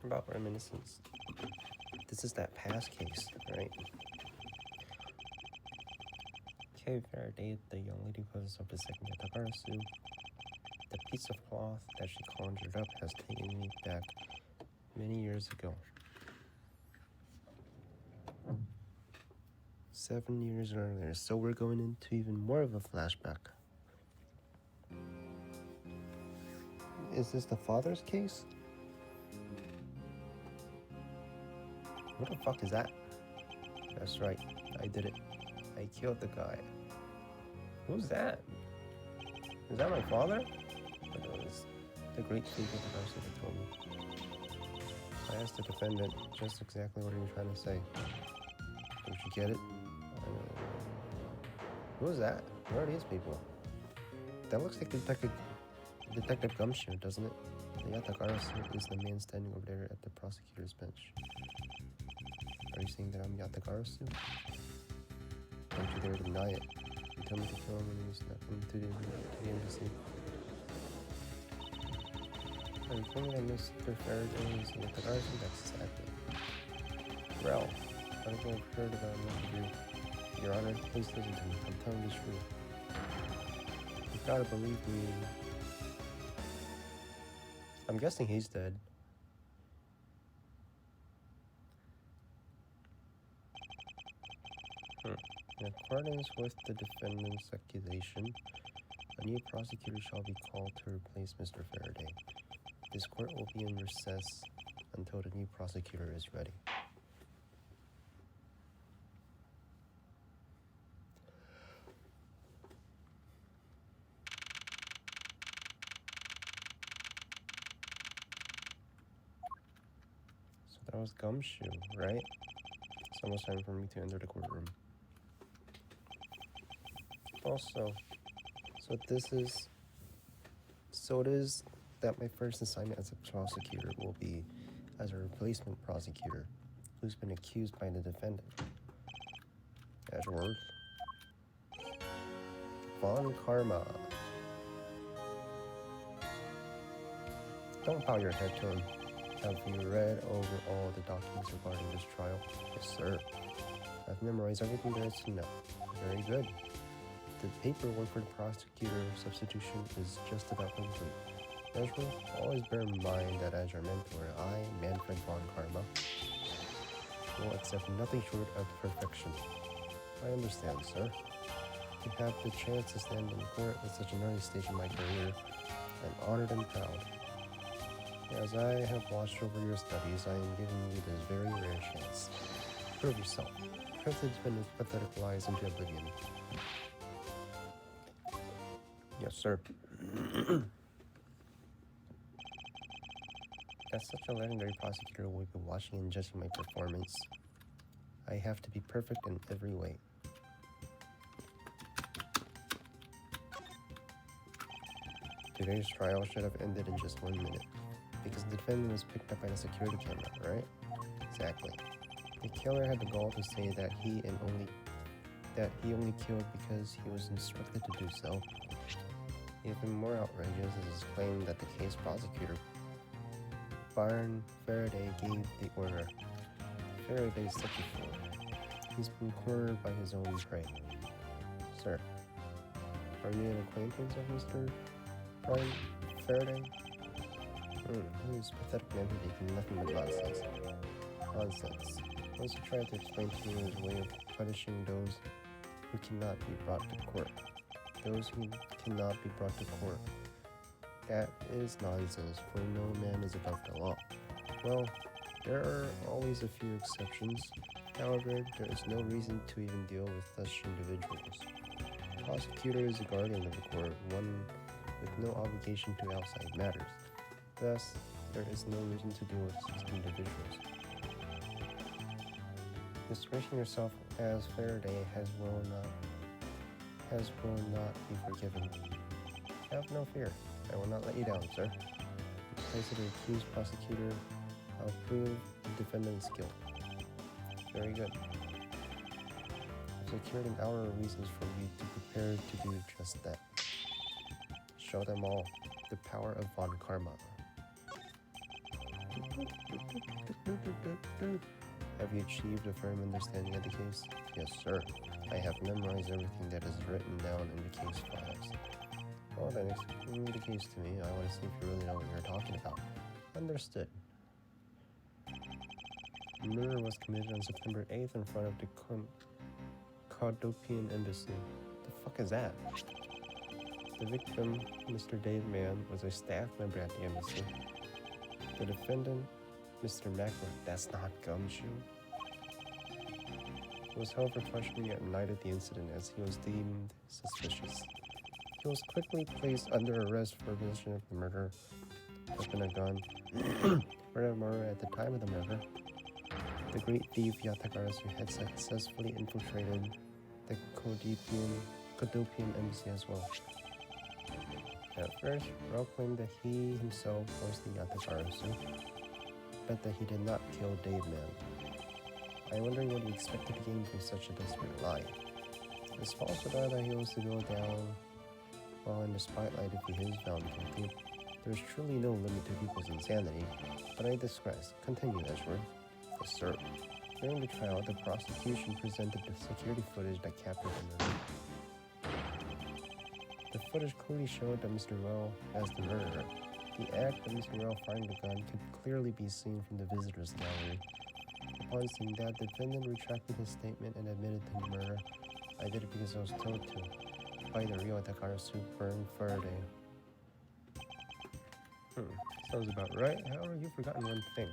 About reminiscence. This is that past case, right? Kay Faraday, the young lady was of the second Yatagarasu. The piece of cloth that she conjured up has taken me back many years ago. 7 years earlier, so we're going into even more of a flashback. Is this the father's case? What the fuck is that? That's right, I did it. I killed the guy. Who's that? Is that my father? But no, it's the great figure the person that told me. I asked the defendant just exactly what are you trying to say. Don't you get it? Who's that? Who are these people? That looks like Detective Gumshoe, doesn't it? The Yatagarasu is the man standing over there at the prosecutor's bench. Are you saying that I'm Yatagarasu? Don't you dare deny it. You told me to kill him when he was not coming to the embassy. Are you telling me that Mr. Faraday is Yatagarasu? That's exactly. Well, I don't know if I've heard about enough of you. Your Honor, please listen to me. I'm telling the truth. You've got to believe me. I'm guessing he's dead. In accordance with the defendant's accusation, a new prosecutor shall be called to replace Mr. Faraday. This court will be in recess until the new prosecutor is ready. So that was Gumshoe, right? It's almost time for me to enter the courtroom. Also, it is that my first assignment as a prosecutor will be as a replacement prosecutor who's been accused by the defendant. Edgeworth. Von Karma. Don't bow your head to him. Have you read over all the documents regarding this trial? Yes, sir. I've memorized everything there is to know. Very good. The paperwork for the prosecutor substitution is just about complete. Edgeworth, always bear in mind that as your mentor, I, Manfred von Karma, will accept nothing short of perfection. I understand, sir. To have the chance to stand in court at such an early stage in my career, I'm honored and proud. As I have watched over your studies, I am giving you this very rare chance. Prove yourself. Privilege been pathetic lies into oblivion. Yes, sir. As such a legendary prosecutor will be watching and judging my performance. I have to be perfect in every way. Today's trial should have ended in just 1 minute, because the defendant was picked up by the security camera, right? Exactly. The killer had the gall to say that he only killed because he was instructed to do so. Even more outrageous is his claim that the case prosecutor, Byron Faraday, gave the order. Faraday is such a fool. He's been cornered by his own prey. Sir, are you an acquaintance of Mr. Byron Faraday? His pathetic memory making nothing but nonsense. Nonsense. Also tried to explain to me his way of punishing those who cannot be brought to court. Those who cannot be brought to court. That is nonsense, for no man is above the law. Well, there are always a few exceptions. However, there is no reason to even deal with such individuals. The prosecutor is the guardian of the court, one with no obligation to outside matters. Thus, there is no reason to deal with such individuals. Disgracing yourself as Faraday will not be forgiven. Have no fear. I will not let you down, sir. In place of the accused prosecutor, I'll prove the defendant's guilt. Very good. I've secured an hour of reasons for you to prepare to do just that. Show them all the power of Von Karma. Have you achieved a firm understanding of the case? Yes, sir. I have memorized everything that is written down in the case files. Well then, explain the case to me. I want to see if you really know what you're talking about. Understood. Murder was committed on September 8th in front of the Kodopian Embassy. The fuck is that? The victim, Mr. Dave Mann, was a staff member at the embassy. The defendant, Mr. Mackler, that's not Gumshoe, was held for questioning at night at the incident as he was deemed suspicious. He was quickly placed under arrest for possession of the murder, weapon, a gun. Furthermore, at the time of the murder, the great thief Yatagarasu had successfully infiltrated the Kodopian embassy as well. At first, Rao claimed that he himself was the Yatagarasu, but that he did not kill Dave Mann. I wonder what he expected to gain from such a desperate lie. It's false without that he was to go down while in the spotlight if he is found guilty. There is truly no limit to people's insanity, but I digress. Continue, Edgeworth. Yes, sir. During the trial, the prosecution presented the security footage that captured the murder. The footage clearly showed that Mr. Rao as the murderer. The act of Mr. Rao firing the gun could clearly be seen from the visitors' gallery. Upon seeing that, the defendant retracted his statement and admitted to the murder. I did it because I was told to, by the real Yatagarasu Burn Faraday. Sounds about right. However, you've forgotten one thing.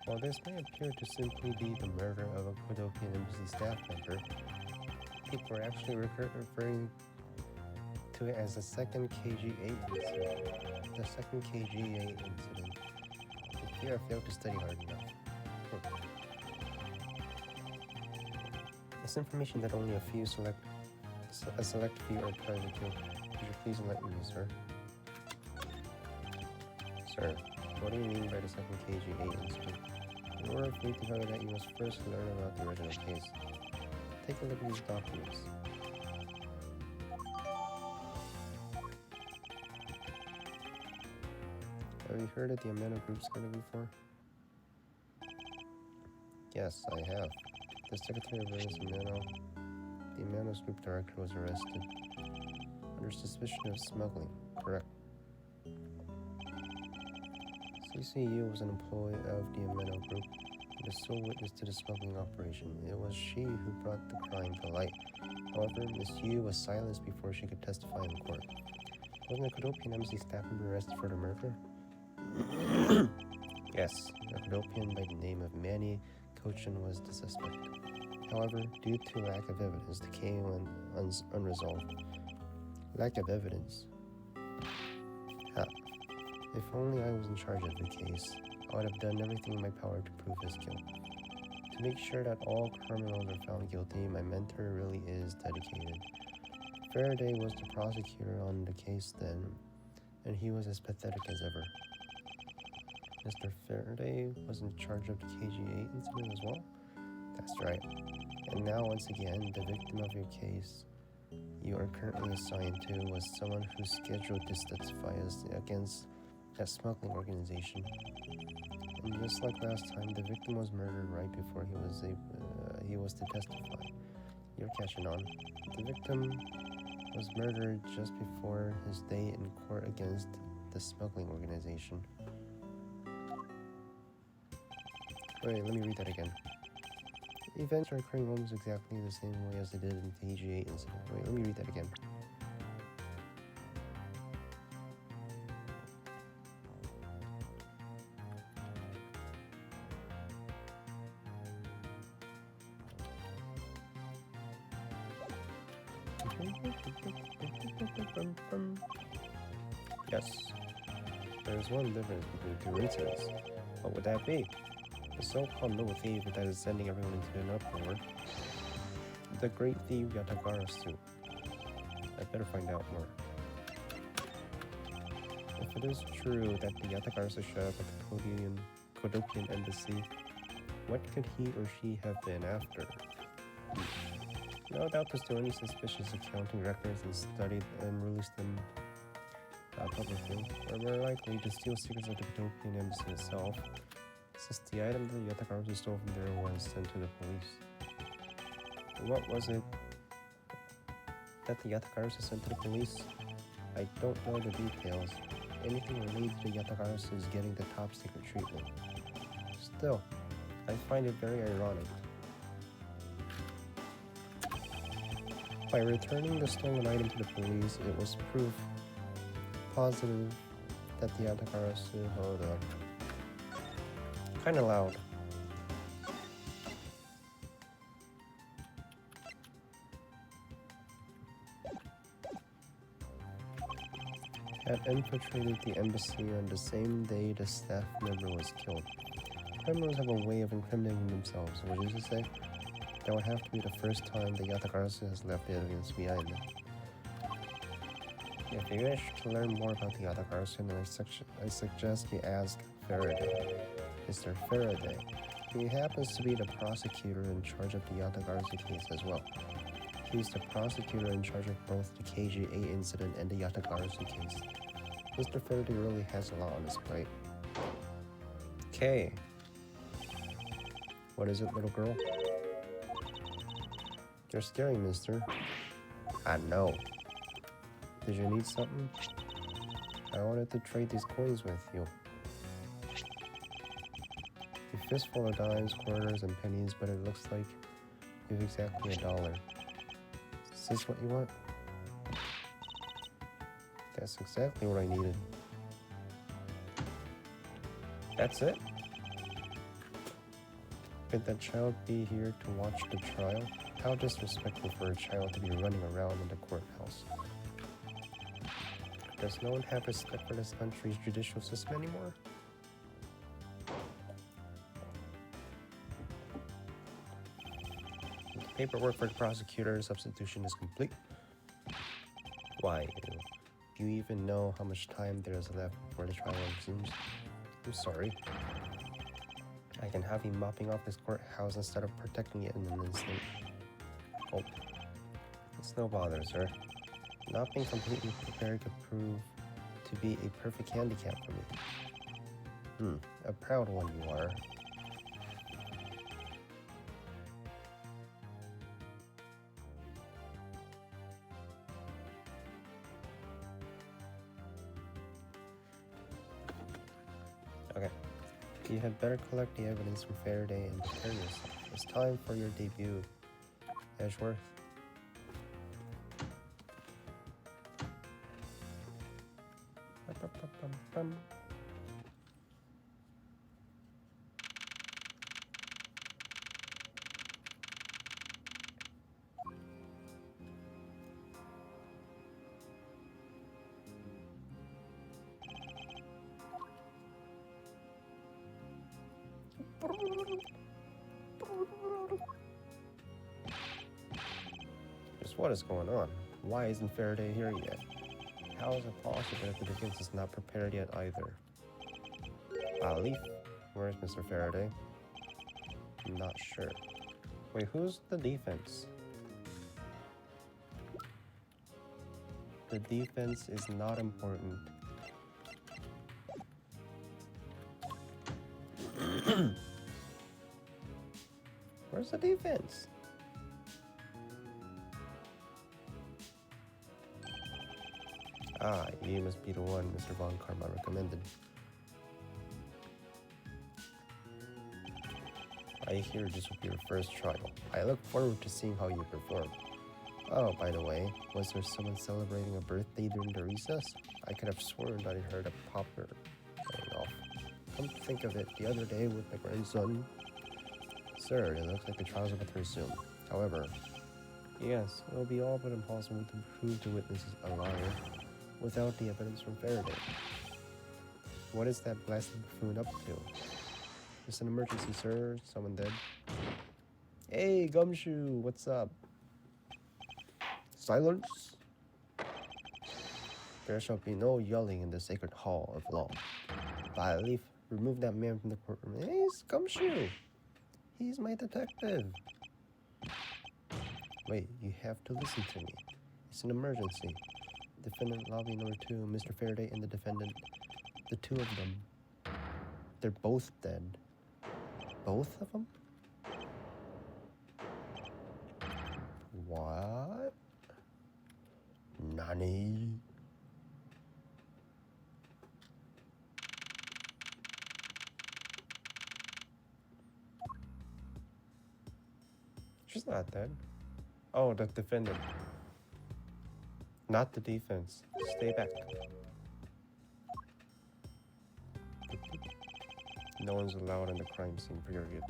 While this may appear to simply be the murder of a Kodopian embassy staff member, people are actually referring to it as the second KG8 incident. The second KG8 incident. If you have failed to study hard enough. It's information that only a select few are privy to. Could you please enlighten me, sir? Sir, what do you mean by the second KG8 incident? In order for me to cover that, you must first learn about the original case. Take a look at these documents. Have you heard of the Amano Group scandal before? Yes, I have. The secretary of Reyes Amano, the Amano's group director, was arrested under suspicion of smuggling. Correct. CCU was an employee of the Amano Group and the sole witness to the smuggling operation. It was she who brought the crime to light. However, Miss Yu was silenced before she could testify in court. Wasn't the Kodopian embassy staff member arrested for the murder? Yes, a Kodopian by the name of Manny Kochin was the suspect. However, due to lack of evidence, the case went unresolved. Lack of evidence? Ha. If only I was in charge of the case, I would have done everything in my power to prove his guilt. To make sure that all criminals are found guilty, my mentor really is dedicated. Faraday was the prosecutor on the case then, and he was as pathetic as ever. Mr. Faraday was in charge of the KG8 incident as well? That's right. And now, once again, the victim of your case you are currently assigned to was someone who's scheduled to testify against that smuggling organization. And just like last time, the victim was murdered right before he was to testify. You're catching on. The victim was murdered just before his day in court against the smuggling organization. Wait, let me read that again. Events are occurring almost exactly the same way as they did in the KG8 incident. Wait, let me read that again. Yes, there is one difference between the two incidents. What would that be? The so-called little thief that is sending everyone into an uproar. The great thief Yatagarasu. I better find out more. If it is true that the Yatagarasu showed up at the Kodopian embassy, what could he or she have been after? No doubt to steal any suspicious accounting records and studied and released them publicly, or more likely to steal secrets of the Utopian embassy itself, since the item that Yatagarasu stole from there was sent to the police. What was it that the Yatagarasu sent to the police? I don't know the details. Anything related to Yatagarasu is getting the top secret treatment. Still, I find it very ironic. By returning the stolen item to the police, it was proof positive that the Yatagarasu... Hold up. Kinda loud. Had infiltrated the embassy on the same day the staff member was killed. Criminals have a way of incriminating themselves. What did you say? That would have to be the first time the Yatagarasu has left evidence behind them. If you wish to learn more about the Yatagarasu, then I suggest you ask Faraday. Mr. Faraday. He happens to be the prosecutor in charge of the Yatagarasu case as well. He's the prosecutor in charge of both the KGA incident and the Yatagarasu case. Mr. Faraday really has a lot on his plate. Okay. What is it, little girl? You're scary, mister. I know. Did you need something? I wanted to trade these coins with you. A fistful of dimes, quarters, and pennies, but it looks like you have exactly $1. Is this what you want? That's exactly what I needed. That's it? Could that child be here to watch the trial? How disrespectful for a child to be running around in the courthouse. Does no one have respect for this country's judicial system anymore? The paperwork for the prosecutor's substitution is complete. Why, do you even know how much time there is left before the trial resumes? I'm sorry. I can have you mopping off this courthouse instead of protecting it in an instant. Oh, it's no bother, sir. Not being completely prepared could prove to be a perfect handicap for me. A proud one you are. Okay. You had better collect the evidence from Faraday and prepare yourself. It's time for your debut, Edgeworth. Just what is going on? Why isn't Faraday here yet? How is it possible that the defense is not prepared yet either? Leaf, where's Mr. Faraday? I'm not sure. Wait, who's the defense? The defense is not important. Where's the defense? You must be the one Mr. Von Karma recommended. I hear this will be your first trial. I look forward to seeing how you perform. Oh, by the way, was there someone celebrating a birthday during the recess? I could have sworn that I heard a popper going off. Come to think of it, the other day with my grandson. Sir, it looks like the trial's about to resume. However, yes, it will be all but impossible to prove the witness is a liar without the evidence from Faraday. What is that blasted buffoon up to? It's an emergency, sir. Someone dead. Hey, Gumshoe, what's up? Silence! There shall be no yelling in the sacred hall of law. Leaf, remove that man from the courtroom. Hey, it's Gumshoe! He's my detective. Wait, you have to listen to me. It's an emergency. Defendant lobby number 2, Mr. Faraday and the defendant. The two of them. They're both dead. Both of them? What? Nani? She's not dead. Oh, the defendant. Not the defense. Stay back. No one's allowed in the crime scene, period.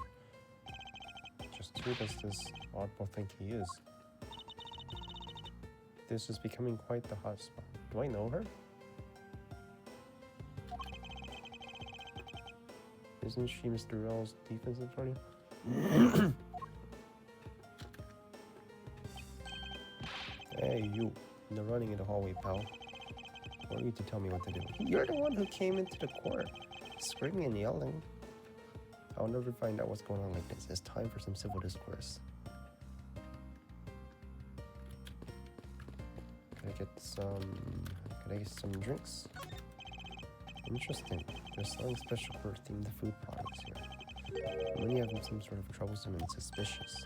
Just who does this oddball think he is? This is becoming quite the hot spot. Do I know her? Isn't she Mr. L's defense attorney? Hey, you. No running in the hallway, pal. Who are you to tell me what to do? You're the one who came into the court, screaming and yelling. I'll never find out what's going on like this. It's time for some civil discourse. Can I get some drinks? Interesting. They're selling special for themed food products here. Many of them seem sort of troublesome and suspicious.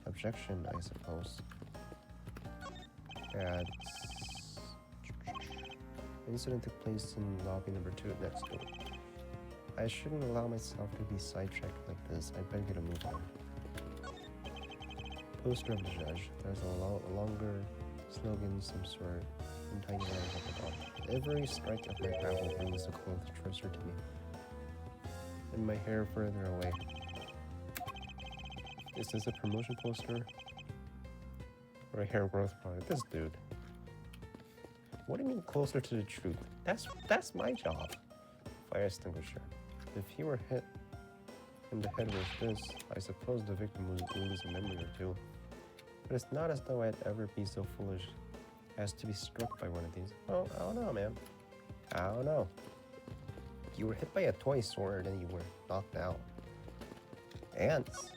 Objection, I suppose. Ads. The incident took place in lobby number 2 next door. I shouldn't allow myself to be sidetracked like this. I better get a move on. Poster of the judge. There's a longer slogan, some sort, and tiny letters at the bottom. Every strike of my gravel brings the cold closer to me, and my hair further away. Is this a promotion poster? Or a hair growth product? This dude. What do you mean closer to the truth? That's my job. Fire extinguisher. If he were hit in the head with this, I suppose the victim would lose a memory or two. But it's not as though I'd ever be so foolish as to be struck by one of these. Oh, I don't know, man. I don't know. You were hit by a toy sword and you were knocked out. Ants.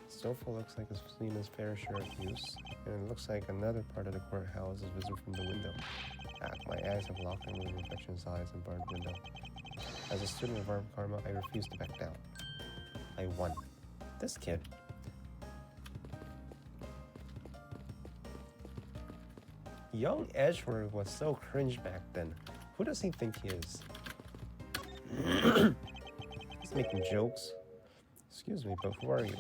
Sofa looks like it's seen its fair share of use, and it looks like another part of the courthouse is visible from the window. My eyes have locked in with the reflection's eyes and barred window. As a student of armed karma, I refuse to back down. I won. This kid. Young Edgeworth was so cringe back then. Who does he think he is? He's making jokes. Excuse me, but who are you?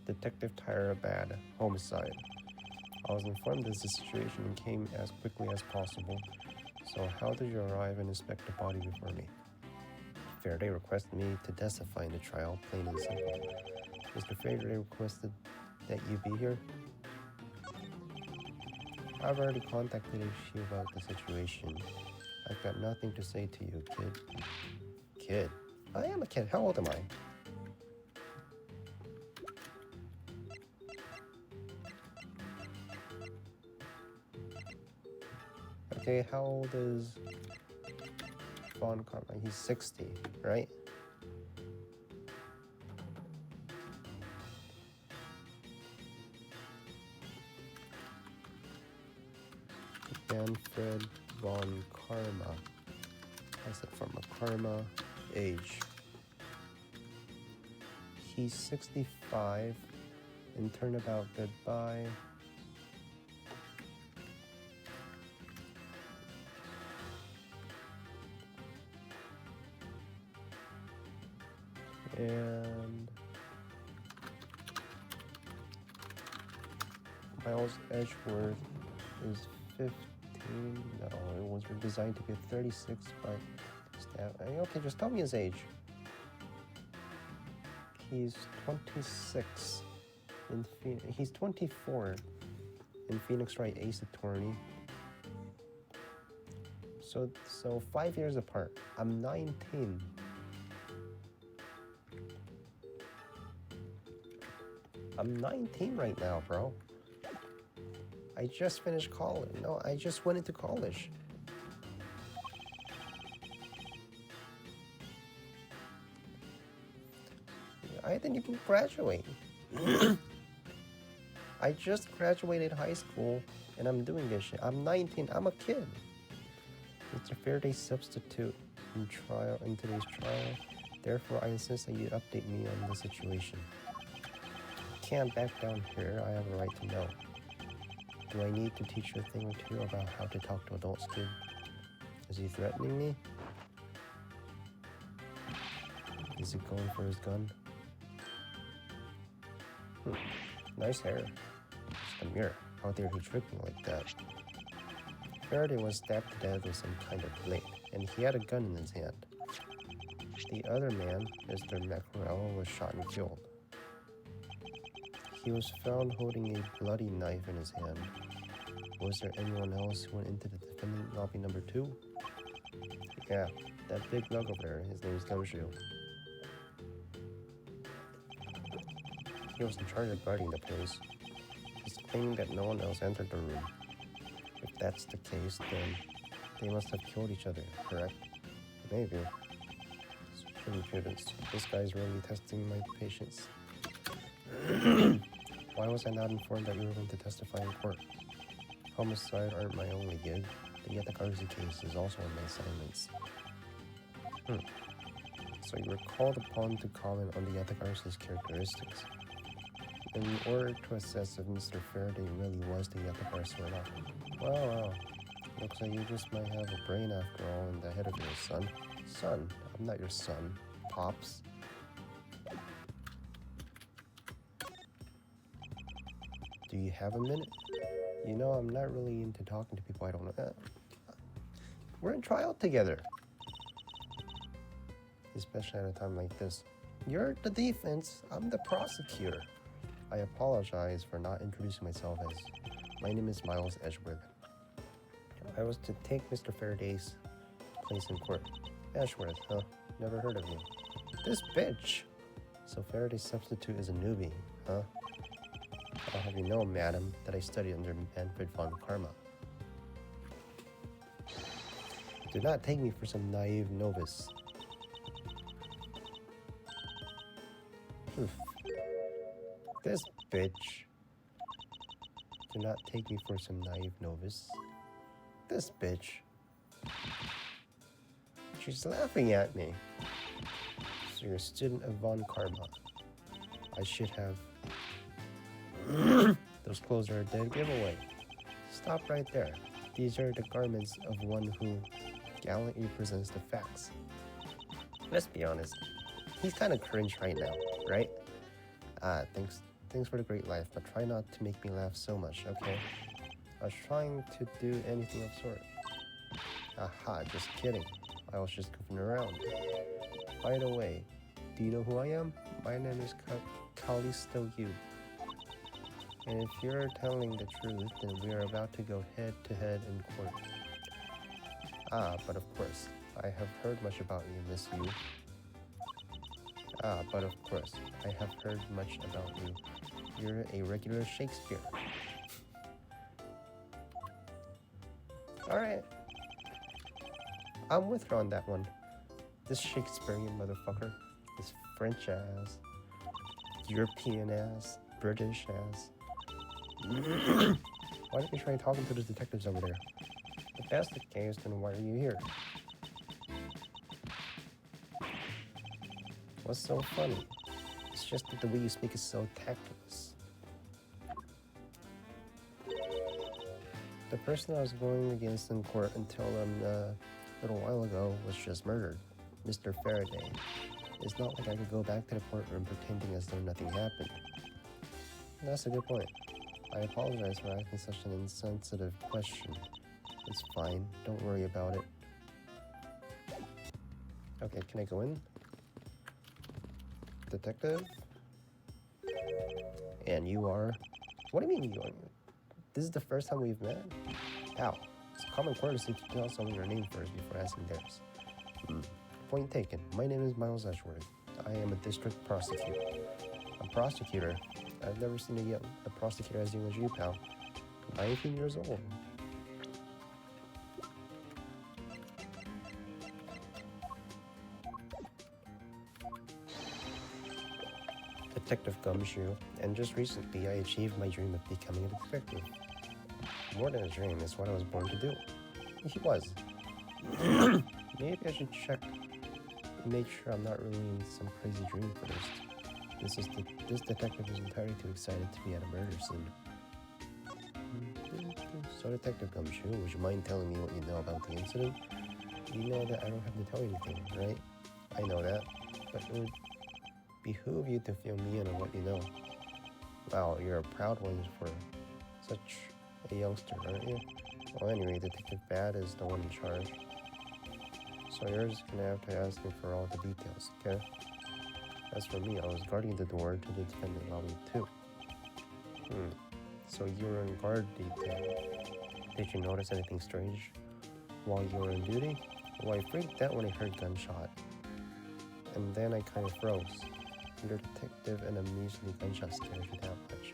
Detective Tyra Bad, homicide. I was informed of the situation and came as quickly as possible. So how did you arrive and inspect the body before me? Faraday requested me to testify in the trial, plain and simple. Mr. Faraday requested that you be here. I've already contacted HQ about the situation. I've got nothing to say to you, kid. Kid? I am a kid. How old am I? Okay, how old is Von Karma? He's 60, right? Manfred Von Karma. How's it from a Karma age? He's 65. In turnabout, goodbye. And Miles Edgeworth is 15. No, it was designed to be 36, but okay, just tell me his age. He's 26 in he's 24 in Phoenix Wright Ace Attorney. So 5 years apart. I'm 19. I'm 19 right now, bro. I just finished college. No, I just went into college. I didn't even graduate. I just graduated high school And I'm doing this shit. I'm 19. I'm a kid. Mr. Faraday substitute in today's trial. Therefore, I insist that you update me on the situation. Can't back down here. I have a right to know. Do I need to teach you a thing or two about how to talk to adults, kid? Is he threatening me? Is he going for his gun? Nice hair. Just a mirror. How dare he trick me like that? Faraday was stabbed to death with some kind of blade, and he had a gun in his hand. The other man, Mr. Mackerel, was shot and killed. He was found holding a bloody knife in his hand. Was there anyone else who went into the defendant lobby number 2? Yeah, that big mug over there. His name is Gumshoe. He was in charge of guarding the place. He's claiming that no one else entered the room. If that's the case, then they must have killed each other, correct? Maybe. Impudence. This guy's really testing my patience. Why was I not informed that you were going to testify in court? Homicide aren't my only gig. The Yatakarzu case is also on my assignments. So you were called upon to comment on the Yatakarzu's characteristics in order to assess if Mr. Faraday really was the Yatakarzu or not. Well, looks like you just might have a brain after all in the head of yours, son. Son, I'm not your son, Pops. Do you have a minute? You know, I'm not really into talking to people I don't know. We're in trial together. Especially at a time like this. You're the defense, I'm the prosecutor. I apologize for not introducing myself as my name is Miles Edgeworth. I was to take Mr. Faraday's place in court. Edgeworth, huh? Never heard of you. This bitch! So Faraday's substitute is a newbie, huh? I'll have you know, madam, that I studied under Manfred von Karma. Do not take me for some naive novice. This bitch. Do not take me for some naive novice. This bitch. She's laughing at me. So you're a student of von Karma. I should have. Those clothes are a dead giveaway. Stop right there. These are the garments of one who gallantly presents the facts. Let's be honest. He's kind of cringe right now, right? Thanks for the great laugh, but try not to make me laugh so much, okay? I was trying to do anything of sort. Aha, just kidding. I was just goofing around. By the way, do you know who I am? My name is Callisto Yu. And if you're telling the truth, then we are about to go head-to-head in court. But of course, I have heard much about you, Miss Yu. But of course, I have heard much about you. You're a regular Shakespeare. Alright. I'm with her on that one. This Shakespearean motherfucker. This French ass. European ass. British ass. Why don't you try talking to the detectives over there? If that's the case, then why are you here? What's so funny? It's just that the way you speak is so tactless. The person I was going against in court until a little while ago was just murdered. Mr. Faraday. It's not like I could go back to the courtroom pretending as though nothing happened. That's a good point. I apologize for asking such an insensitive question. It's fine. Don't worry about it. Okay, can I go in? Detective? And you are? What do you mean you are? This is the first time we've met? Ow. It's common courtesy to tell someone your name first before asking theirs. Point taken. My name is Miles Edgeworth. I am a district prosecutor. A prosecutor? I've never seen a prosecutor as young as you, pal. 19 years old. Detective Gumshoe, and just recently I achieved my dream of becoming a detective. More than a dream is what I was born to do. He was. Maybe I should check and make sure I'm not really in some crazy dream first. This detective is entirely too excited to be at a murder scene. So Detective Gumshoe, would you mind telling me what you know about the incident? You know that I don't have to tell you anything, right? I know that, but it would behoove you to fill me in on what you know. Wow, you're a proud one for such a youngster, aren't you? Well, anyway, Detective Bad is the one in charge. So you're just gonna have to ask him for all the details, okay? As for me, I was guarding the door to the defendant lobby too. So you were in guard detail. Did you notice anything strange while you were on duty? Well, I freaked out when I heard gunshot. And then I kind of froze. You're a detective and immediately gunshot scares you that much.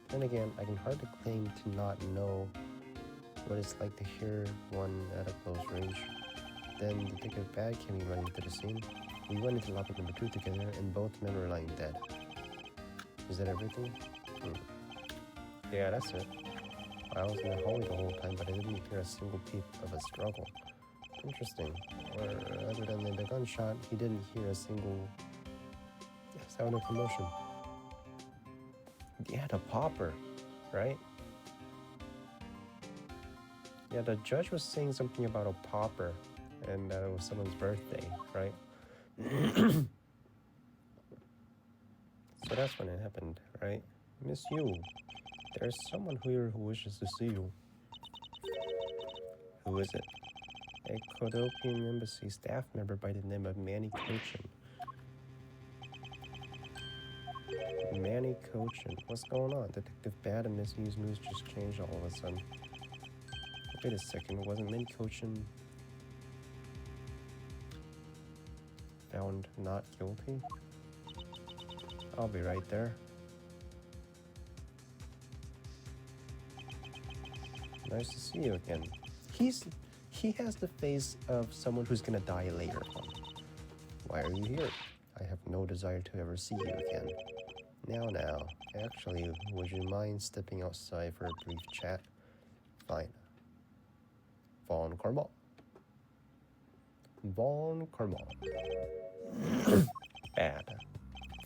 Then again, I can hardly claim to not know what it's like to hear one at a close range. Then Detective Bad came running to the scene. We went into lobby number 2 together and both men were lying dead. Is that everything? Yeah, that's it. I was in the hallway the whole time, but I didn't hear a single peep of a struggle. Interesting. Or other than the gunshot, he didn't hear a single sound of commotion. Yeah, the popper, right? Yeah, the judge was saying something about a popper and that it was someone's birthday, right? So that's when it happened, right? Miss Yu, there's someone here who wishes to see you. Who is it? A Kodopian Embassy staff member by the name of Manny Cochin. Manny Cochin. What's going on? Detective Bad and Miss Yu's moves just changed all of a sudden. Wait a second, wasn't Manny Cochin found not guilty? I'll be right there. Nice to see you again. He has the face of someone who's gonna die later on. Why are you here? I have no desire to ever see you again. Now. Actually, would you mind stepping outside for a brief chat? Fine. Vaughn Carmel. Bad.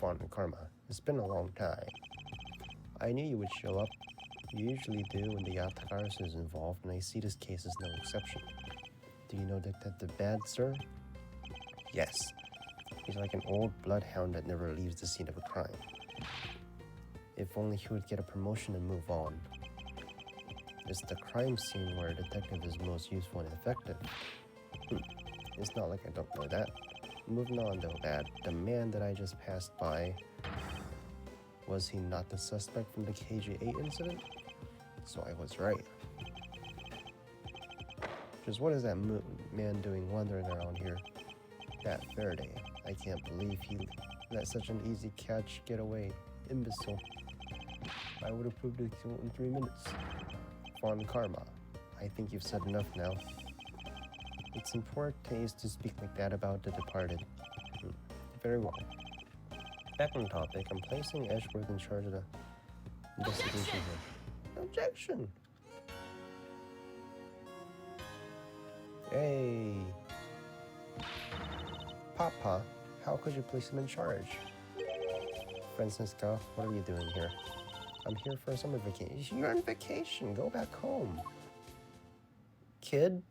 Vaughn Karma. It's been a long time. I knew you would show up. You usually do when the Yatagaris is involved, and I see this case as no exception. Do you know Detective Bad, sir? Yes. He's like an old bloodhound that never leaves the scene of a crime. If only he would get a promotion and move on. It's the crime scene where a detective is most useful and effective. It's not like I don't know that. Moving on though, Bad. The man that I just passed by, was he not the suspect from the KG8 incident? So I was right. Just what is that man doing wandering around here? That Faraday. I can't believe he let such an easy catch get away. Imbecile. I would have proved it in 3 minutes. Vaughn Karma. I think you've said enough now. It's in poor taste to speak like that about the departed. Very well. Back on topic, I'm placing Edgeworth in charge of the investigation here. Objection! Hey! Papa, how could you place him in charge? Francisca, what are you doing here? I'm here for a summer vacation. You're on vacation. Go back home. Kid?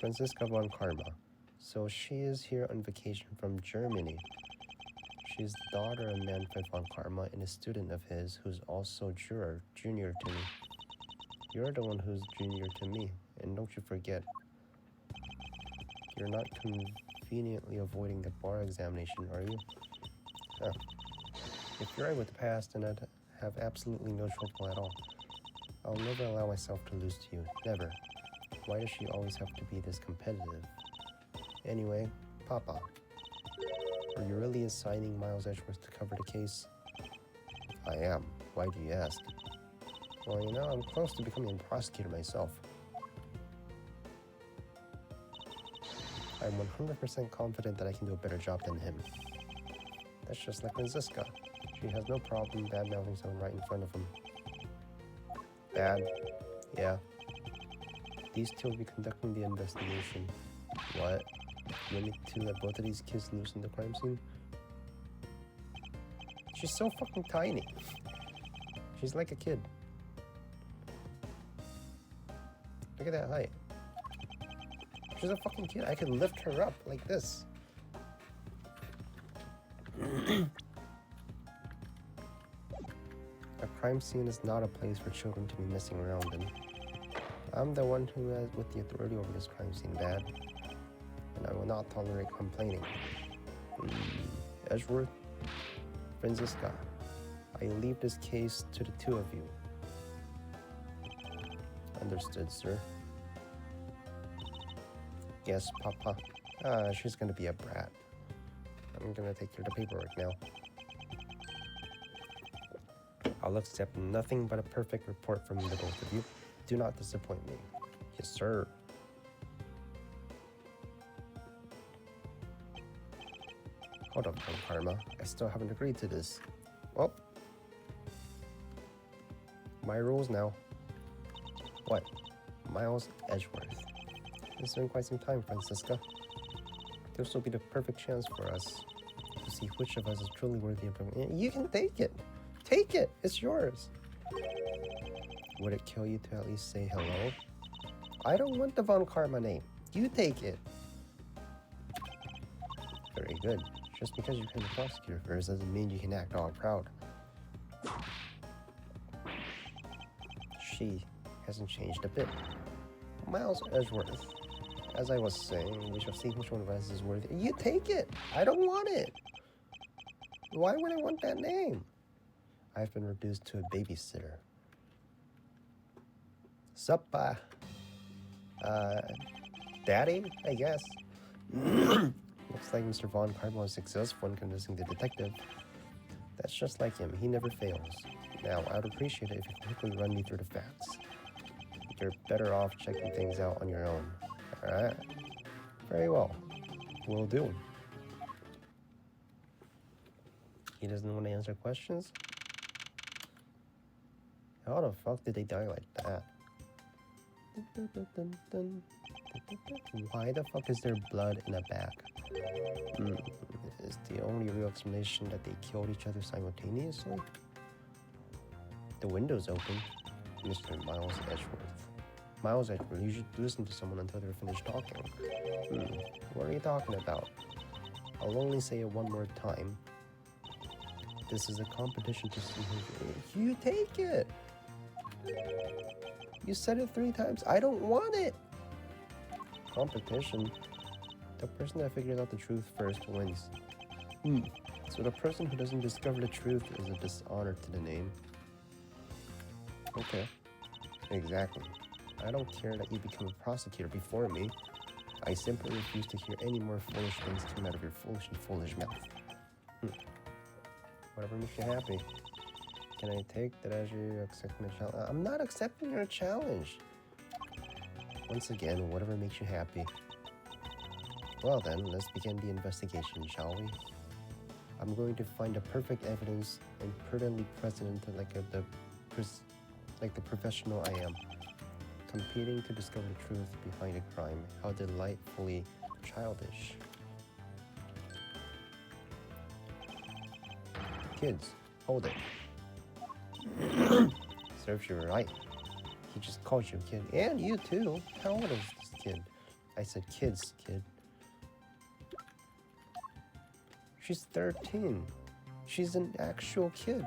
Francisca von Karma. So she is here on vacation from Germany. She's the daughter of Manfred von Karma and a student of his who's also junior to me. You're the one who's junior to me, and don't you forget, you're not conveniently avoiding the bar examination, are you? Huh. If you're right with the past, then I'd have absolutely no trouble at all. I'll never allow myself to lose to you. Never. Why does she always have to be this competitive? Anyway, Papa, are you really assigning Miles Edgeworth to cover the case? I am. Why do you ask? Well, you know, I'm close to becoming a prosecutor myself. I'm 100% confident that I can do a better job than him. That's just like Francisca. She has no problem bad-mouthing someone right in front of him. Bad. Yeah. These two will be conducting the investigation. What? You want me to let both of these kids loose in the crime scene? She's so fucking tiny. She's like a kid. Look at that height. She's a fucking kid. I could lift her up like this. A crime scene is not a place for children to be messing around in. I'm the one who has with the authority over this crime scene, Dad. And I will not tolerate complaining. Edgeworth, Franziska, I leave this case to the two of you. Understood, sir. Yes, Papa. She's gonna be a brat. I'm gonna take care of the paperwork now. I'll accept nothing but a perfect report from the both of you. Do not disappoint me. Yes, sir. Hold up, Karma. I still haven't agreed to this. Well, my rules now. What? Miles Edgeworth. It's been quite some time, Franziska. This will be the perfect chance for us to see which of us is truly worthy of it. You can take it. Take it. It's yours. Would it kill you to at least say hello? I don't want the Von Karma name. You take it. Very good. Just because you became the prosecutor first doesn't mean you can act all proud. She hasn't changed a bit. Miles Edgeworth. As I was saying, we shall see which one of us is worthy. You take it! I don't want it! Why would I want that name? I've been reduced to a babysitter. Sup, Daddy, I guess. Looks like Mr. Von Karma was successful in convincing the detective. That's just like him. He never fails. Now, I'd appreciate it if you could quickly run me through the facts. You're better off checking things out on your own. Alright? Very well. Will do. He doesn't want to answer questions? How the fuck did they die like that? Why the fuck is there blood in a bag? Is the only real explanation that they killed each other simultaneously? The window's open. Mr. Miles Edgeworth. Miles Edgeworth, you should listen to someone until they're finished talking. What are you talking about? I'll only say it one more time. This is a competition to see who... You take it! You said it 3 times. I don't want it! Competition? The person that figures out the truth first wins. So the person who doesn't discover the truth is a dishonor to the name. Okay. Exactly. I don't care that you become a prosecutor before me. I simply refuse to hear any more foolish things come out of your foolish mouth. Whatever makes you happy. Can I take that as you accept my challenge? I'm not accepting your challenge. Once again, whatever makes you happy. Well then, let's begin the investigation, shall we? I'm going to find the perfect evidence and prudently present it like the professional I am. Competing to discover the truth behind a crime. How delightfully childish. Kids, hold it. Serves you right. He just called you a kid. And you too. How old is this kid? I said kids, kid. She's 13. She's an actual kid.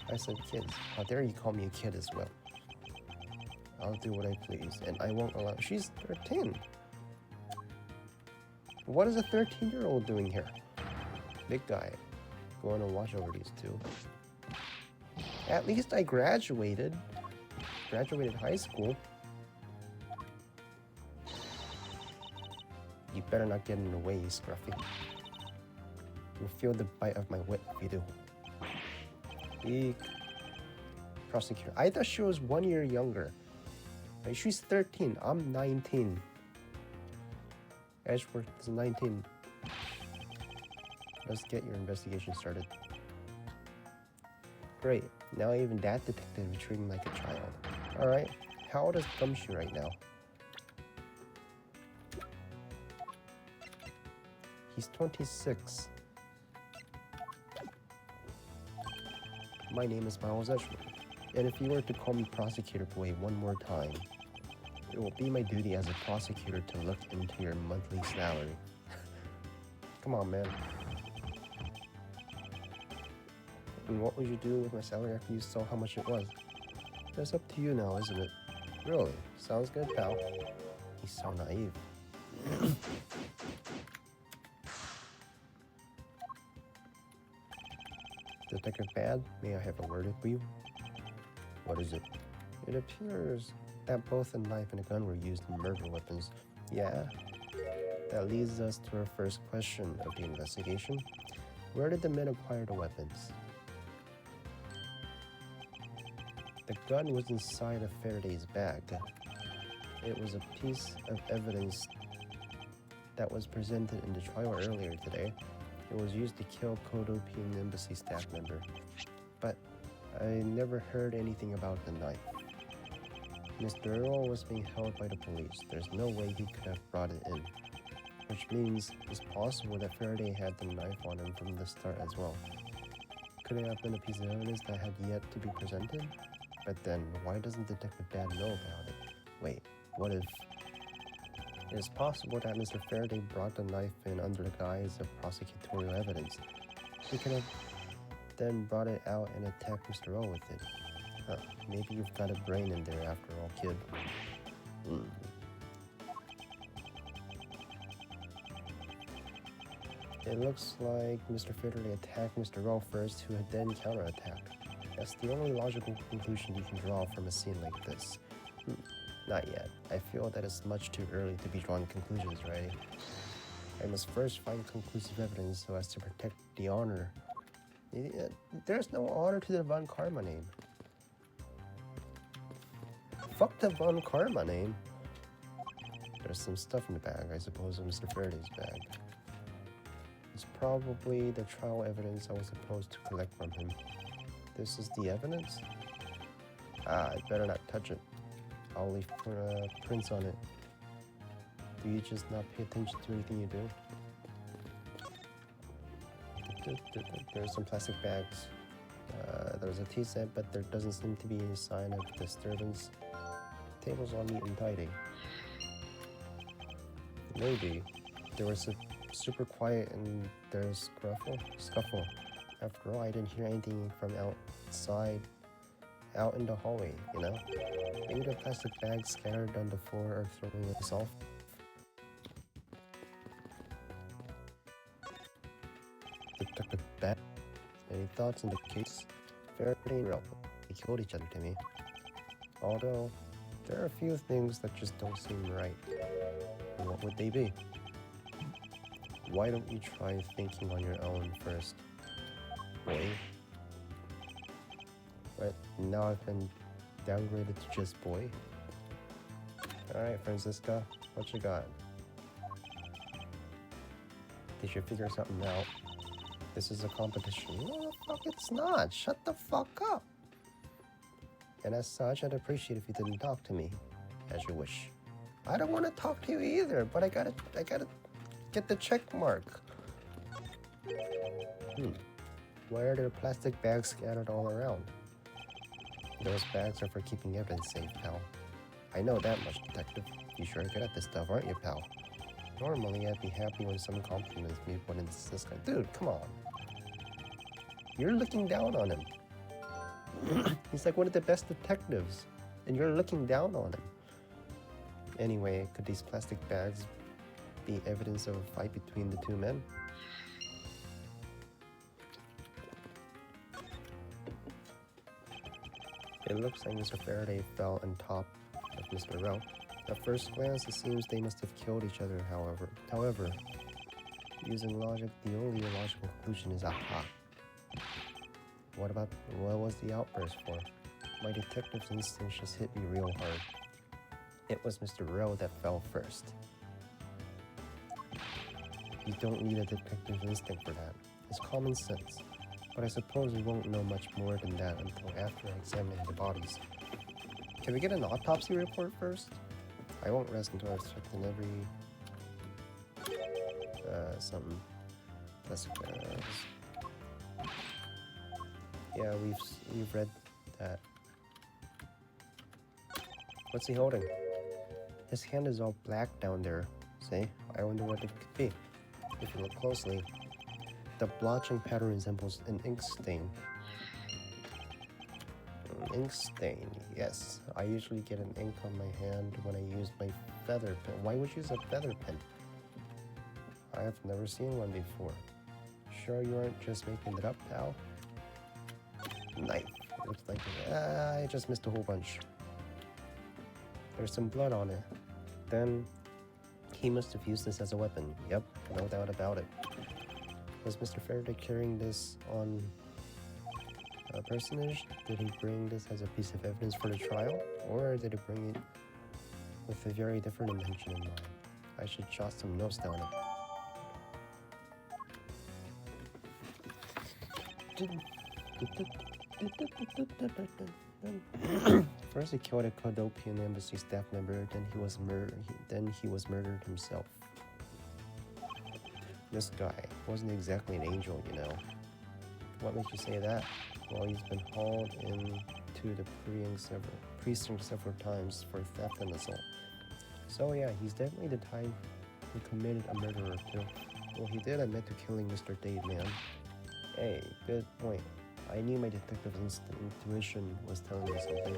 I said kids. How dare you call me a kid as well? I'll do what I please, and I won't allow... She's 13. What is a 13-year-old doing here? Big guy. Going to watch over these two. At least I graduated. Graduated high school. You better not get in the way, you scruffy. You'll feel the bite of my whip if you do. Eek. Prosecutor. I thought she was 1 year younger. She's 13. I'm 19. Edgeworth is 19. Let's get your investigation started. Great. Now even that detective is treating like a child. Alright, how old is Gumshoe right now? He's 26. My name is Miles Edgeworth, and if you were to call me Prosecutor Boy one more time, it will be my duty as a prosecutor to look into your monthly salary. Come on, man. And what would you do with my salary after you saw how much it was? That's up to you now, isn't it? Really? Sounds good, pal. He's so naive. Detective Bad, may I have a word with you? What is it? It appears that both a knife and a gun were used in murder weapons. Yeah? That leads us to our first question of the investigation. Where did the men acquire the weapons? The gun was inside of Faraday's bag. It was a piece of evidence that was presented in the trial earlier today. It was used to kill Kodopian embassy staff member. But I never heard anything about the knife. Mr. Earl was being held by the police. There's no way he could have brought it in. Which means it's possible that Faraday had the knife on him from the start as well. Could it have been a piece of evidence that had yet to be presented? But then, why doesn't Detective Bad know about it? Wait, what if... It is possible that Mr. Faraday brought the knife in under the guise of prosecutorial evidence. He could have then brought it out and attacked Mr. Earl with it. Huh, maybe you've got a brain in there after all, kid. It looks like Mr. Faraday attacked Mr. Earl first, who had then counterattacked. That's the only logical conclusion you can draw from a scene like this. Not yet. I feel that it's much too early to be drawing conclusions, right? I must first find conclusive evidence so as to protect the honor. There's no honor to the Von Karma name. Fuck the Von Karma name. There's some stuff in the bag, I suppose, in Mr. Faraday's bag. It's probably the trial evidence I was supposed to collect from him. This is the evidence? I better not touch it. I'll leave prints on it. Do you just not pay attention to anything you do? There's some plastic bags. There's a tea set, but there doesn't seem to be any sign of disturbance. Table's all neat and tidy. Maybe there was a super quiet and there's scuffle. After all, I didn't hear anything from outside, out in the hallway, you know? Maybe the plastic bags scattered on the floor are throwing us off. Detective Bat, any thoughts on the case? Faraday and Earl, they killed each other to me. Although, there are a few things that just don't seem right. And what would they be? Why don't you try thinking on your own first? Boy. But now I've been downgraded to just boy. Alright, Francisca, what you got? Did you figure something out? This is a competition. No, the fuck it's not. Shut the fuck up. And as such, I'd appreciate if you didn't talk to me. As you wish. I don't want to talk to you either, but I gotta get the check mark. Why are there plastic bags scattered all around? Those bags are for keeping evidence safe, pal. I know that much, detective. You sure good at this stuff, aren't you, pal? Normally, I'd be happy when someone compliments me, but in this guy... Dude, come on. You're looking down on him. He's like one of the best detectives, and you're looking down on him. Anyway, could these plastic bags be evidence of a fight between the two men? It looks like Mr. Faraday fell on top of Mr. Earl. At first glance, it seems they must have killed each other, however, using logic, the only logical conclusion is aha. What was the outburst for? My detective's instincts just hit me real hard. It was Mr. Earl that fell first. You don't need a detective's instinct for that. It's common sense. But I suppose we won't know much more than that until after examining the bodies. Can we get an autopsy report first? I won't rest until I've checked in every... something. Let's yeah, we've read that. What's he holding? His hand is all black down there. See? I wonder what it could be. If you look closely, the blotching pattern resembles an ink stain. Ink stain, yes. I usually get an ink on my hand when I use my feather pen. Why would you use a feather pen? I have never seen one before. Sure you aren't just making it up, pal? Knife. Looks like I just missed a whole bunch. There's some blood on it. Then he must have used this as a weapon. Yep, no doubt about it. Was Mr. Faraday carrying this on a personage? Did he bring this as a piece of evidence for the trial? Or did he bring it with a very different intention in mind? I should jot some notes down it. First, he killed a Kodopian embassy staff member. Then he was murdered himself. This guy wasn't exactly an angel, you know. What makes you say that? Well, he's been hauled into the precinct several times for theft and assault. So yeah, he's definitely the type who committed a murder or two. Well, he did admit to killing Mr. Dave, man. Hey, good point. I knew my detective's intuition was telling me something.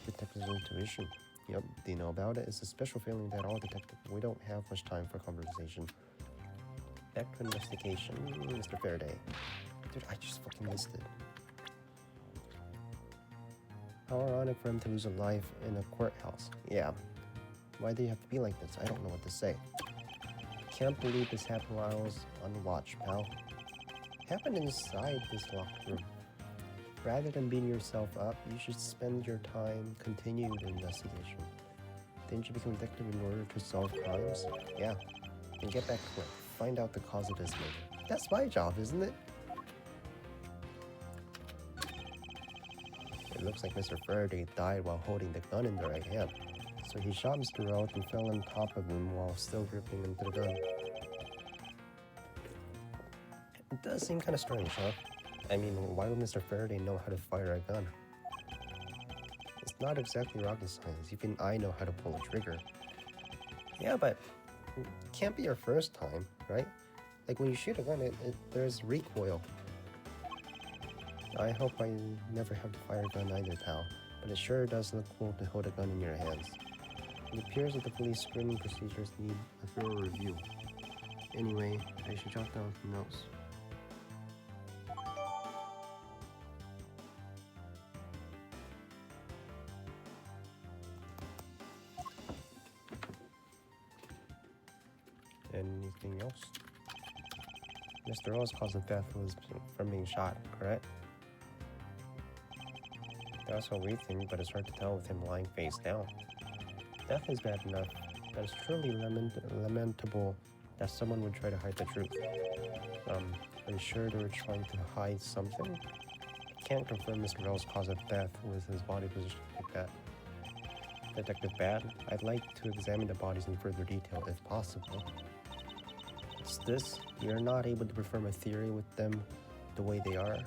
Detective's intuition? Yep, do you know about it? It's a special feeling that all detectives... We don't have much time for conversation. Back to investigation, Mr. Faraday. Dude, I just fucking missed it. How ironic for him to lose a life in a courthouse. Yeah. Why do you have to be like this? I don't know what to say. Can't believe this happened while I was on watch, pal. Happened inside this locked room. Rather than beating yourself up, you should spend your time continuing the investigation. Didn't you become a detective in order to solve crimes? Yeah. Then get back to it. Find out the cause of this murder. That's my job, isn't it? It looks like Mr. Faraday died while holding the gun in the right hand. So he shot Mr. Roth and fell on top of him while still gripping into the gun. It does seem kind of strange, huh? I mean, why would Mr. Faraday know how to fire a gun? It's not exactly rocket science. Even I know how to pull a trigger. Yeah, but it can't be your first time, right? Like when you shoot a gun, there's recoil. I hope I never have to fire a gun either, pal. But it sure does look cool to hold a gun in your hands. It appears that the police screening procedures need a thorough review. Anyway, I should jot down some notes. Anything else? Mr. O's cause of death was from being shot, correct? That's what we think, but it's hard to tell with him lying face down. Death is bad enough, but it's truly lamentable that someone would try to hide the truth. Are you sure they were trying to hide something? I can't confirm Mr. L's cause of death with his body position like that. Detective Bad, I'd like to examine the bodies in further detail if possible. It's this, you're not able to perform a theory with them the way they are.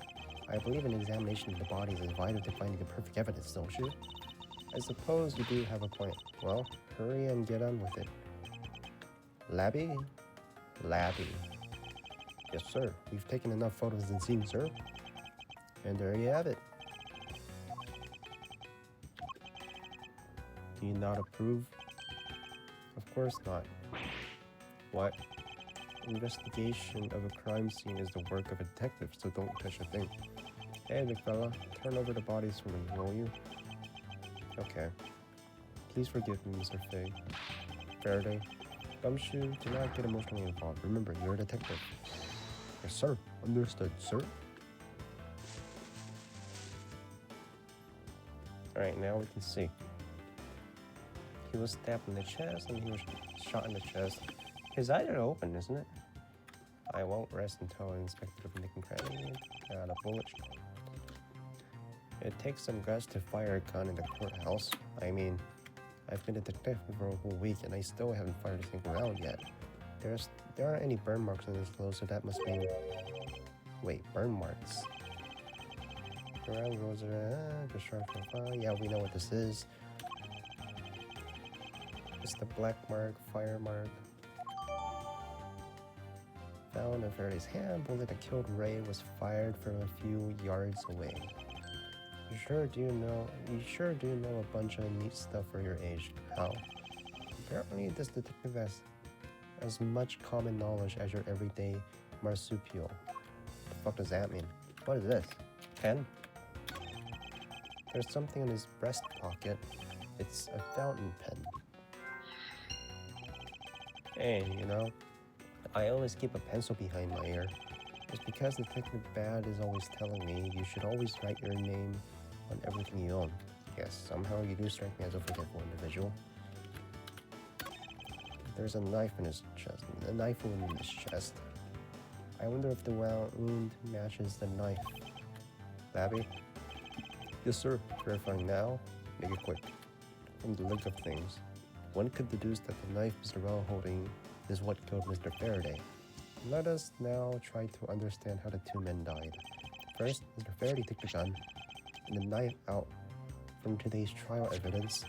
I believe an examination of the bodies is vital to finding the perfect evidence, don't you? I suppose you do have a point. Well, hurry and get on with it. Labby? Labby. Yes, sir. We've taken enough photos and scenes, sir. And there you have it. Do you not approve? Of course not. What? Investigation of a crime scene is the work of a detective, so don't touch a thing. Hey, big fella, turn over the bodies for me, will you? Okay. Please forgive me, Mr. Faraday. Gumshoe, do not get emotionally involved. Remember, you're a detective. Yes, sir. Understood, sir. Alright, now we can see. He was stabbed in the chest and he was shot in the chest. His eyes are open, isn't it? I won't rest until I inspect the nick and cranny. Got a bullet. It takes some guts to fire a gun in the courthouse. I mean, I've been a detective for a whole week and I still haven't fired a single round yet. There aren't any burn marks on this clothes, so that must mean... Wait, burn marks. Around goes construction fire. Yeah, we know what this is. It's the black mark, fire mark. Found in Faraday's hand, bullet that killed Ray was fired from a few yards away. You sure do know a bunch of neat stuff for your age. How? Apparently this detective has as much common knowledge as your everyday marsupial. What the fuck does that mean? What is this? Pen? There's something in his breast pocket. It's a fountain pen. Hey, you know, I always keep a pencil behind my ear. It's because Detective Bad is always telling me you should always write your name on everything you own. Yes, somehow you do strike me as a forgetful individual. There's a knife in his chest. A knife wound in his chest. I wonder if the wound matches the knife. Labby? Yes, sir. Verifying now. Make it quick. From the look of things, one could deduce that the knife Mr. Well holding is what killed Mr. Faraday. Let us now try to understand how the two men died. First, Mr. Faraday took the gun and the knife out from today's trial evidence.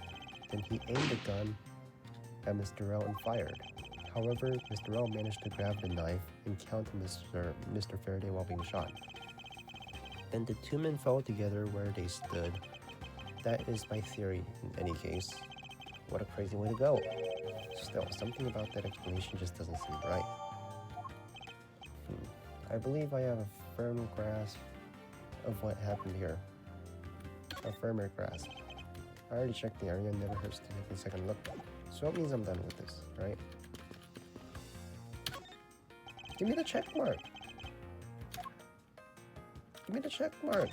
Then he aimed the gun at Mr. Rell and fired. However, Mr. Rell managed to grab the knife and counter Mr. Faraday while being shot. Then the two men fell together where they stood. That is my theory in any case. What a crazy way to go. Still, something about that explanation just doesn't seem right. I believe I have a firm grasp of what happened here. A firmer grasp. I already checked the area, never hurts to take a second look. So it means I'm done with this, right? Give me the check mark! Give me the check mark!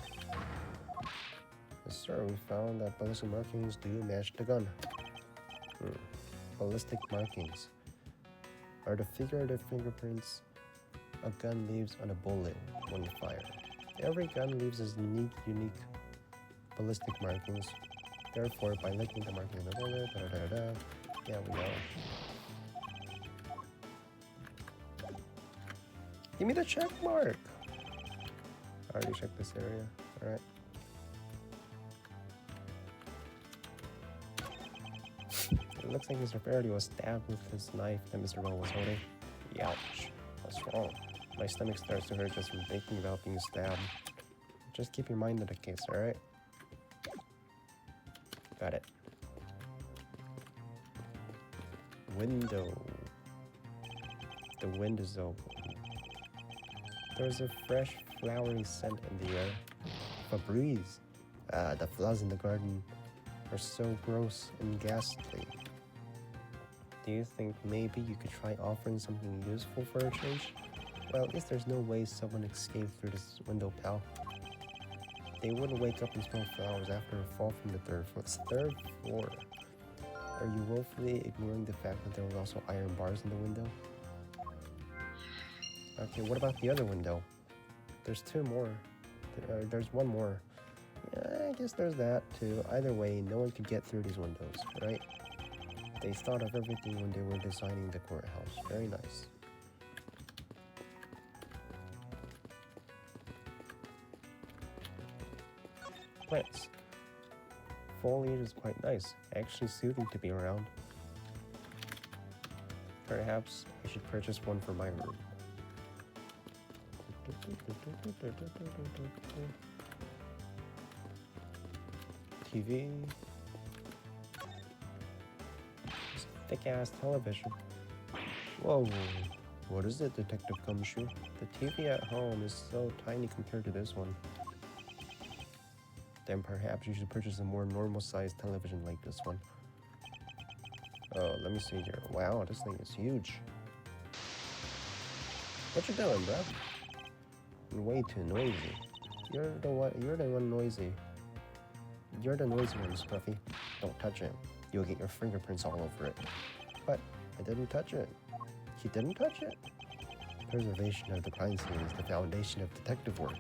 Yes, sir, we found that ballistic markings do match the gun. Ballistic markings are the figurative fingerprints a gun leaves on a bullet when fired. Every gun leaves its unique ballistic markings. Therefore, by licking the marking of the bullet, yeah, we know. Give me the check mark! I already checked this area. Alright. It looks like Mr. Faraday was stabbed with his knife that Mr. Bell was holding. Ouch. What's wrong? My stomach starts to hurt just from thinking about being stabbed. Just keep your mind on the case, alright? Got it. Window. The wind is open. There's a fresh, flowery scent in the air. Febreze. The flowers in the garden are so gross and ghastly. Do you think maybe you could try offering something useful for a change? Well, at least there's no way someone escaped through this window, pal. They wouldn't wake up and smell flowers after a fall from the third floor. Are you willfully ignoring the fact that there was also iron bars in the window? Okay, what about the other window? There's two more. There's one more. Yeah, I guess there's that too. Either way, no one could get through these windows, right? They thought of everything when they were designing the courthouse. Very nice. Plants. Foliage is quite nice. Actually soothing to be around. Perhaps I should purchase one for my room. TV. Thick-ass television. Whoa, what is it, Detective Gumshoe? The TV at home is so tiny compared to this one. Then perhaps you should purchase a more normal-sized television like this one. Oh, let me see here. Wow, this thing is huge. What you doing, bro? You're way too noisy. You're the one noisy. You're the noisy one, Scruffy. Don't touch it. You'll get your fingerprints all over it. But I didn't touch it. He didn't touch it. Preservation of the crime scene is the foundation of detective work.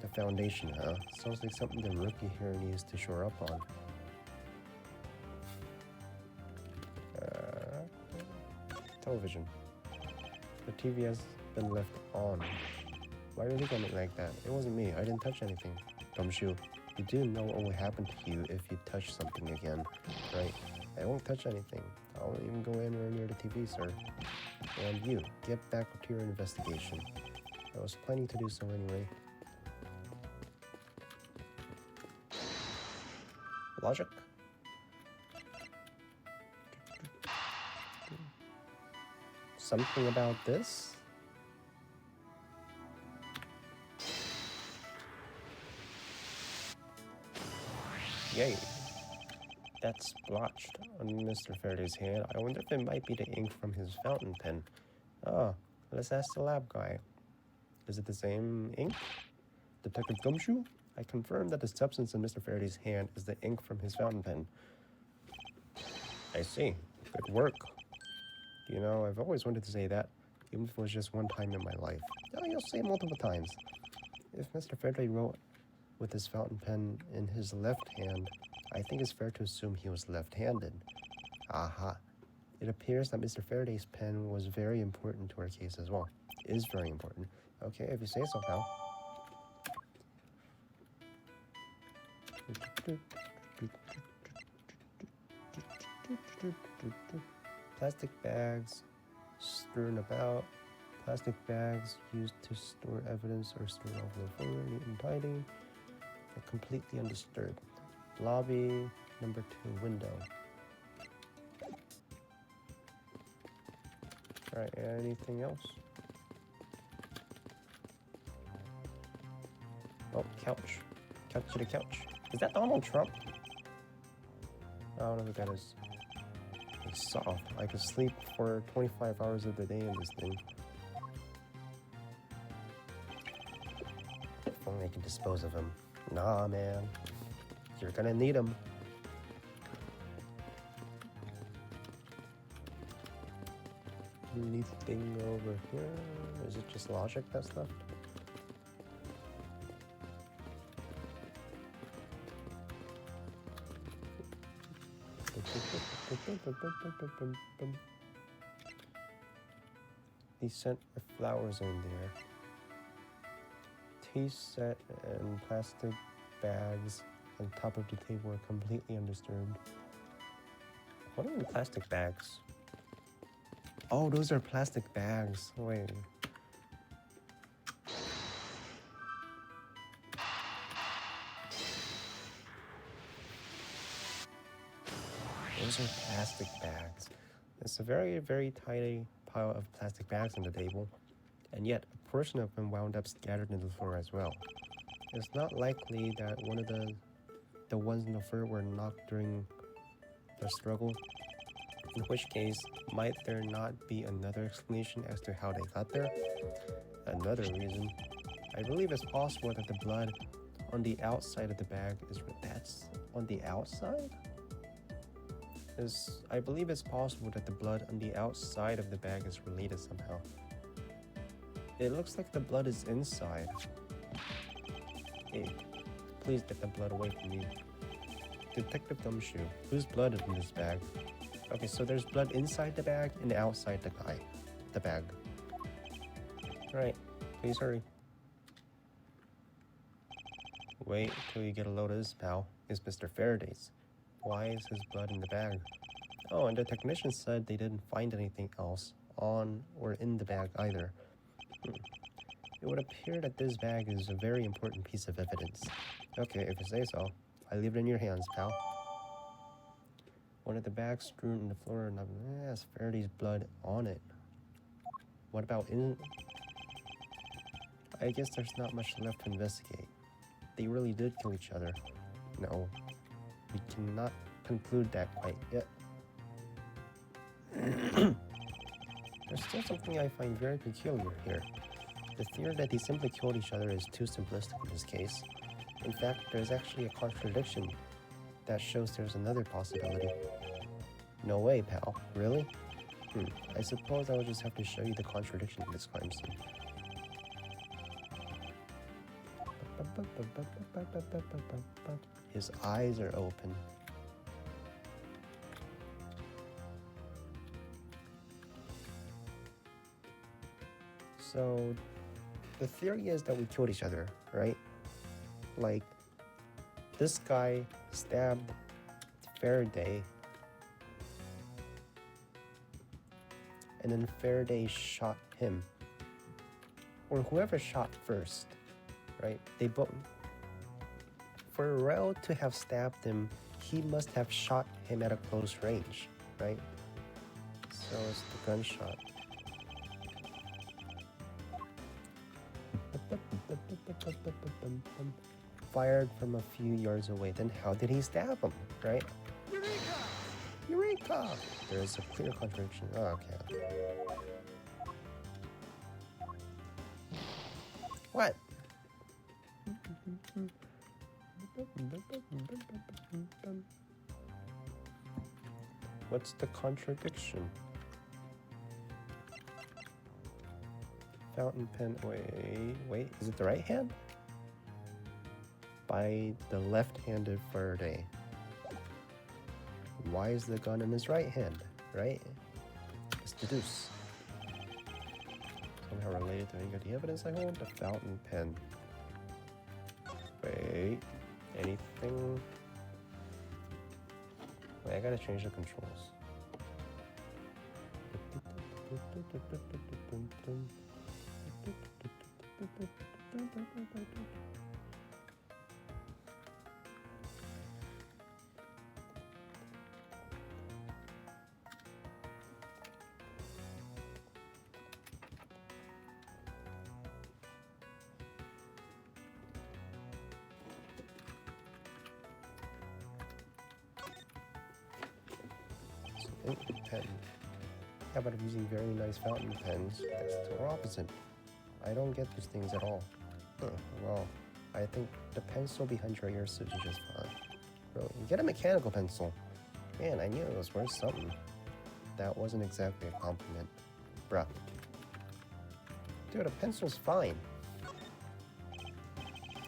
The foundation, huh? Sounds like something the rookie here needs to shore up on. Television. The TV has been left on. Why do you think I'm like that? It wasn't me. I didn't touch anything. Gumshoe, you do know what will happen to you if you touch something again, right? I won't touch anything. I won't even go anywhere near the TV, sir. And you, get back to your investigation. I was planning to do so anyway. Logic? Something about this? Yay. That's splotched on Mr. Faraday's hand. I wonder if it might be the ink from his fountain pen. Ah, let's ask the lab guy. Is it the same ink? Detective Gumshoe? I confirm that the substance in Mr. Faraday's hand is the ink from his fountain pen. I see. Good work. You know, I've always wanted to say that, even if it was just one time in my life. Oh, you'll say multiple times. If Mr. Faraday wrote with his fountain pen in his left hand, I think it's fair to assume he was left-handed. Aha. It appears that Mr. Faraday's pen was very important to our case as well. It is very important. Okay, if you say so, pal. Plastic bags strewn about. Plastic bags used to store evidence or store over the floor, neat and tidy, and completely undisturbed. Lobby, number 2 window. Alright, anything else? Oh, couch. Couch to the couch. Is that Donald Trump? I don't know who that is. It's soft. I could sleep for 25 hours of the day in this thing. If only I can dispose of him. Nah, man. You're gonna need him. Anything over here? Is it just logic that's left? He sent the flowers in there. Tea set and plastic bags on top of the table are completely undisturbed. What are the plastic bags? Oh, those are plastic bags. Wait. Those are plastic bags. It's a very, very tiny pile of plastic bags on the table, and yet a portion of them wound up scattered on the floor as well. It's not likely that one of the ones on the floor were knocked during the struggle, in which case, might there not be another explanation as to how they got there? Another reason. I believe it's possible that the blood on the outside of the bag that's on the outside? I believe it's possible that the blood on the outside of the bag is related somehow. It looks like the blood is inside. Hey, please get the blood away from me. Detective Gumshoe, whose blood is in this bag? Okay, so there's blood inside the bag and outside the bag. Alright, please hurry. Wait till you get a load of this, pal. It's Mr. Faraday's. Why is his blood in the bag? Oh, and the technician said they didn't find anything else on or in the bag either. It would appear that this bag is a very important piece of evidence. Okay, if you say so. I leave it in your hands, pal. One of the bags strewn on the floor has Faraday's blood on it. What about I guess there's not much left to investigate. They really did kill each other. No, we cannot conclude that quite yet. There's still something I find very peculiar here. The theory that they simply killed each other is too simplistic in this case. In fact, there's actually a contradiction that shows there's another possibility. No way, pal. Really? I suppose I will just have to show you the contradiction in this crime scene. His eyes are open. So the theory is that we killed each other, right? Like, this guy stabbed Faraday, and then Faraday shot him, or whoever shot first, right? They both. For Rel to have stabbed him, he must have shot him at a close range, right? So it's the gunshot. Fired from a few yards away. Then how did he stab him, right? Eureka! Eureka! There is a clear contradiction. Oh, okay. What? What's the contradiction? Fountain pen. Wait. Is it the right hand? By the left-handed Faraday. Why is the gun in his right hand, right? It's deduce. Somehow related to any of the evidence I hold. The fountain pen. Wait. Anything? Wait, I gotta change the controls. Pen. Yeah, but I'm using very nice fountain pens. That's the total opposite. I don't get these things at all. Well, I think the pencil behind your ear suits you just fine. Really, get a mechanical pencil. Man, I knew it was worth something. That wasn't exactly a compliment. Bruh. Dude, a pencil's fine.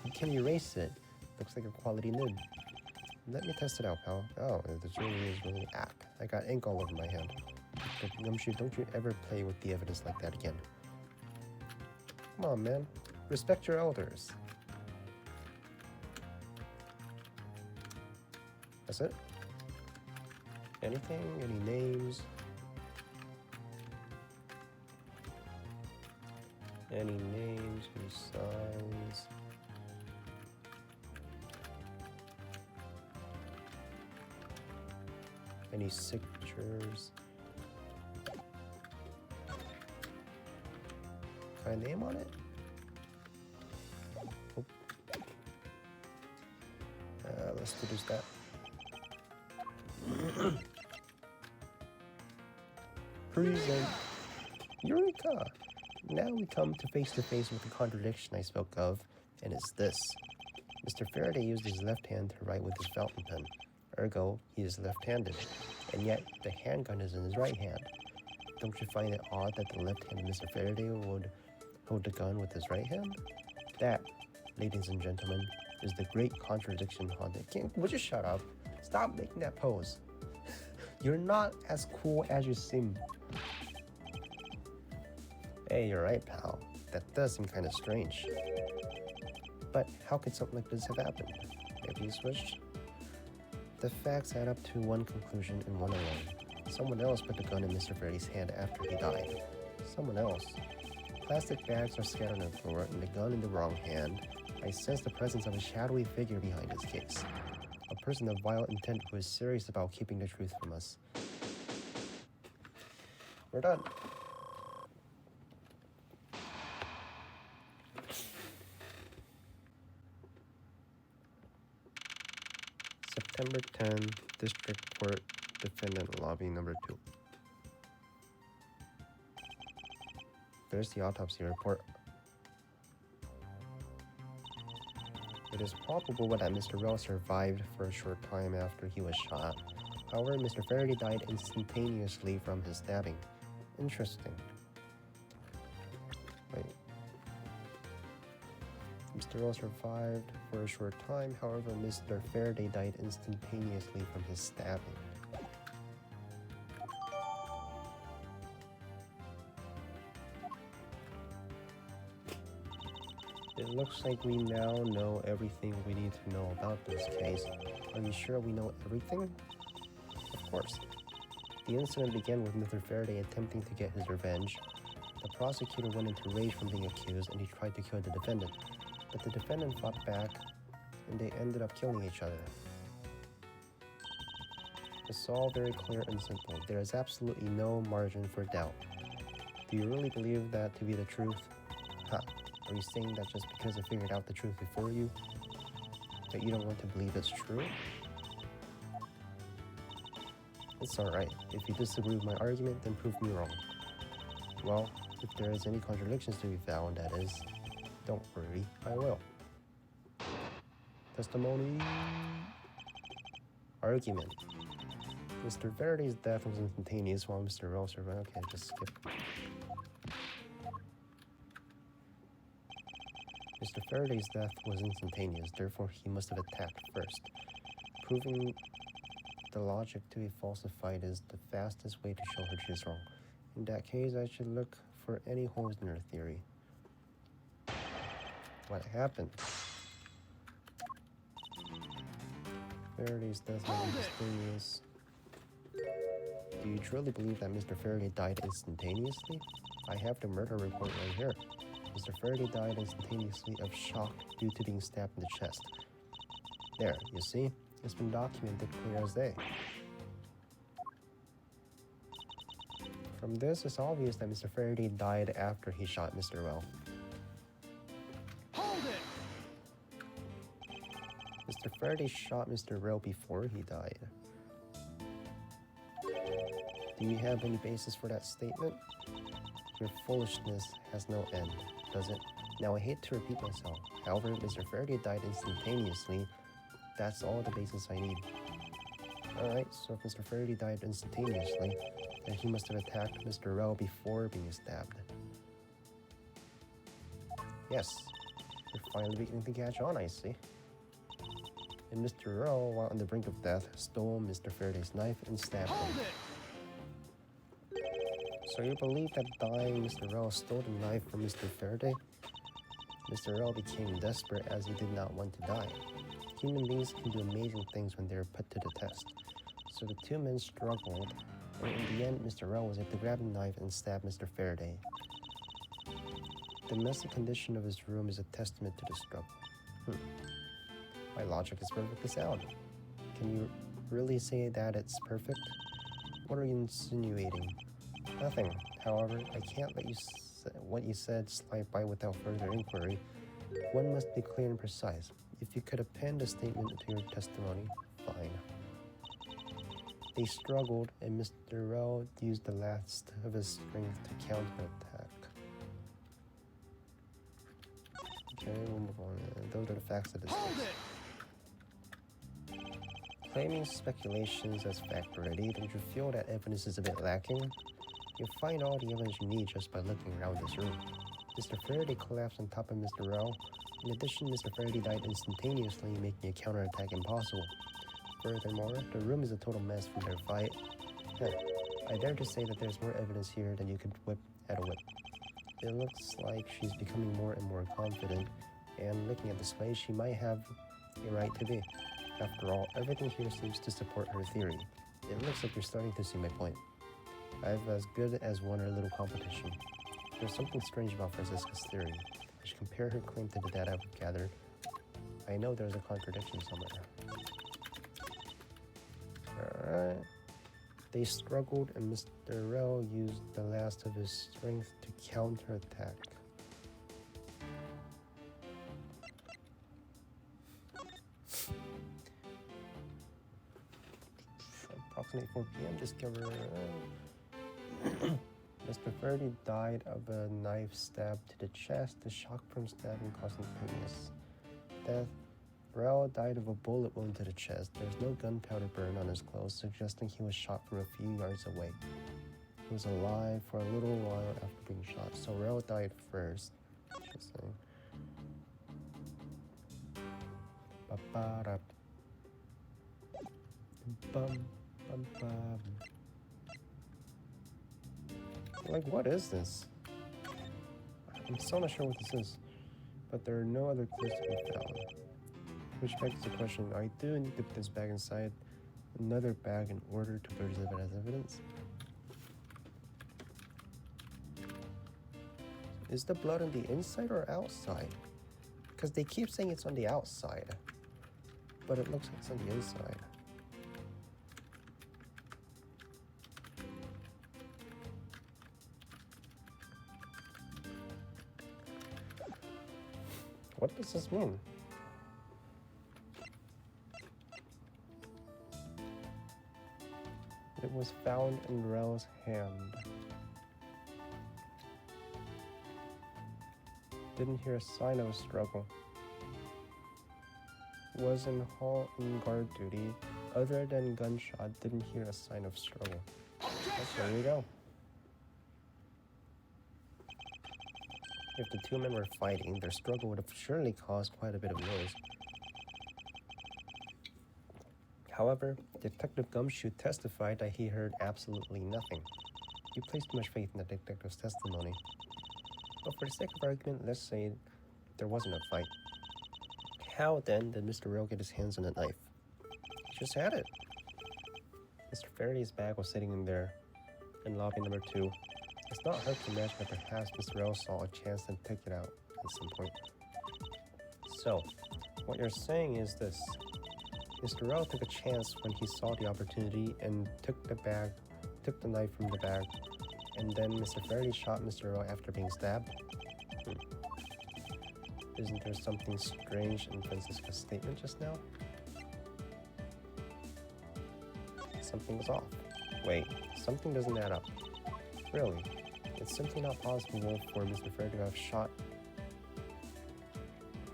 You can erase it. Looks like a quality nib. Let me test it out, pal. Oh, this really is really I got ink all over my hand. But Gumshoe, don't you ever play with the evidence like that again. Come on, man. Respect your elders. That's it? Anything? Any names? Any names? Any signs? Any signatures? Find a name on it? Oh. Let's deduce that. Present. Eureka! Now we come to face with the contradiction I spoke of, and it's this. Mr. Faraday used his left hand to write with his fountain pen. Ergo, he is left-handed, and yet the handgun is in his right hand. Don't you find it odd that the left-handed Mr. Faraday would hold the gun with his right hand? That, ladies and gentlemen, is the great contradiction haunted. Would you shut up? Stop making that pose. You're not as cool as you seem. Hey, you're right, pal. That does seem kind of strange. But how could something like this have happened? Maybe you switched? The facts add up to one conclusion and one alone. Someone else put the gun in Mr. Faraday's hand after he died. Someone else. Plastic bags are scattered on the floor and the gun in the wrong hand. I sense the presence of a shadowy figure behind his case. A person of violent intent who is serious about keeping the truth from us. We're done. September 10, District Court, Defendant Lobby number 2. There's the autopsy report. It is probable that Mr. Rel survived for a short time after he was shot. However, Mr. Faraday died instantaneously from his stabbing. Interesting. Wait. Mr. Rell survived for a short time, however, Mr. Faraday died instantaneously from his stabbing. It looks like we now know everything we need to know about this case. Are you sure we know everything? Of course. The incident began with Mr. Faraday attempting to get his revenge. The prosecutor went into rage from being accused and he tried to kill the defendant. But the defendant fought back and they ended up killing each other. It's all very clear and simple. There is absolutely no margin for doubt. Do you really believe that to be the truth? Ha! Are you saying that just because I figured out the truth before you, that you don't want to believe it's true? It's alright. If you disagree with my argument, then prove me wrong. Well, if there is any contradictions to be found, that is, don't worry, I will. Testimony. Argument. Mr. Faraday's death was instantaneous while Mr. Rell survived. Okay, just skip. Mr. Faraday's death was instantaneous, therefore he must have attacked first. Proving the logic to be falsified is the fastest way to show her she is wrong. In that case, I should look for any holes in her theory. What happened? Faraday's death was instantaneous. Do you truly believe that Mr. Faraday died instantaneously? I have the murder report right here. Mr. Faraday died instantaneously of shock due to being stabbed in the chest. There, you see? It's been documented clear as day. From this, it's obvious that Mr. Faraday died after he shot Mr. Rell. Hold it! Mr. Faraday shot Mr. Rell before he died. Do you have any basis for that statement? Your foolishness has no end, does it? Now, I hate to repeat myself. However, Mr. Faraday died instantaneously. That's all the basis I need. Alright, so if Mr. Faraday died instantaneously, then he must have attacked Mr. Rell before being stabbed. Yes, you're finally beginning to catch on, I see. And Mr. Rell, while on the brink of death, stole Mr. Faraday's knife and stabbed him. So you believe that dying Mr. Rell stole the knife from Mr. Faraday? Mr. Rell became desperate as he did not want to die. Human beings can do amazing things when they are put to the test. So the two men struggled, and in the end, Mr. Rell was able to grab the knife and stab Mr. Faraday. The messy condition of his room is a testament to the struggle. My logic is perfectly sound. Can you really say that it's perfect? What are you insinuating? Nothing. However, I can't let what you said slide by without further inquiry. One must be clear and precise. If you could append a statement to your testimony, fine. They struggled, and Mr. Rell used the last of his strength to counterattack. Okay, we'll move on. Those are the facts of this case. Claiming speculations as fact already, don't you feel that evidence is a bit lacking? You'll find all the evidence you need just by looking around this room. Mr. Faraday collapsed on top of Mr. Rell. In addition, Mr. Faraday died instantaneously, making a counterattack impossible. Furthermore, the room is a total mess from their fight. I dare to say that there's more evidence here than you could whip at a whip. It looks like she's becoming more and more confident, and looking at this way, she might have a right to be. After all, everything here seems to support her theory. It looks like you're starting to see my point. I've as good as won our little competition. There's something strange about Franziska's theory. I should compare her claim to the data I've gathered. I know there's a contradiction somewhere. Alright. They struggled and Mr. Rell used the last of his strength to counterattack. Approximately 4 p.m. Discover Mr. Faraday died of a knife stab to the chest. The shock from stabbing caused instantaneous death. Rell died of a bullet wound to the chest. There's no gunpowder burn on his clothes, suggesting he was shot from a few yards away. He was alive for a little while after being shot, so Rell died first. Interesting. Ba-ba-da. Bum, bum, bum. Like, what is this? I'm still not sure what this is, but there are no other clues to be found. Which begs the question, I do need to put this bag inside another bag in order to preserve it as evidence. Is the blood on the inside or outside? Because they keep saying it's on the outside, but it looks like it's on the inside. What does this mean? It was found in Rel's hand. Didn't hear a sign of a struggle. Was in hall in guard duty. Other than gunshot, didn't hear a sign of struggle. Well, there you go. If the two men were fighting, their struggle would have surely caused quite a bit of noise. However, Detective Gumshoe testified that he heard absolutely nothing. He placed too much faith in the detective's testimony. But for the sake of argument, let's say there wasn't a fight. How then did Mr. Rell get his hands on a knife? He just had it. Mr. Faraday's bag was sitting in there, in lobby number 2. It's not hard to imagine that perhaps Mr. Rell saw a chance to take it out at some point. So, what you're saying is this. Mr. Rell took a chance when he saw the opportunity and took the knife from the bag, and then Mr. Faraday shot Mr. Rell after being stabbed? Isn't there something strange in Franziska's statement just now? Something was off. Wait, something doesn't add up. Really, it's simply not possible for Mr. Faraday to have shot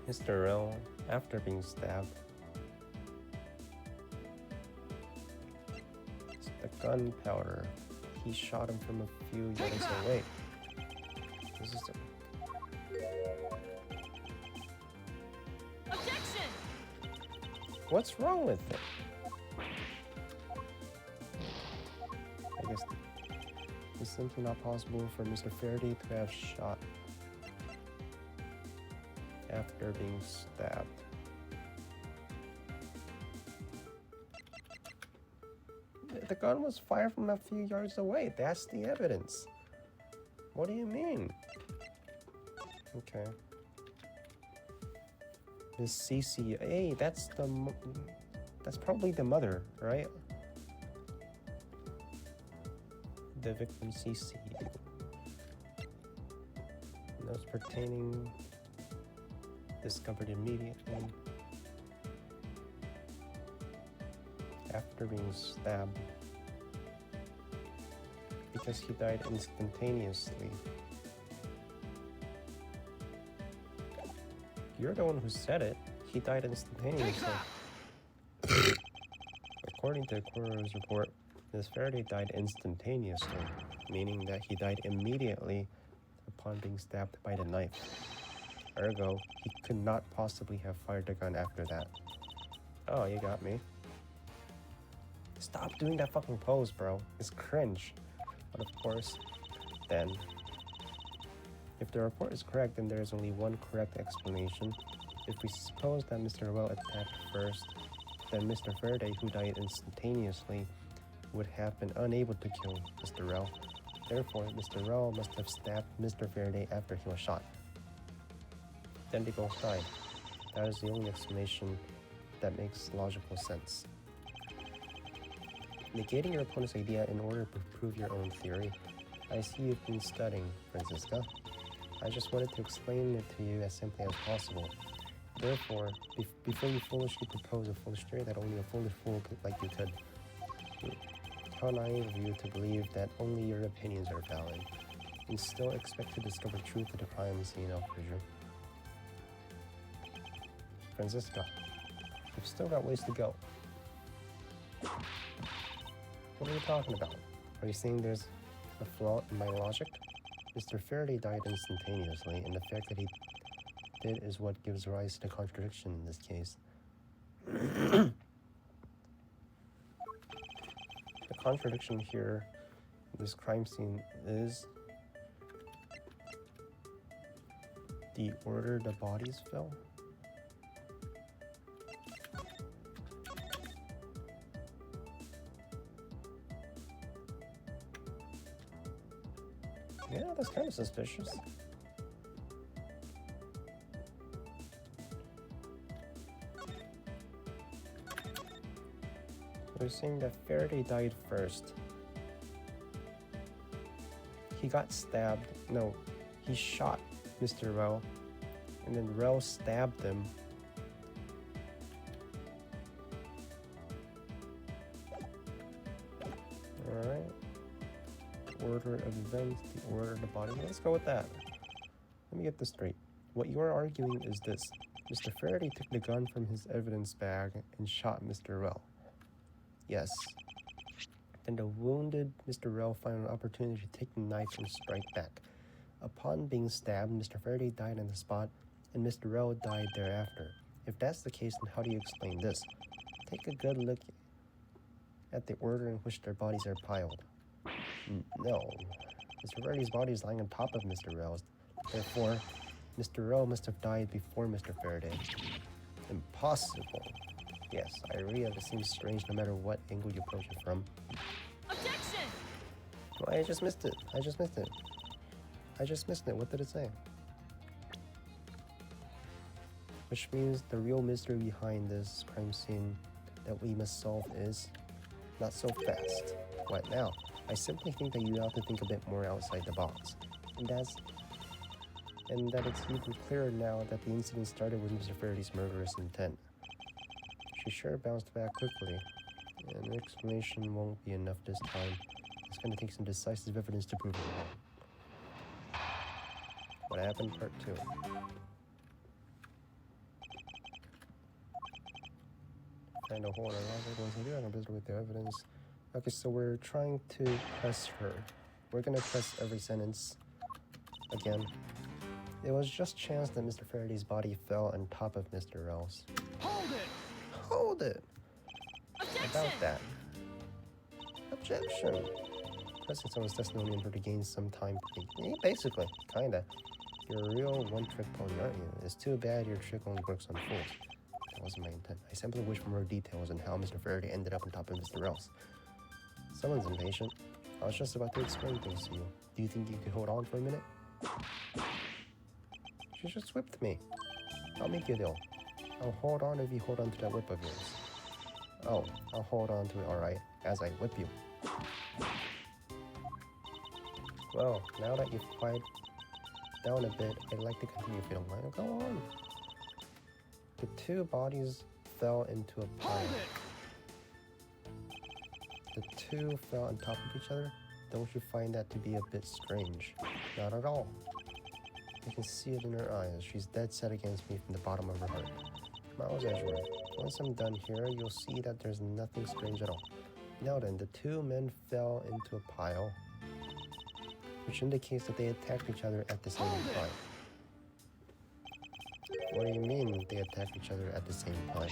Mr. Rell after being stabbed. It's the gunpowder. He shot him from a few yards away. This is Objection! What's wrong with it? I guess it's simply not possible for Mr. Faraday to have shot after being stabbed. The gun was fired from a few yards away. That's the evidence. What do you mean? Okay. Miss Cece. Hey, that's probably the mother, right? The victim Cece. Notes pertaining discovered immediately after being stabbed because he died instantaneously. You're the one who said it. He died instantaneously. According to the coroner's report, Ms. Faraday died instantaneously, meaning that he died immediately upon being stabbed by the knife. Ergo, he could not possibly have fired the gun after that. Oh, you got me. Stop doing that fucking pose, bro. It's cringe. But of course, then, if the report is correct, then there is only one correct explanation. If we suppose that Mr. Rell attacked first, then Mr. Faraday, who died instantaneously, would have been unable to kill Mr. Rell. Therefore, Mr. Rell must have stabbed Mr. Faraday after he was shot. Then they both died. That is the only explanation that makes logical sense. Negating your opponent's idea in order to prove your own theory. I see you've been studying, Franziska. I just wanted to explain it to you as simply as possible. Therefore, before you foolishly propose a foolish theory that only a foolish fool like you could. How naive of you to believe that only your opinions are valid, and still expect to discover truth at the crime scene, Fraser. Franziska, we've still got ways to go. What are you talking about? Are you saying there's a flaw in my logic? Mr. Faraday died instantaneously, and the fact that he did is what gives rise to the contradiction in this case. The contradiction here in this crime scene is the order the bodies fell. Yeah, that's kind of suspicious. They're saying that Faraday died first. He got stabbed. No, he shot Mr. Rell, and then Rell stabbed him. Alright. Order of events, the order of the body. Let's go with that. Let me get this straight. What you are arguing is this. Mr. Faraday took the gun from his evidence bag and shot Mr. Rell. Yes. Then the wounded Mr. Rell found an opportunity to take the knife and strike back. Upon being stabbed, Mr. Faraday died on the spot, and Mr. Rell died thereafter. If that's the case, then how do you explain this? Take a good look at the order in which their bodies are piled. No. Mr. Faraday's body is lying on top of Mr. Rell's. Therefore, Mr. Rell must have died before Mr. Faraday. Impossible. Yes, I agree that it seems strange no matter what angle you approach it from. Objection! Well, I just missed it. I just missed it. What did it say? Which means the real mystery behind this crime scene that we must solve is not so fast. What now? I simply think that you have to think a bit more outside the box. And that it's even clearer now that the incident started with Mr. Faraday's murderous intent. She sure bounced back quickly. An explanation won't be enough this time. It's going to take some decisive evidence to prove it wrong. What happened? Part 2. Find a hole in our logic once I do, I'm busy with the evidence. Okay, so we're trying to press her. We're going to press every sentence again. It was just chance that Mr. Faraday's body fell on top of Mr. Rell's. Hold it! Hold it! Objection! About that. Objection! Pressing someone's testimony in order to gain some time. Basically, kinda. You're a real one-trick pony, aren't you? It's too bad your trick only works on fools. That wasn't my intent. I simply wish for more details on how Mr. Faraday ended up on top of Mr. Rell's. Someone's impatient. I was just about to explain things to you. Do you think you could hold on for a minute? She just whipped me. I'll make you a deal. I'll hold on if you hold on to that whip of yours. Oh, I'll hold on to it, alright, as I whip you. Well, now that you've quieted down a bit, I'd like to continue if you don't mind. Go on. The two bodies fell into a pile. Hold it! The two fell on top of each other? Don't you find that to be a bit strange? Not at all. I can see it in her eyes. She's dead set against me from the bottom of her heart. Miles Edgeworth, once I'm done here, you'll see that there's nothing strange at all. Now then, the two men fell into a pile, which indicates that they attacked each other at the same time. What do you mean they attacked each other at the same time?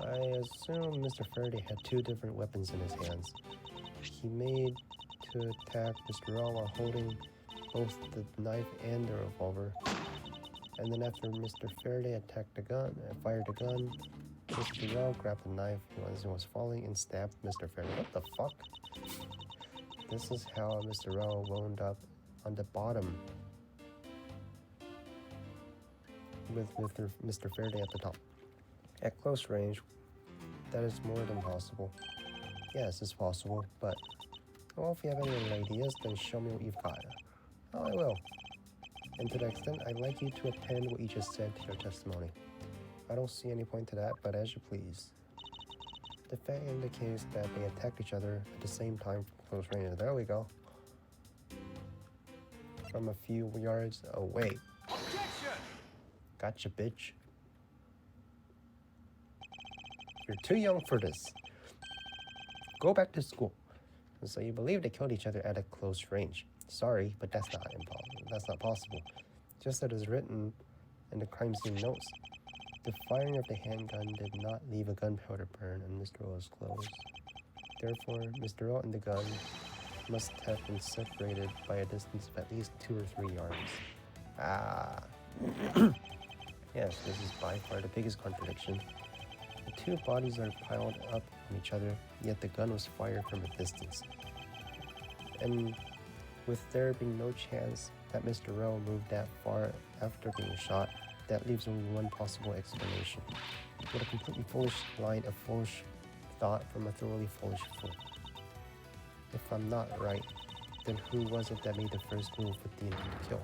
I assume Mr. Faraday had two different weapons in his hands. He made to attack Mr. Rell while holding both the knife and the revolver. And then after Mr. Faraday attacked the gun, fired the gun, Mr. Rell grabbed the knife as it was falling and stabbed Mr. Faraday. What the fuck? This is how Mr. Rell wound up on the bottom with Mr. Faraday at the top. At close range, that is more than possible. Yes, it's possible, but well, if you have any other ideas, then show me what you've got. Oh, I will. And to that extent, I'd like you to append what you just said to your testimony. I don't see any point to that, but as you please. The fact indicates that they attacked each other at the same time from close range. There we go. From a few yards away. Objection! Gotcha, bitch. You're too young for this. Go back to school. So you believe they killed each other at a close range. Sorry, but that's not possible. Just as it is written in the crime scene notes. The firing of the handgun did not leave a gunpowder burn on Mr. O's clothes. Therefore, Mr. O and the gun must have been separated by a distance of at least 2 or 3 yards. Ah. Yes, this is by far the biggest contradiction. The two bodies are piled up on each other, yet the gun was fired from a distance. And with there being no chance that Mr. Rowe moved that far after being shot, that leaves only one possible explanation. What a completely foolish line of foolish thought from a thoroughly foolish fool. If I'm not right, then who was it that made the first move with the intent to kill?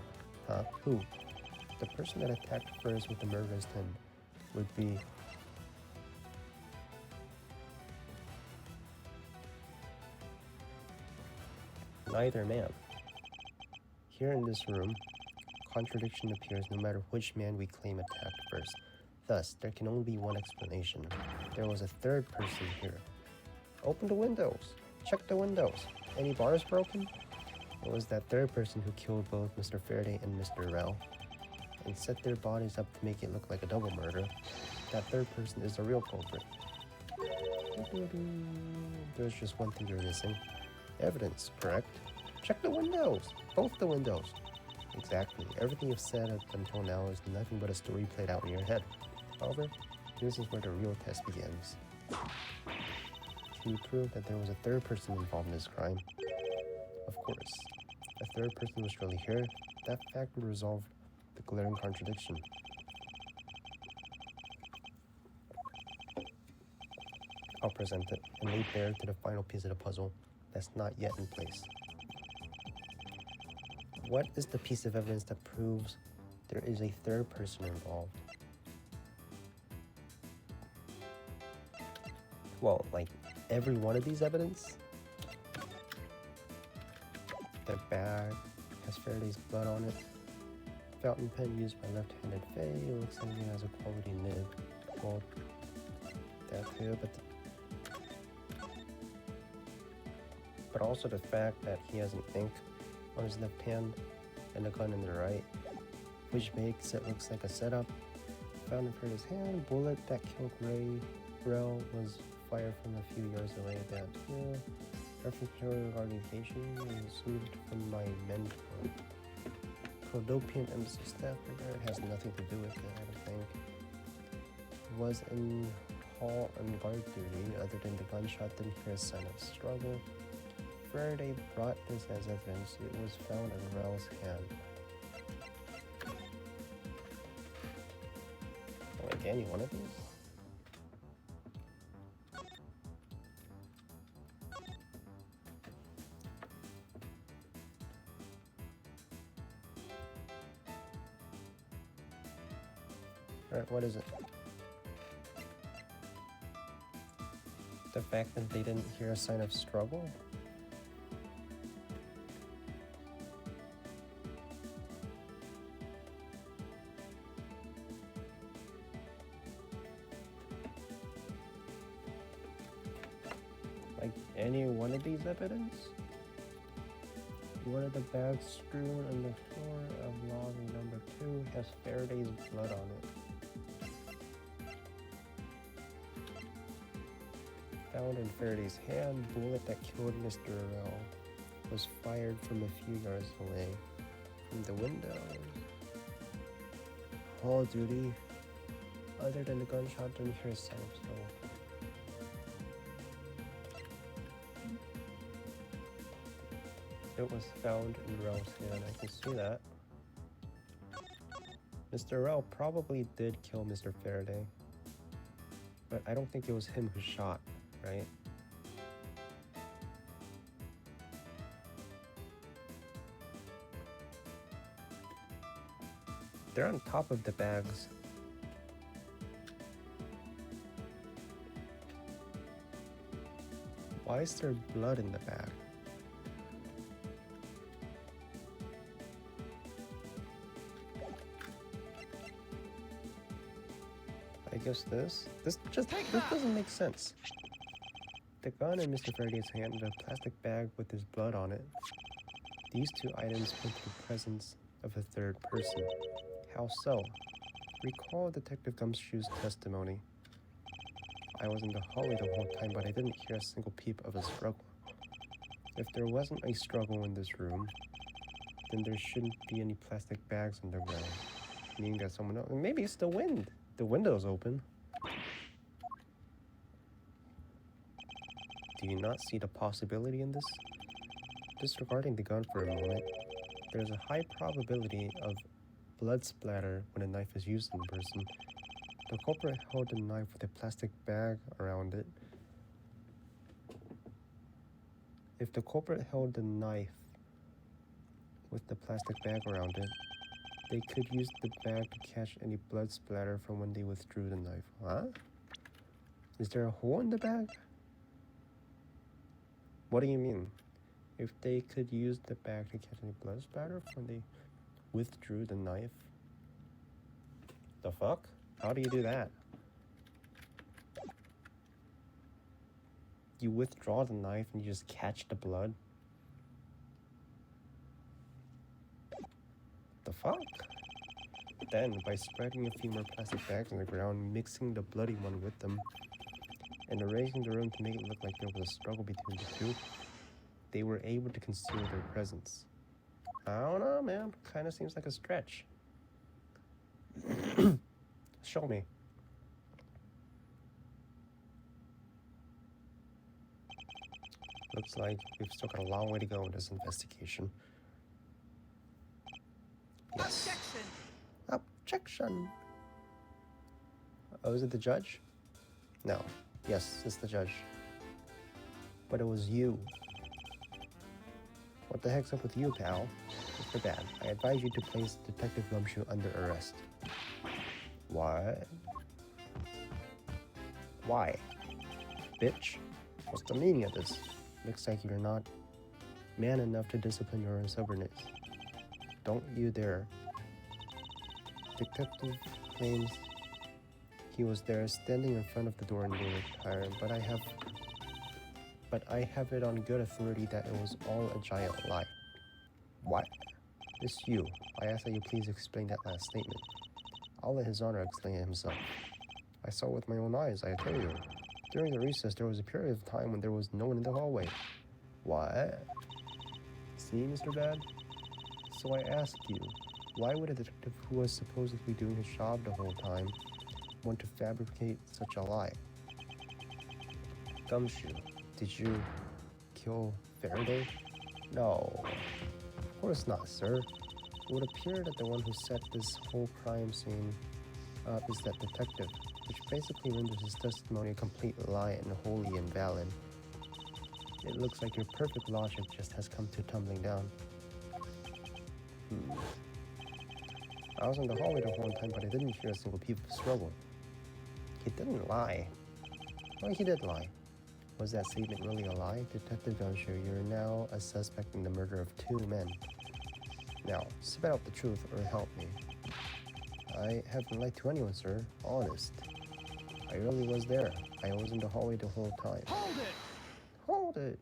Huh? Who? The person that attacked first with the murderous intent would be... neither man. Here in this room, contradiction appears no matter which man we claim attacked first. Thus, there can only be one explanation. There was a third person here. Open the windows! Check the windows! Any bars broken? It was that third person who killed both Mr. Faraday and Mr. Rell and set their bodies up to make it look like a double murder. That third person is the real culprit. There's just one thing you're missing. Evidence, correct? Check the windows! Both the windows! Exactly. Everything you've said up until now is nothing but a story played out in your head. However, this is where the real test begins. Can you prove that there was a third person involved in this crime? Of course. A third person was surely here. That fact would resolve the glaring contradiction. I'll present it and lead bare to the final piece of the puzzle that's not yet in place. What is the piece of evidence that proves there is a third person involved? Well, like every one of these evidence? The bag has Faraday's blood on it. Fountain pen used by left-handed Faye. It looks like it has a quality nib. Well, that too, but also the fact that he has an ink on his left hand and a gun in the right, which makes it looks like a setup. Found in Faraday's hand, bullet that killed Rell was fired from a few yards away. That too. Reference regarding patient received from my mentor. Codopian MC staff regard has nothing to do with it, I don't think. Was in hall on guard duty. Other than the gunshot, didn't hear a sign of struggle. Faraday brought this as evidence. It was found in Rell's hand. Like any one of these? Alright, what is it? The fact that they didn't hear a sign of struggle? Like any one of these evidence? One of the bags strewn on the floor of lobby number 2 has Faraday's blood on it. Found in Faraday's hand, bullet that killed Mr. Rell was fired from a few yards away from the window. Hall duty. Other than the gunshot, didn't hear a sign of struggle. It was found in Rell's hand. I can see that. Mr. Rell probably did kill Mr. Faraday, but I don't think it was him who shot, right? They're on top of the bags. Why is there blood in the bag? I guess this doesn't make sense. The gun in Mr. Faraday's hand and a plastic bag with his blood on it. These two items point to the presence of a third person. How so? Recall Detective Gumshoe's testimony. I was in the hallway the whole time, but I didn't hear a single peep of a struggle. If there wasn't a struggle in this room, then there shouldn't be any plastic bags on the ground, meaning that someone else. Maybe it's the wind. The window's open. Do you not see the possibility in this? Disregarding the gun for a moment, there's a high probability of blood splatter when a knife is used on a person. The culprit held the knife with a plastic bag around it. If the culprit held the knife with the plastic bag around it, they could use the bag to catch any blood splatter from when they withdrew the knife. Huh? Is there a hole in the bag? What do you mean? If they could use the bag to catch any blood splatter when they withdrew the knife? The fuck? How do you do that? You withdraw the knife and you just catch the blood? The fuck? Then, by spreading a few more plastic bags on the ground, mixing the bloody one with them, and arranging the room to make it look like there was a struggle between the two, they were able to conceal their presence. I don't know, man. Kind of seems like a stretch. Show me. Looks like we've still got a long way to go in this investigation. Yes. Objection! Objection! Oh, is it the judge? No. Yes, it's the judge. But it was you. What the heck's up with you, pal? Mr. Bad, I advise you to place Detective Gumshoe under arrest. What? Why? Bitch? What's the meaning of this? Looks like you're not man enough to discipline your insubordinates. Don't you dare. Detective claims he was there standing in front of the door and they were tired, but I have it on good authority that it was all a giant lie. What? It's you. I ask that you please explain that last statement. I'll let His Honor explain it himself. I saw with my own eyes, I tell you. During the recess, there was a period of time when there was no one in the hallway. What? See, Mr. Bad? So I ask you, why would a detective who was supposedly doing his job the whole time want to fabricate such a lie? Gumshoe, did you kill Faraday? No, of course not, sir. It would appear that the one who set this whole crime scene up is that detective, which basically renders his testimony a complete lie and wholly invalid. It looks like your perfect logic just has come to tumbling down. I was in the hallway the whole time, but I didn't hear a single peep of struggle. He didn't lie. Well, he did lie. Was that statement really a lie? Detective Gumshoe, you're now a suspect in the murder of 2 men. Now, spit out the truth or help me. I haven't lied to anyone, sir. Honest. I really was there. I was in the hallway the whole time. Hold it! Hold it!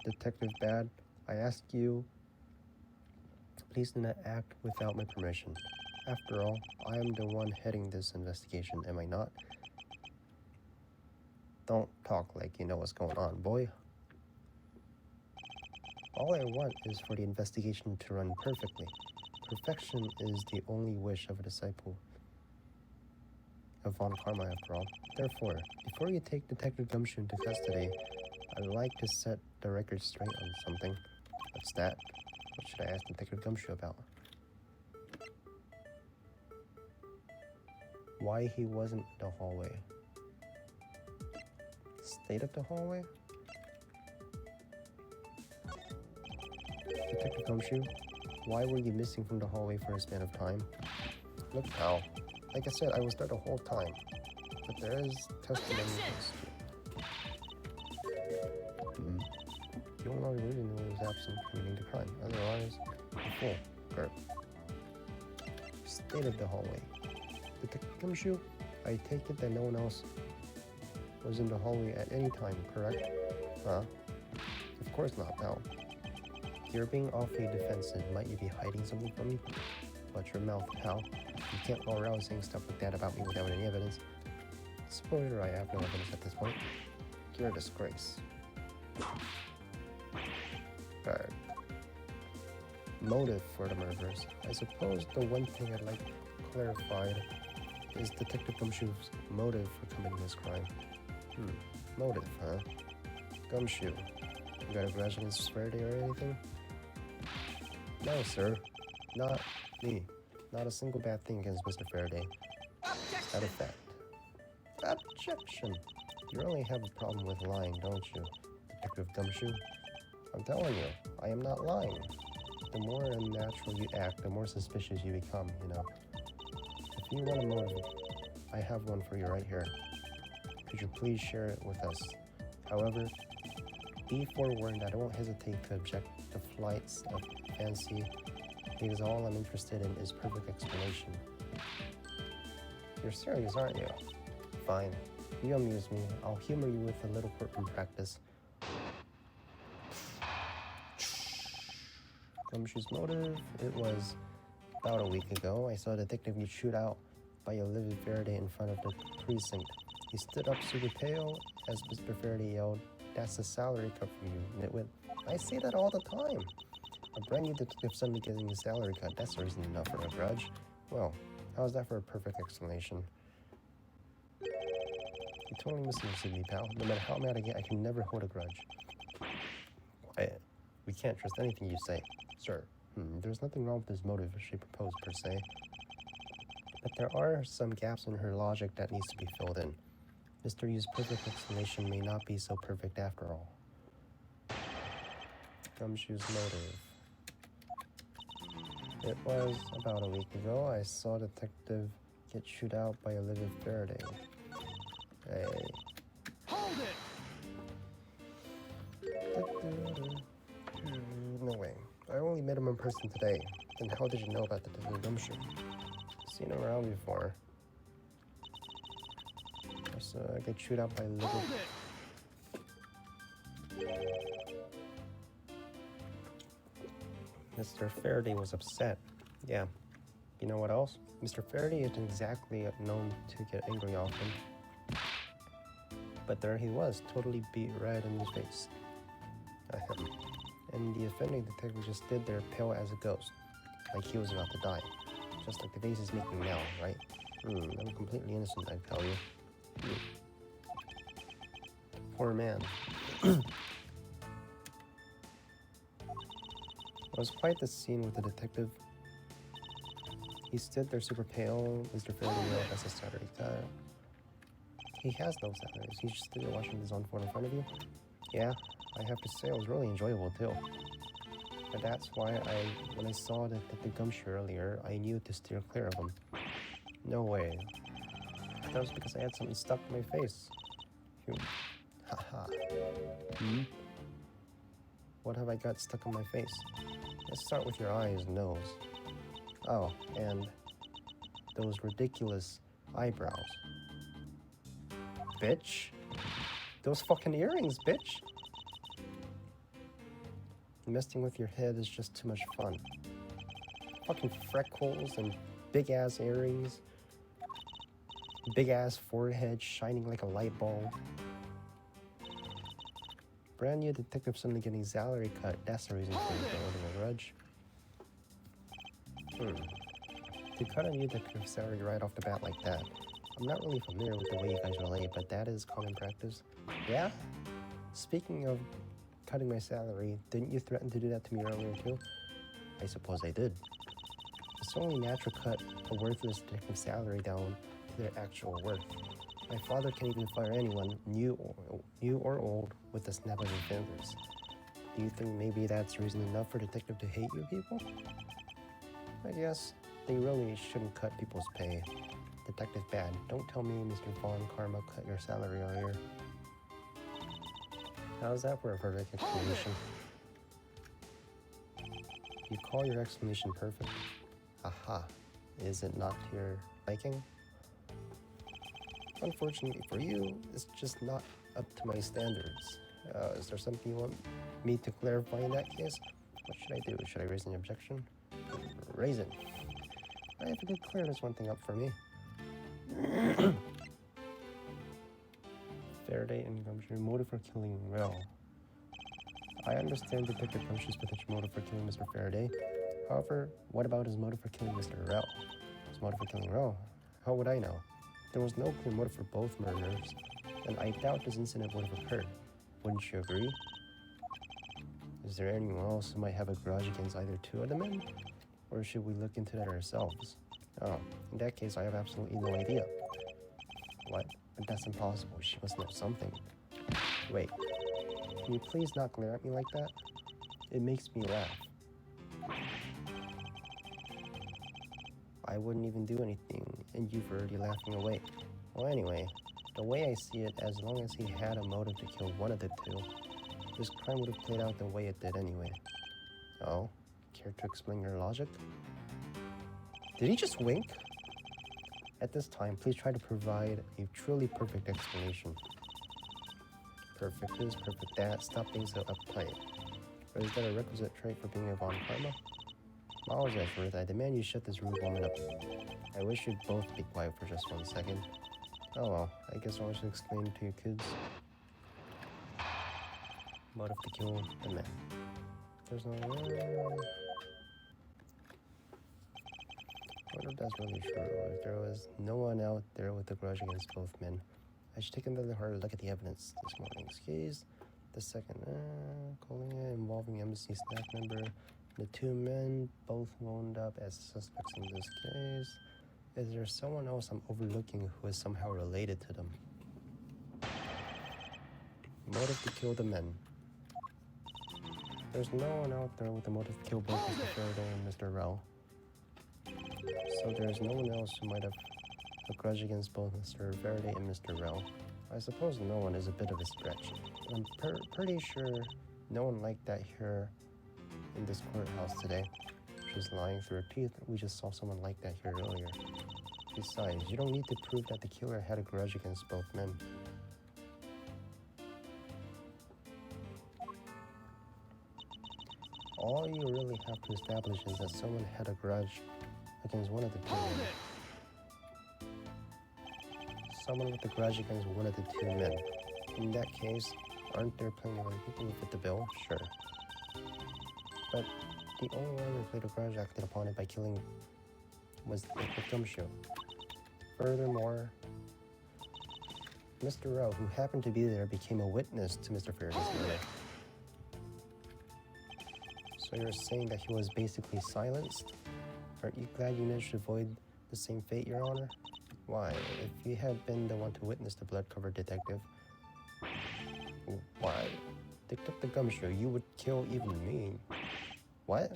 Detective Bad, I ask you, please do not act without my permission. After all, I am the one heading this investigation, am I not? Don't talk like you know what's going on, boy. All I want is for the investigation to run perfectly. Perfection is the only wish of a disciple of Von Karma, after all. Therefore, before you take Detective Gumshoe into custody, I'd like to set the record straight on something. What's that? What should I ask Detective Gumshoe about? Why he wasn't in the hallway. State of the hallway? Detective Gumshoe, why were you missing from the hallway for a span of time? Look, pal. Like I said, I was there the whole time. But there is testimony against you. The only reason he was absent committing the crime. Otherwise, a fool. Gert. State of the hallway. Detective Gumshoe, I take it that no one else was in the hallway at any time, correct? Huh? Of course not, pal. You're being awfully defensive. Might you be hiding something from me? Watch your mouth, pal. You can't go around saying stuff like that about me without any evidence. Spoiler, I have no evidence at this point. You're a disgrace. Alright. Motive for the murders. I suppose the one thing I'd like clarified is Detective Gumshoe's motive for committing this crime. Motive, huh? Gumshoe, you got a grudge against Faraday or anything? No, sir. Not me. Not a single bad thing against Mr. Faraday. Is that a fact? Objection! You only have a problem with lying, don't you, Detective Gumshoe? I'm telling you, I am not lying. The more unnatural you act, the more suspicious you become, you know. If you want a motive, I have one for you right here. Could you please share it with us? However, be forewarned that I won't hesitate to object to flights of fancy, because all I'm interested in is perfect explanation. You're serious, aren't you? Fine. You amuse me. I'll humor you with a little courtroom practice. Gumshoe's motive? It was about a week ago. I saw a detective get shoot out by Olivia Faraday in front of the precinct. He stood up super pale as Mr. Faraday yelled, "That's a salary cut for you, nitwit." I say that all the time. A brand new detective suddenly getting a salary cut, that's reason enough for a grudge. Well, how's that for a perfect explanation? You totally misunderstood me, pal. No matter how mad I get, I can never hold a grudge. Quiet. We can't trust anything you say. Sir, there's nothing wrong with this motive she proposed, per se. But there are some gaps in her logic that needs to be filled in. Mr. Yu's perfect explanation may not be so perfect after all. Gumshoe's motive. It was about a week ago. I saw a detective get shoot out by Olivia Faraday. Hey. Hold it! No way. I only met him in person today. Then how did you know about the Detective Gumshoe? Seen him around before. I saw I get chewed out by Olivia. Hold it! Mr. Faraday was upset. Yeah. You know what else? Mr. Faraday isn't exactly known to get angry often. But there he was, totally beat red in his face. Ahem. And the offending detective just stood there pale as a ghost, like he was about to die. Just like the face is making now, right? I'm completely innocent, I tell you. Poor man. It was quite the scene with the detective. He stood there super pale. Mr. Faraday yelled, "That's a salary cut." He has no salaries. He's just stood there watching his own phone in front of you. Yeah, I have to say it was really enjoyable too. But that's why when I saw the Gumshoe earlier, I knew to steer clear of him. No way. That was because I had something stuck in my face. Haha. What have I got stuck in my face? Let's start with your eyes and nose. Oh, and those ridiculous eyebrows. Bitch. Those fucking earrings, bitch. Messing with your head is just too much fun. Fucking freckles and big ass earrings. Big ass forehead shining like a light bulb. Brand new detective suddenly getting salary cut. That's the reason for the holding a grudge. To cut a new detective salary right off the bat like that. I'm not really familiar with the way you guys relate, but that is common practice. Yeah? Speaking of cutting my salary, didn't you threaten to do that to me earlier too? I suppose I did. It's only natural to cut a worthless detective's salary down to their actual worth. My father can't even fire anyone, new or old, with a snap of his fingers. Do you think maybe that's reason enough for a detective to hate you people? I guess they really shouldn't cut people's pay. Detective bad. Don't tell me Mr. Von Karma cut your salary earlier. How's that for a perfect explanation? You call your explanation perfect? Aha. Is it not to your liking? Unfortunately for you, it's just not up to my standards. Is there something you want me to clarify in that case? What should I do? Should I raise an objection? Raise it. Right, if you could clear this one thing up for me. Faraday and Gumshoe motive for killing Rel. I understand Detective Gumshoe's potential motive for killing Mr. Faraday. However, what about his motive for killing Mr. Rel? His motive for killing Rel? How would I know? There was no clear motive for both murders, and I doubt this incident would have occurred. Wouldn't you agree? Is there anyone else who might have a grudge against either two of the men? Or should we look into that ourselves? Oh, in that case, I have absolutely no idea. What? But that's impossible. She must know something. Wait. Can you please not glare at me like that? It makes me laugh. I wouldn't even do anything, and you've already laughing away. Well, anyway, the way I see it, as long as he had a motive to kill one of the two, this crime would have played out the way it did anyway. Oh? Care to explain your logic? Did he just wink? At this time, please try to provide a truly perfect explanation. Perfect this, perfect that, stop being so uptight. Or is that a requisite trait for being a Von Karma? Miles Edgeworth, I demand you shut this rude woman up. I wish you'd both be quiet for just 1 second. Oh well, I guess I should explain to you kids. Motive to kill the man. There's no way. I wonder if that's really true, or if there was no one out there with a grudge against both men. I should take another hard look at the evidence this morning. Excuse the second, calling it involving embassy staff member. The two men both wound up as suspects in this case. Is there someone else I'm overlooking who is somehow related to them? Motive to kill the men. There's no one out there with a motive to kill both Mr. Faraday and Mr. Rel. So there's no one else who might have a grudge against both Mr. Faraday and Mr. Rel. I suppose no one is a bit of a stretch. But I'm pretty sure no one like that here in this courthouse today. She's lying through her teeth. We just saw someone like that here earlier. Besides, you don't need to prove that the killer had a grudge against both men. All you really have to establish is that someone had a grudge against one of the two men. Someone with a grudge against one of the two men. In that case, aren't there plenty of other people who fit the bill? Sure. But the only one who played a grudge acted upon it by killing was Detective Gumshoe. Furthermore, Mr. Rel, who happened to be there, became a witness to Mr. Faraday's murder. So you're saying that he was basically silenced? Aren't you glad you managed to avoid the same fate, Your Honor? Why, if you had been the one to witness the blood-covered detective, why? Detective Gumshoe, you would kill even me. What?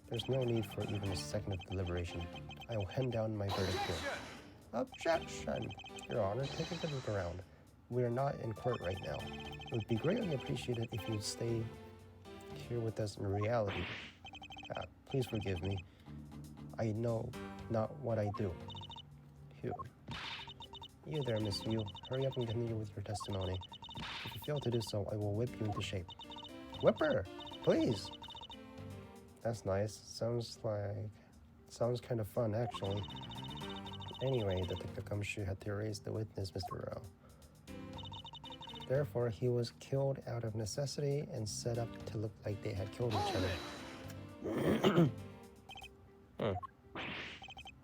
There's no need for even a second of deliberation. I will hand down my verdict here. Objection! Your Honor, take a look around. We are not in court right now. It would be greatly appreciated if you would stay here with us in reality. Please forgive me. I know not what I do. Hugh. You there, Miss Yu. Hurry up and continue with your testimony. If you fail to do so, I will whip you into shape. Whip her! Please! That's nice. Sounds kind of fun, actually. Anyway, Detective Gumshoe had to erase the witness, Mr. Rel. Therefore, he was killed out of necessity and set up to look like they had killed each other.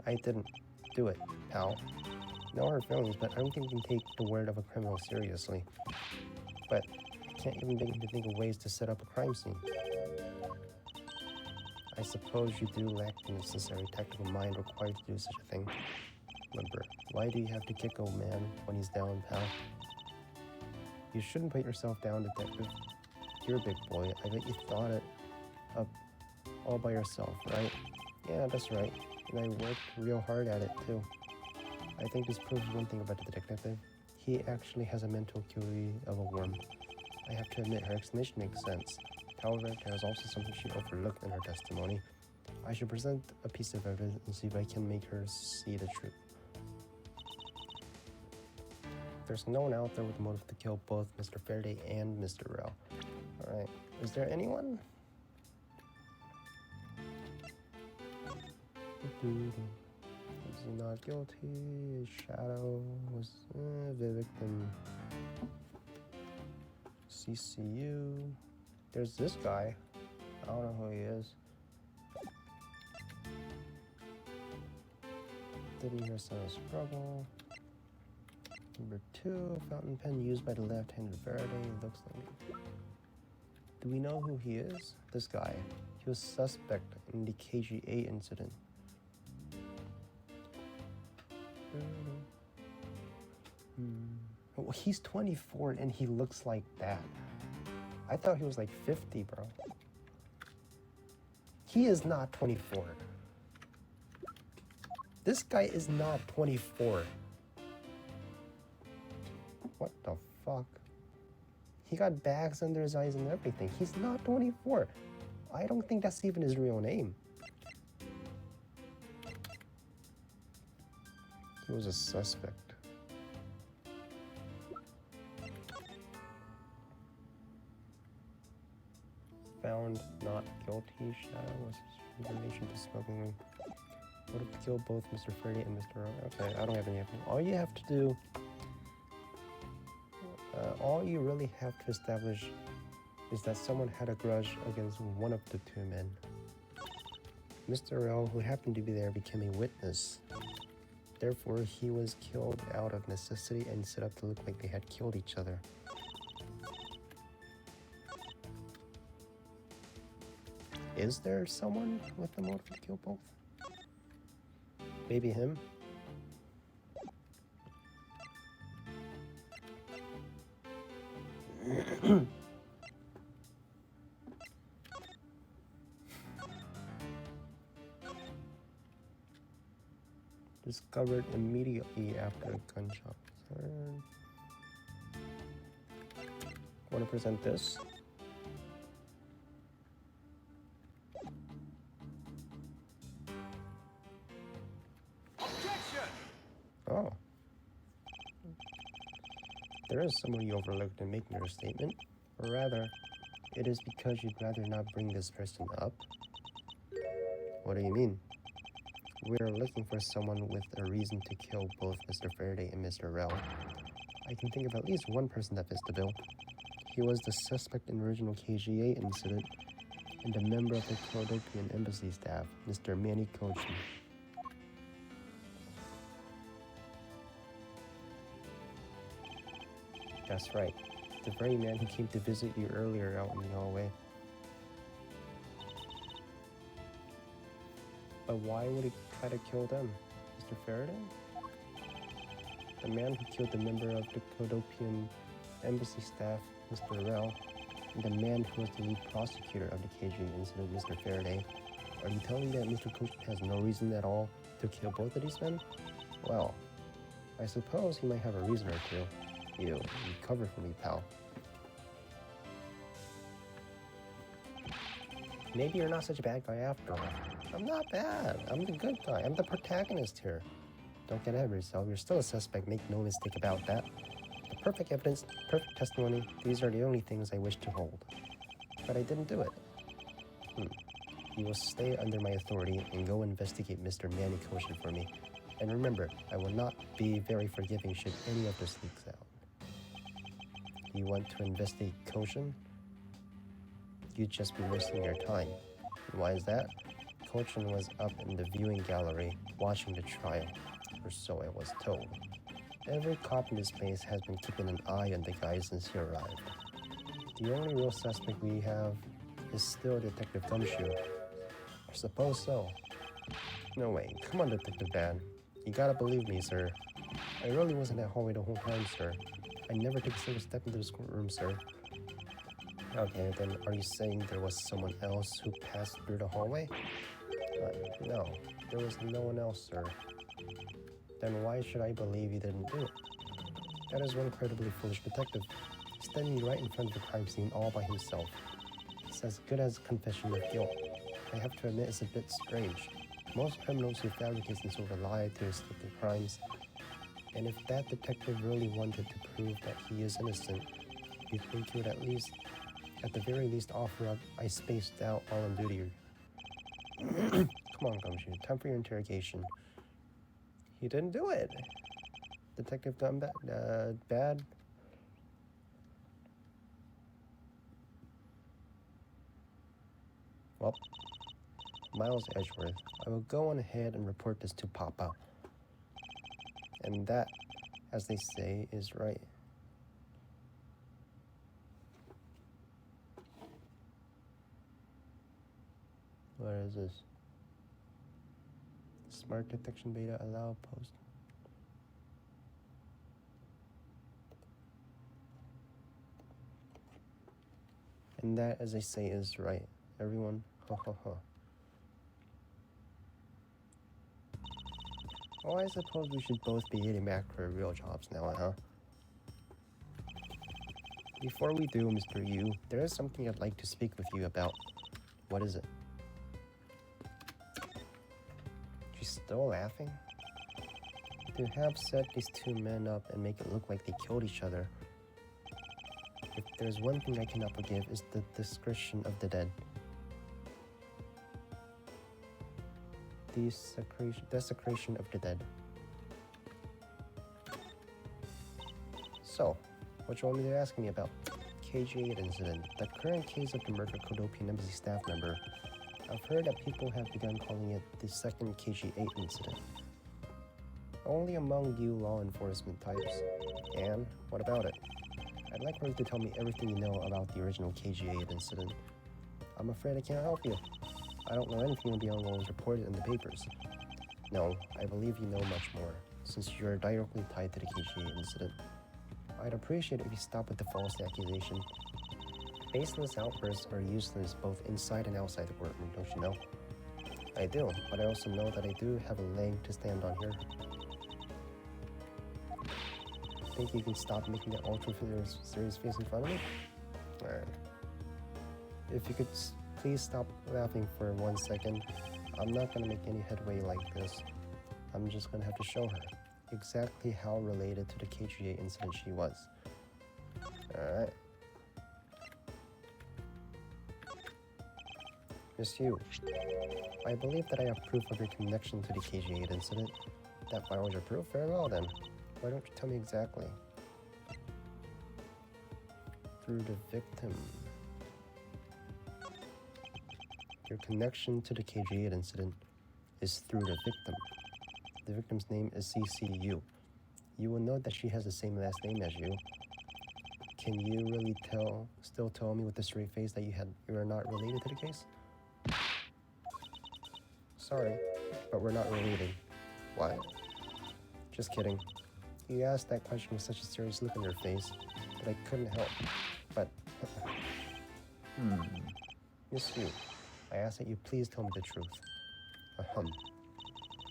I didn't do it, pal. No hard feelings, but I don't think you can take the word of a criminal seriously. But I can't even begin to think of ways to set up a crime scene. I suppose you do lack the necessary tactical mind required to do such a thing. Remember, why do you have to kick old man when he's down, pal? You shouldn't put yourself down, detective. You're a big boy. I bet you thought it up all by yourself, right? Yeah, that's right. And I worked real hard at it, too. I think this proves one thing about the detective. He actually has a mental acuity of a worm. I have to admit, her explanation makes sense. However, there is also something she overlooked in her testimony. I should present a piece of evidence and see if I can make her see the truth. There's no one out there with the motive to kill both Mr. Faraday and Mr. Rel. Alright, is there anyone? Is he not guilty? Shadow was the victim. CCU. There's this guy. I don't know who he is. Didn't hear some struggle. Number 2, fountain pen used by the left-handed Faraday. Looks like. Do we know who he is? This guy. He was suspect in the KGA incident. Well, he's 24 and he looks like that. I thought he was like 50, bro. He is not 24. This guy is not 24. What the fuck? He got bags under his eyes and everything. He's not 24. I don't think that's even his real name. He was a suspect. Found not guilty. Shadow was information to smoking room. Would have killed both Mr. Freddy and Mr. Rowe. Okay, I don't have any. All you have to do, all you really have to establish is that someone had a grudge against one of the two men. Mr. Rowe, who happened to be there, became a witness. Therefore, he was killed out of necessity and set up to look like they had killed each other. Is there someone with the motive to kill both? Maybe him? Discovered immediately after a gunshot was heard. Want to present this? Objection! Oh. There is someone you overlooked in making your statement. Or rather, it is because you'd rather not bring this person up. What do you mean? We're looking for someone with a reason to kill both Mr. Faraday and Mr. Rell. I can think of at least one person that fits the bill. He was the suspect in the original KGA incident and a member of the Clodopian embassy staff, Mr. Manny Kochin. That's right. The very man who came to visit you earlier out in the hallway. But why would he try to kill them? Mr. Faraday? The man who killed the member of the Clodopian embassy staff, Mr. Rell, and the man who was the lead prosecutor of the KGA incident, Mr. Faraday. Are you telling me that Mr. Kochin has no reason at all to kill both of these men? Well, I suppose he might have a reason or two. You covered for me, pal. Maybe you're not such a bad guy after all. I'm not bad. I'm the good guy. I'm the protagonist here. Don't get ahead of yourself. You're still a suspect. Make no mistake about that. The perfect evidence, perfect testimony, these are the only things I wish to hold. But I didn't do it. You will stay under my authority and go investigate Mr. Manny Kochin for me. And remember, I will not be very forgiving should any of this leaks out. You want to investigate Kochin? You'd just be wasting your time. Why is that? Kochin was up in the viewing gallery watching the trial, or so I was told. Every cop in this place has been keeping an eye on the guy since he arrived. The only real suspect we have is still Detective Gumshoe. I suppose so. No way, come on, Detective Dan. You gotta believe me, sir. I really was in that hallway the whole time, sir. I never took a single step into this courtroom, sir. Okay, then are you saying there was someone else who passed through the hallway? No, there was no one else, sir. Then why should I believe he didn't do it? That is one incredibly foolish detective, standing right in front of the crime scene all by himself. It's as good as a confession of guilt. I have to admit it's a bit strange. Most criminals who fabricate some sort of lie to escape their crimes. And if that detective really wanted to prove that he is innocent, you'd think he would at the very least offer up, I spaced out while on duty. Come on, Gumshoe. Time for your interrogation. He didn't do it. Detective done bad. Well, Miles Edgeworth, I will go on ahead and report this to Papa. And that, as they say, is right. What is this? Smart detection beta allow post. And that, as they say, is right. Everyone, ha ha ha. Oh, I suppose we should both be getting back to our real jobs now, huh? Before we do, Mr. Yu, there is something I'd like to speak with you about. What is it? She's still laughing? To have set these two men up and make it look like they killed each other. If there's one thing I cannot forgive, is the desecration of the dead. Desecration of the dead. So, what you want me to ask me about? KG-8 incident. The current case of the murdered Kodopian Embassy staff member. I've heard that people have begun calling it the second KG-8 incident. Only among you law enforcement types. And what about it? I'd like for you to tell me everything you know about the original KG-8 incident. I'm afraid I can't help you. I don't know anything beyond what was reported in the papers. No, I believe you know much more, since you're directly tied to the KG-8 incident. I'd appreciate it if you stop with the false accusation. Baseless outbursts are useless both inside and outside the courtroom, don't you know? I do, but I also know that I do have a leg to stand on here. Think you can stop making that ultra serious face in front of me? Alright. If you could please stop laughing for 1 second. I'm not gonna make any headway like this. I'm just gonna have to show her exactly how related to the KG-8 incident she was. Alright. Miss Yu, I believe that I have proof of your connection to the KG-8 incident. That borrows your proof? Very well then. Why don't you tell me exactly? Through the victim. Your connection to the KG-8 incident is through the victim. The victim's name is CCU. You will note that she has the same last name as you. Can you really still tell me with a straight face that you are not related to the case? Sorry, but we're not related. Why? Just kidding. You asked that question with such a serious look on your face that I couldn't help. But, Miss Yu, I ask that you please tell me the truth.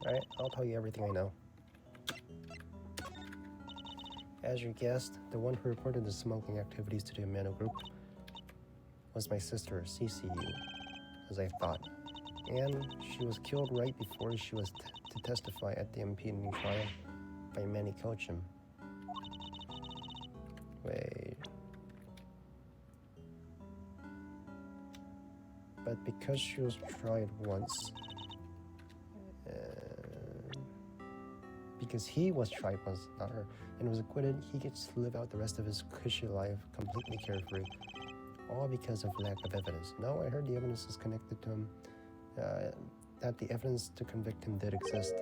Alright, I'll tell you everything I know. As you guessed, the one who reported the smuggling activities to the Amano group was my sister, CCU, as I thought. And she was killed right before she was to testify at the impending trial by Manny Kochim. Wait. But because she was tried once, because he was tried once, not her, and was acquitted, he gets to live out the rest of his cushy life completely carefree. All because of lack of evidence. No, I heard the evidence is connected to him, that the evidence to convict him did exist.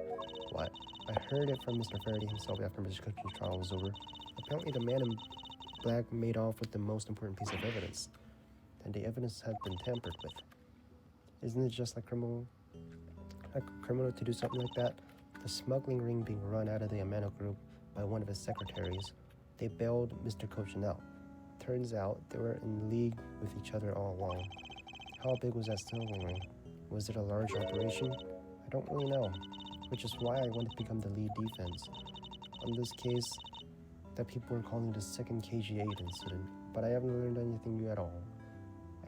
What? I heard it from Mr. Faraday himself after Mr. Cookie's trial was over. Apparently the man in black made off with the most important piece of evidence, and the evidence had been tampered with. Isn't it just like a criminal to do something like that? The smuggling ring being run out of the Amano group by one of his secretaries. They bailed Mr. Kochin out. Turns out they were in league with each other all along. How big was that smuggling ring? Was it a large operation? I don't really know, which is why I wanted to become the lead defense. On this case, that people were calling the second KG-8 incident, but I haven't learned anything new at all.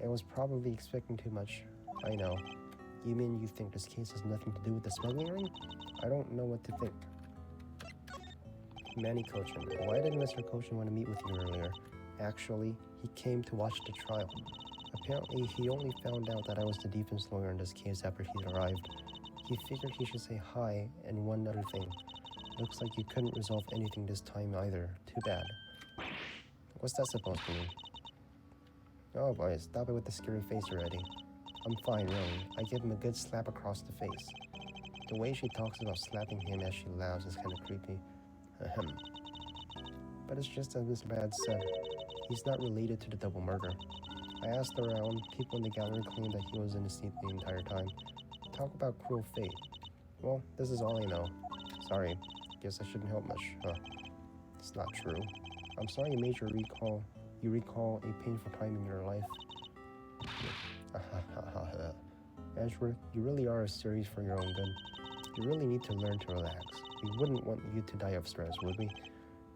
I was probably expecting too much. I know. You mean you think this case has nothing to do with the smuggling ring? I don't know what to think. Manny Kochin. Why did Mr. Kochin want to meet with you earlier? Actually, he came to watch the trial. Apparently, he only found out that I was the defense lawyer in this case after he arrived. He figured he should say hi and one other thing. Looks like you couldn't resolve anything this time either. Too bad. What's that supposed to mean? Oh boy, stop it with the scary face already. I'm fine, really. I give him a good slap across the face. The way she talks about slapping him as she laughs is kind of creepy. Ahem. But it's just as Miss Bad said. He's not related to the double murder. I asked around. People in the gallery claimed that he was in the seat the entire time. Talk about cruel fate. Well, this is all I know. Sorry. Guess I shouldn't help much, huh? It's not true. I'm sorry you recall a painful time in your life. Ashworth, you really are a series for your own good. You really need to learn to relax. We wouldn't want you to die of stress, would we?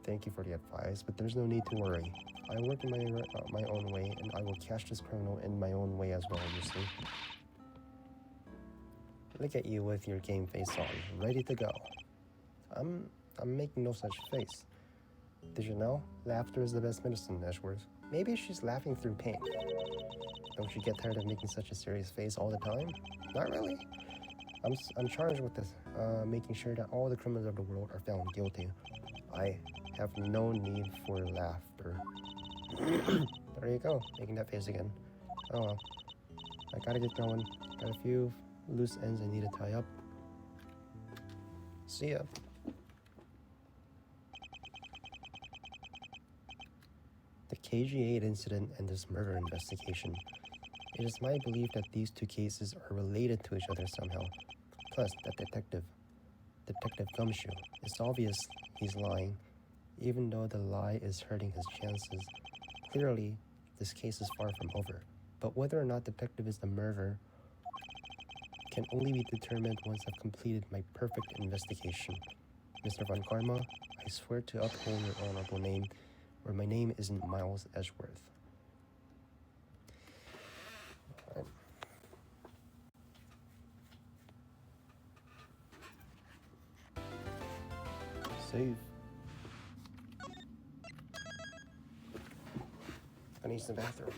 Thank you for the advice, but there's no need to worry. I work in my own way, and I will catch this criminal in my own way as well, you see. Look at you with your game face on, ready to go. I'm making no such face. Did you know? Laughter is the best medicine, Ashworth. Maybe she's laughing through pain. Don't you get tired of making such a serious face all the time? Not really. I'm charged with this, making sure that all the criminals of the world are found guilty. I have no need for laughter. There you go, making that face again. Oh well. I gotta get going. Got a few loose ends I need to tie up. See ya. The KG8 incident and this murder investigation. It is my belief that these two cases are related to each other somehow. Plus, that Detective Gumshoe, it's obvious he's lying, even though the lie is hurting his chances. Clearly, this case is far from over, but whether or not Detective is the murderer can only be determined once I've completed my perfect investigation. Mr. Von Karma, I swear to uphold your honorable name, or my name isn't Miles Edgeworth. Right. Save. I need the bathroom.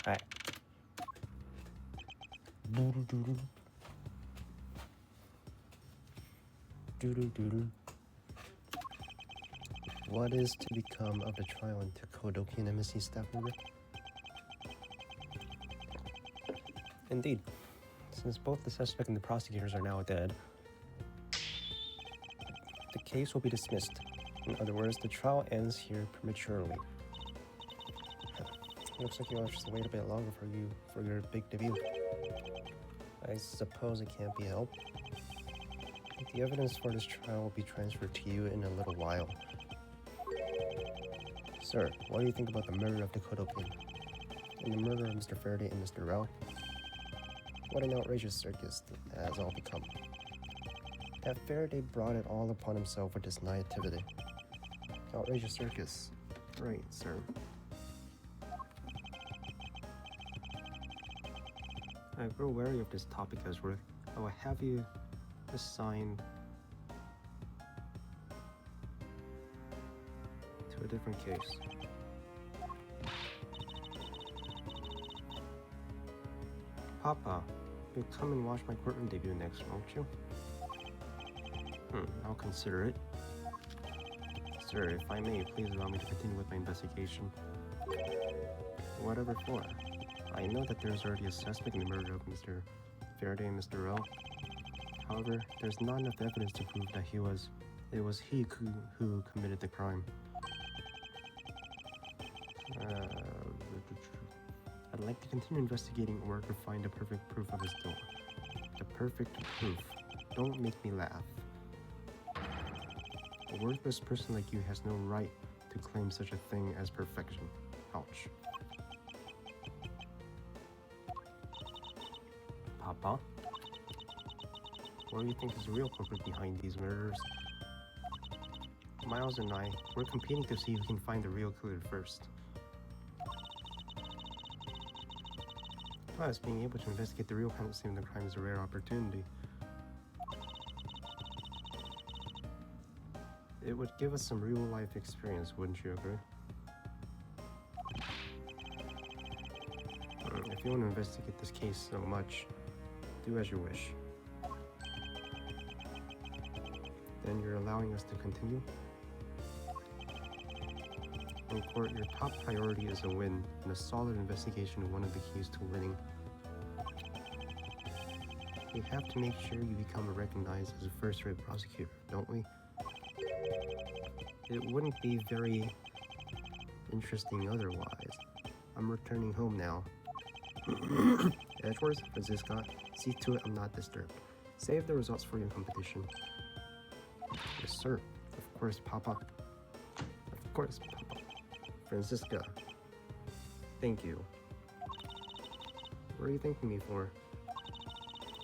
Alright. Doo-doo-doo-doo. Doo-doo-doo-doo. What is to become of the trial into Kodoki and MSC staff member? Indeed, since both the suspect and the prosecutors are now dead, the case will be dismissed. In other words, the trial ends here prematurely. Looks like you'll have to wait a bit longer for your big debut. I suppose it can't be helped. The evidence for this trial will be transferred to you in a little while. Sir, what do you think about the murder of the Kodokin? And the murder of Mr. Faraday and Mr. Rao? What an outrageous circus it has all become. That Faraday brought it all upon himself with this naivety. Outrageous circus. Right, sir. I grow wary of this topic, Ezra. I will have you assigned to a different case. Papa, you'll come and watch my courtroom debut next, won't you? I'll consider it. Sir, if I may, please allow me to continue with my investigation. Whatever for. I know that there's already a suspect in the murder of Mr. Faraday and Mr. Rao. However, there's not enough evidence to prove that it was he who committed the crime. I'd like to continue investigating or to find the perfect proof of his guilt. The perfect proof. Don't make me laugh. A worthless person like you has no right to claim such a thing as perfection. Ouch. Papa? What do you think is the real culprit behind these murders? Miles and I, we're competing to see who can find the real killer first. Plus, being able to investigate the real penalty of the crime is a rare opportunity. It would give us some real-life experience, wouldn't you agree? If you want to investigate this case so much, do as you wish. Then you're allowing us to continue? In court, your top priority is a win and a solid investigation of one of the keys to winning. We have to make sure you become recognized as a first-rate prosecutor, don't we? It wouldn't be very interesting otherwise. I'm returning home now. Edgeworth, Francisca, see to it I'm not disturbed. Save the results for your competition. Yes, sir. Of course, Papa. Of course, Papa. Francisca. Thank you. What are you thanking me for?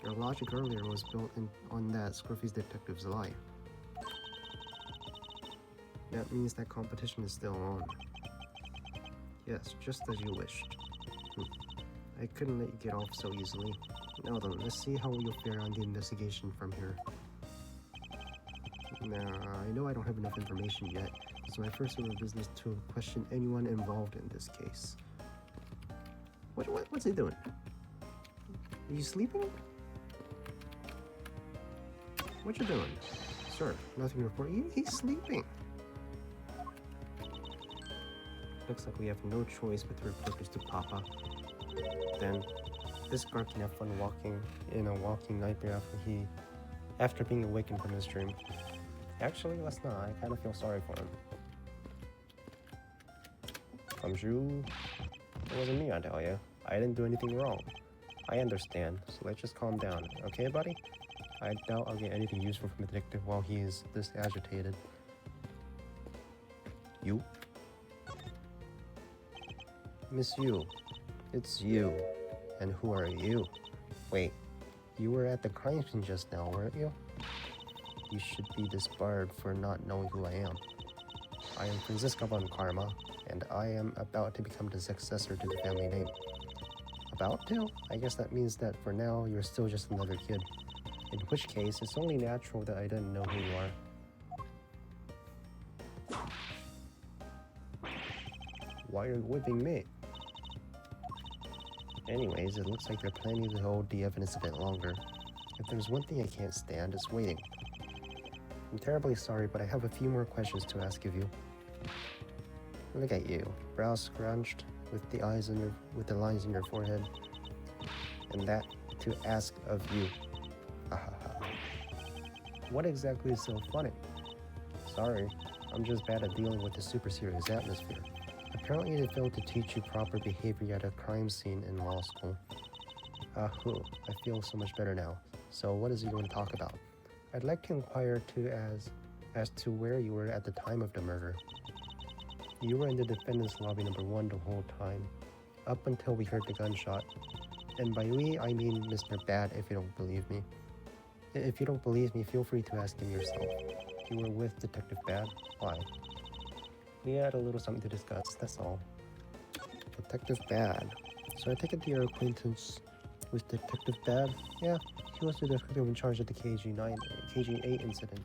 Your logic earlier was built on that Scruffy's detective's lie. That means that competition is still on. Yes, just as you wished. I couldn't let you get off so easily. Now then, let's see how you'll fare on the investigation from here. Now, I know I don't have enough information yet, so my first order of business to question anyone involved in this case. What's he doing? Are you sleeping? What you doing? Sir, nothing to report. He's sleeping. Looks like we have no choice but to report this to Papa. Then, this guard can have fun walking in a walking nightmare after being awakened from his dream. Actually, let's not. I kind of feel sorry for him. Kamju, it wasn't me, I tell you. I didn't do anything wrong. I understand, so let's just calm down, okay, buddy? I doubt I'll get anything useful from the detective while he is this agitated. You? Miss Yu. It's you. And who are you? Wait, you were at the crime scene just now, weren't you? You should be disbarred for not knowing who I am. I am Francisca von Karma, and I am about to become the successor to the family name. About to? I guess that means that for now, you're still just another kid. In which case, it's only natural that I didn't know who you are. Why are you whipping me? Anyways, it looks like they're planning to hold the evidence a bit longer. If there's one thing I can't stand, it's waiting. I'm terribly sorry, but I have a few more questions to ask of you. Look at you, brows scrunched, with the lines in your forehead, and that to ask of you. What exactly is so funny? Sorry, I'm just bad at dealing with the super serious atmosphere. Apparently they failed to teach you proper behavior at a crime scene in law school. I feel so much better now. So what is he going to talk about? I'd like to inquire too as to where you were at the time of the murder. You were in the defendant's lobby number 1 the whole time, up until we heard the gunshot. And by we, I mean Mr. Bad, if you don't believe me. If you don't believe me, feel free to ask him yourself. You were with Detective Bad? Why? We had a little something to discuss, that's all. Detective Bad. So I take it your acquaintance with Detective Bad? Yeah, he was the detective in charge of the KG8 incident.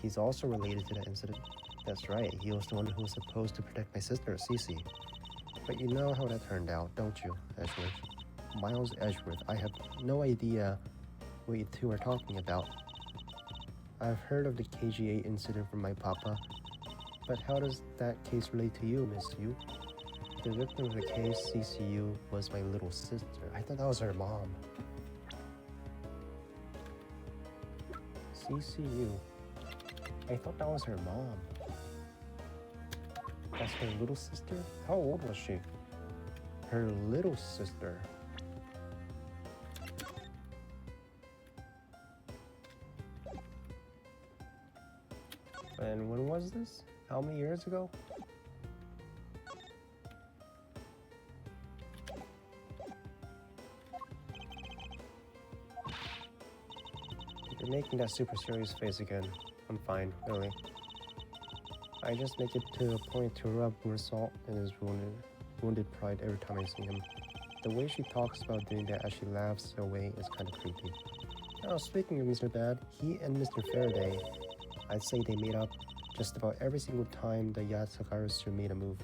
He's also related to that incident. That's right, he was the one who was supposed to protect my sister, Cece. But you know how that turned out, don't you, Edgeworth? Miles Edgeworth, I have no idea what you two are talking about. I've heard of the KG8 incident from my papa, but how does that case relate to you, Miss Yu? The victim of the case, CCU, was my little sister. I thought that was her mom. CCU. I thought that was her mom. That's her little sister? How old was she? Her little sister. And when was this? How many years ago? You're making that super serious face again. I'm fine, really. I just make it to a point to rub more salt in his wounded pride every time I see him. The way she talks about doing that as she laughs away is kind of creepy. Oh, speaking of Mr. Bad, he and Mr. Faraday, I'd say they made up just about every single time the Yatagarasu made a move.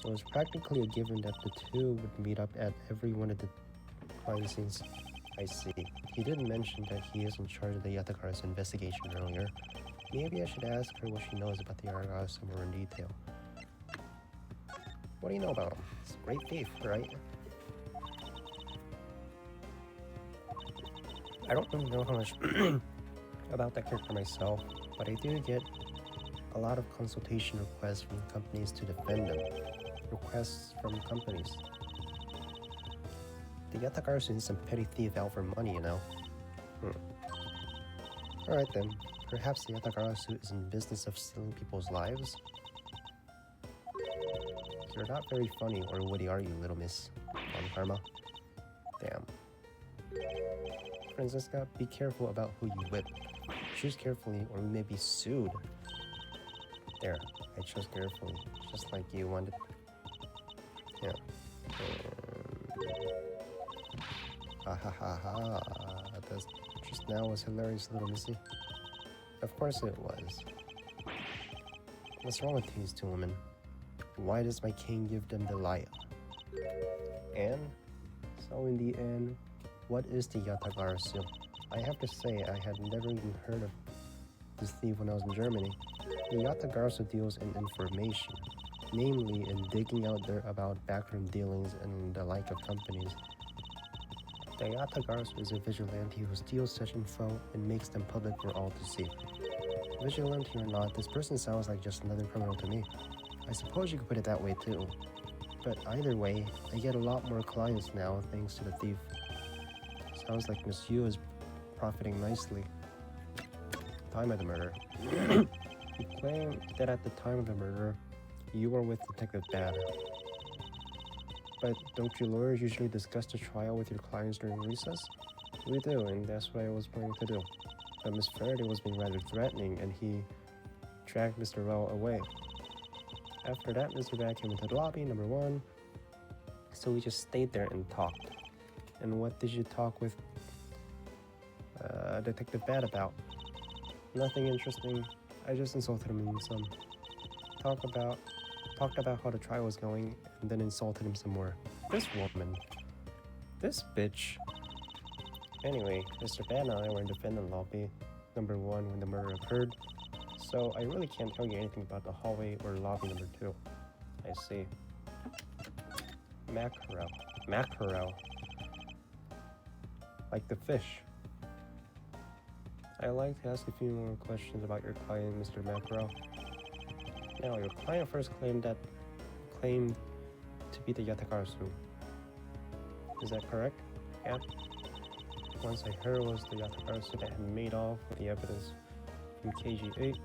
It was practically a given that the two would meet up at every one of the crime scenes. I see. He did mention that he is in charge of the Yatagarasu investigation earlier. Maybe I should ask her what she knows about the Yatagarasu more in detail. What do you know about him? He's a great thief, right? I don't really know how much about that character myself, but I do get a lot of consultation requests from companies to defend them. Requests from companies. The Yatagarasu is some petty thief out for money, you know. Alright then, perhaps the Yatagarasu is in business of stealing people's lives? You're not very funny or witty, are you, little miss? Karma. Damn. Franziska, be careful about who you whip. Choose carefully or we may be sued. There, I chose carefully, just like you wanted. Yeah. Ha ha ha ha. That just now was hilarious, little missy. Of course it was. What's wrong with these two women? Why does my king give them the lie? And? So in the end, what is the Yatagarasu? I have to say, I had never even heard of this thief when I was in Germany. The Yatagarasu deals in information, namely in digging out about backroom dealings and the like of companies. The Yatagarasu is a vigilante who steals such info and makes them public for all to see. Vigilante or not, this person sounds like just another criminal to me. I suppose you could put it that way too. But either way, I get a lot more clients now thanks to the thief. Sounds like Miss Yu is profiting nicely. Time of the murder. You claim that at the time of the murder, you were with Detective Bad. But don't you lawyers usually discuss the trial with your clients during recess? We do, and that's what I was planning to do. But Miss Faraday was being rather threatening, and he dragged Mr. Rao away. After that, Mr. Bad came into the lobby, number 1. So we just stayed there and talked. And what did you talk with Detective Bad about? Nothing interesting. I just insulted him in some. Talked about how the trial was going, and then insulted him some more. This woman. This bitch. Anyway, Mr. Bad and I were in defendant lobby number 1 when the murder occurred, so I really can't tell you anything about the hallway or lobby number 2. I see. Mackerel. Mackerel. Like the fish. I'd like to ask a few more questions about your client, Mr. Mackerel. Now, your client first claimed to be the Yatagarasu. Is that correct? Yeah. Once I heard it was the Yatagarasu that had made off with the evidence from KG8,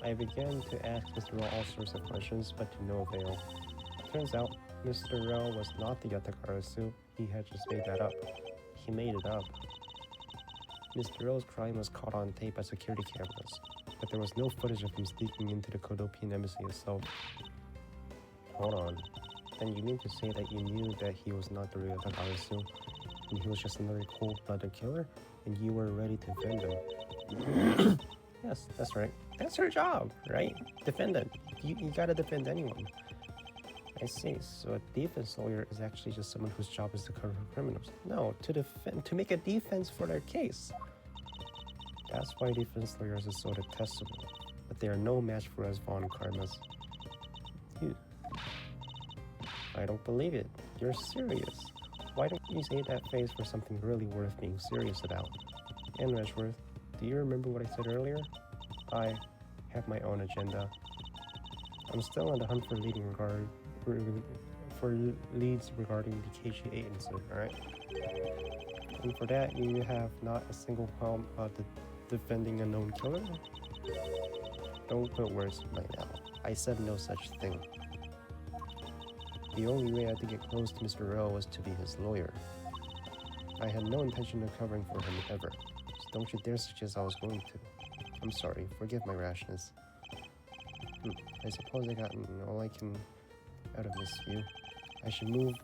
I began to ask Mr. Rell all sorts of questions, but to no avail. Turns out, Mr. Rell was not the Yatagarasu. He had just made that up. He made it up. Mr. Rell's crime was caught on tape by security cameras, but there was no footage of him sneaking into the Kodopian embassy itself. Hold on. Then you mean to say that you knew that he was not the real Yatagarasu, and he was just another cold-blooded killer, and you were ready to defend him? Yes, that's right. That's her job, right? Defendant. You gotta defend anyone. I see. So a defense lawyer is actually just someone whose job is to cover criminals. No, to make a defense for their case. That's why defense lawyers are so detestable. But they are no match for us Von Karmas. I don't believe it. You're serious. Why don't you save that face for something really worth being serious about? And Rushworth, do you remember what I said earlier? I have my own agenda. I'm still on the hunt for leads regarding the KG8 incident, alright? And for that, you have not a single qualm about defending a known killer? Don't put words in my mouth. I said no such thing. The only way I had to get close to Mr. Rell was to be his lawyer. I had no intention of covering for him ever, so don't you dare suggest I was going to. I'm sorry, forgive my rashness. I suppose I gotten all I can out of this view. I should move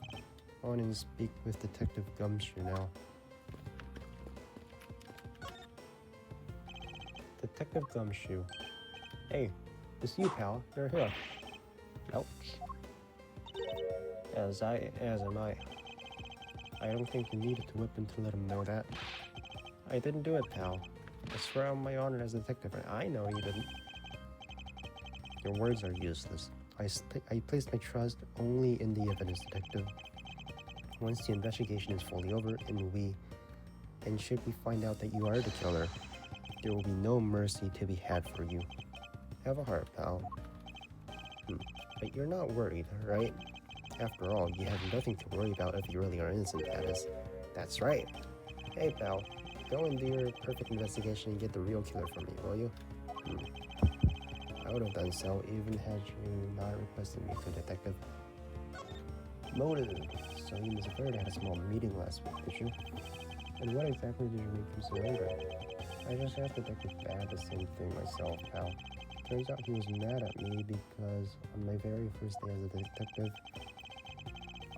on and speak with Detective Gumshoe now. Detective Gumshoe. Hey, it's you, pal. You're here. Ouch. As am I. I don't think you needed to whip him to let him know that. I didn't do it, pal. I swear on my honor as a detective, and I know you didn't. Your words are useless. I placed my trust only in the evidence, detective. Once the investigation is fully over, and should we find out that you are the killer, there will be no mercy to be had for you. Have a heart, pal. But you're not worried, right? After all, you have nothing to worry about if you really are innocent, that is. That's right. Hey, pal. Go and do your perfect investigation and get the real killer for me, will you? I would have done so, even had you not requested me to, detective. Motive. So you Miss Bird had a small meeting last week, did you? And what exactly did you make him so angry? I just asked Detective Bad the same thing myself, pal. Turns out he was mad at me because on my very first day as a detective,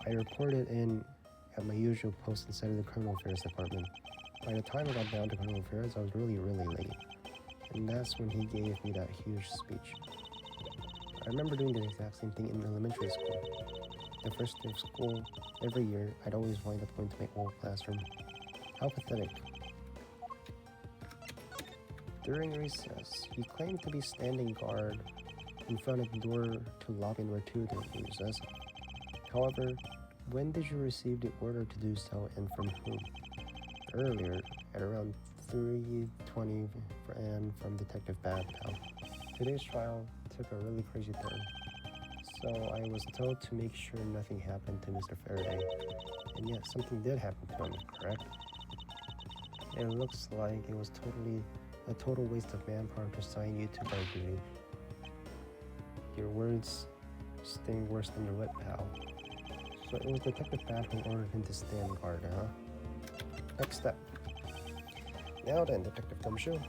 I reported in at my usual post inside of the Criminal Affairs Department. By the time I got down to Criminal Affairs, I was really late. And that's when he gave me that huge speech. I remember doing the exact same thing in elementary school. The first day of school, every year, I'd always wind up going to my old classroom. How pathetic. During recess, he claimed to be standing guard in front of the door to lobby number 2 during recess. However, when did you receive the order to do so and from whom? Earlier, at around 3:20 and from Detective Bad, pal. Today's trial took a really crazy turn. So I was told to make sure nothing happened to Mr. Faraday. And yet something did happen to him, correct? It looks like it was a total waste of manpower to assign you to guard duty. Your words sting worse than your wit, pal. So it was Detective Bad who ordered him to stand guard, huh? Next step. Now then, Detective Gumshoe,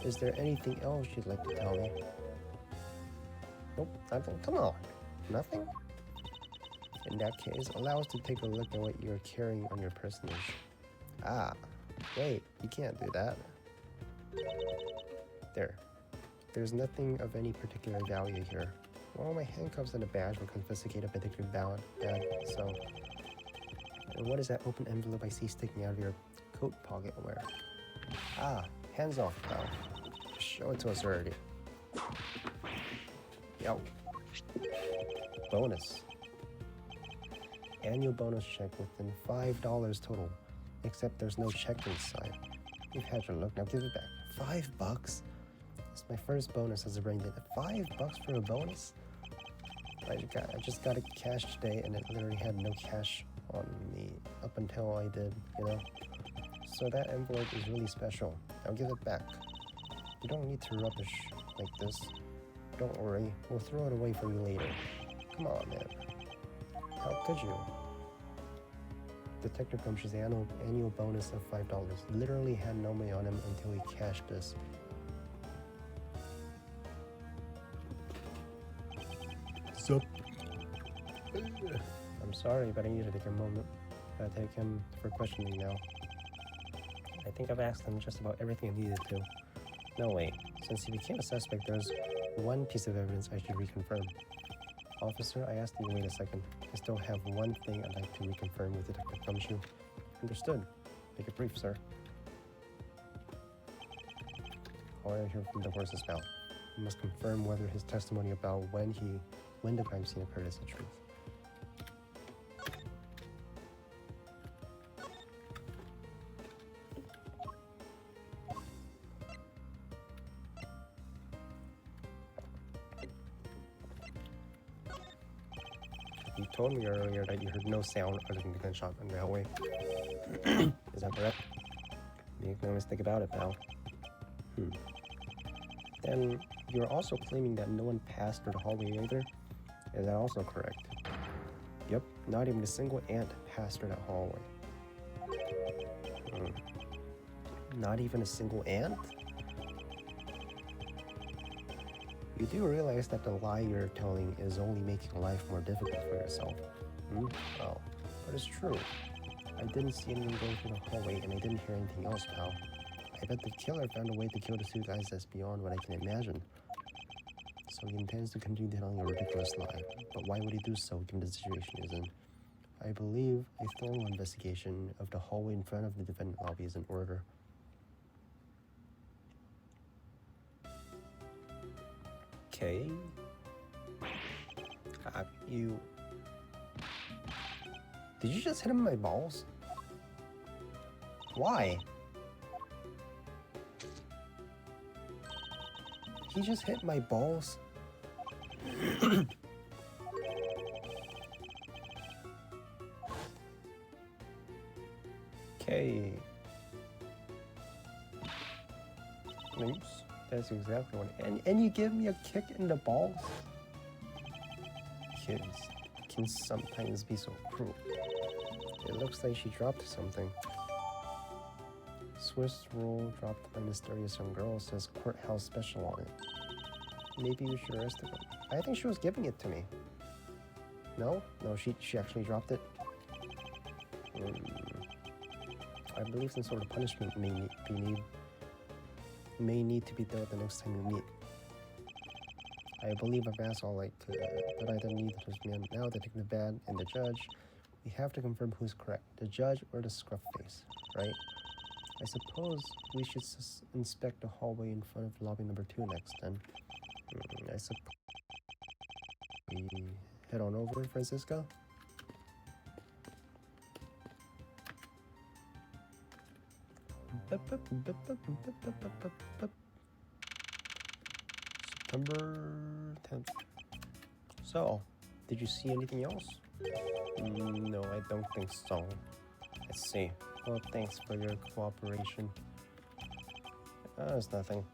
is there anything else you'd like to tell me? Nope, nothing? Come on. Nothing? In that case, allow us to take a look at what you're carrying on your personage. Ah, wait, you can't do that. There. There's nothing of any particular value here. Well, my handcuffs and a badge were confiscated by Detective Bad, so And what is that open envelope I see sticking out of your coat pocket where? Ah, hands off, pal. Show it to us already. Yo. Bonus. Annual bonus check within $5 total. Except there's no check inside. You've had your look, now give it back. $5? It's my first bonus as a brain dead. $5 for a bonus? I just got it cash today and it literally had no cash on me up until I did, you know? So that envelope is really special. I'll give it back. You don't need to rubbish like this. Don't worry, we'll throw it away for you later. Come on, man. How could you? Detective Gumshoe's annual bonus of $5 literally had no money on him until he cashed this. Sup? I'm sorry, but I need to take a moment. Take him for questioning now. I think I've asked him just about everything I needed to. No, wait. Since he became a suspect, there's one piece of evidence I should reconfirm. Officer, I asked you to wait a second. I still have one thing I'd like to reconfirm with Detective Gumshoe. Understood. Make it brief, sir. I want to hear from the horse's mouth. You must confirm whether his testimony about when the crime scene occurred is the truth. You told me earlier that you heard no sound other than the gunshot on the hallway. Is that correct? Make no mistake about it, pal. Then you're also claiming that no one passed through the hallway either? Is that also correct? Yep, not even a single ant passed through that hallway. Not even a single ant? You do realize that the lie you're telling is only making life more difficult for yourself. Oh, but it's true. I didn't see anyone going through the hallway and I didn't hear anything else, pal. I bet the killer found a way to kill the two guys that's beyond what I can imagine. So he intends to continue telling a ridiculous lie. But why would he do so given the situation he's in? I believe a thorough investigation of the hallway in front of the defendant lobby is in order. Okay. You... Did you just hit him in my balls? Why? He just hit my balls? Okay. Oops. That's exactly what... And you give me a kick in the balls? Kids can sometimes be so cruel. It looks like she dropped something. Swiss roll dropped by mysterious young girl says courthouse special on it. Maybe we should arrest her. I think she was giving it to me. No? No, she actually dropped it. I believe some sort of punishment may need to be dealt the next time we meet. I believe I've asked all I could, but I don't need to man now, Detective Bad and the judge. We have to confirm who's correct, the judge or the scruff face, right? I suppose we should inspect the hallway in front of lobby number 2 next, then. I suppose we head on over, Francisca? September 10th. So, did you see anything else? No, I don't think so. I see. Well, thanks for your cooperation. It's nothing.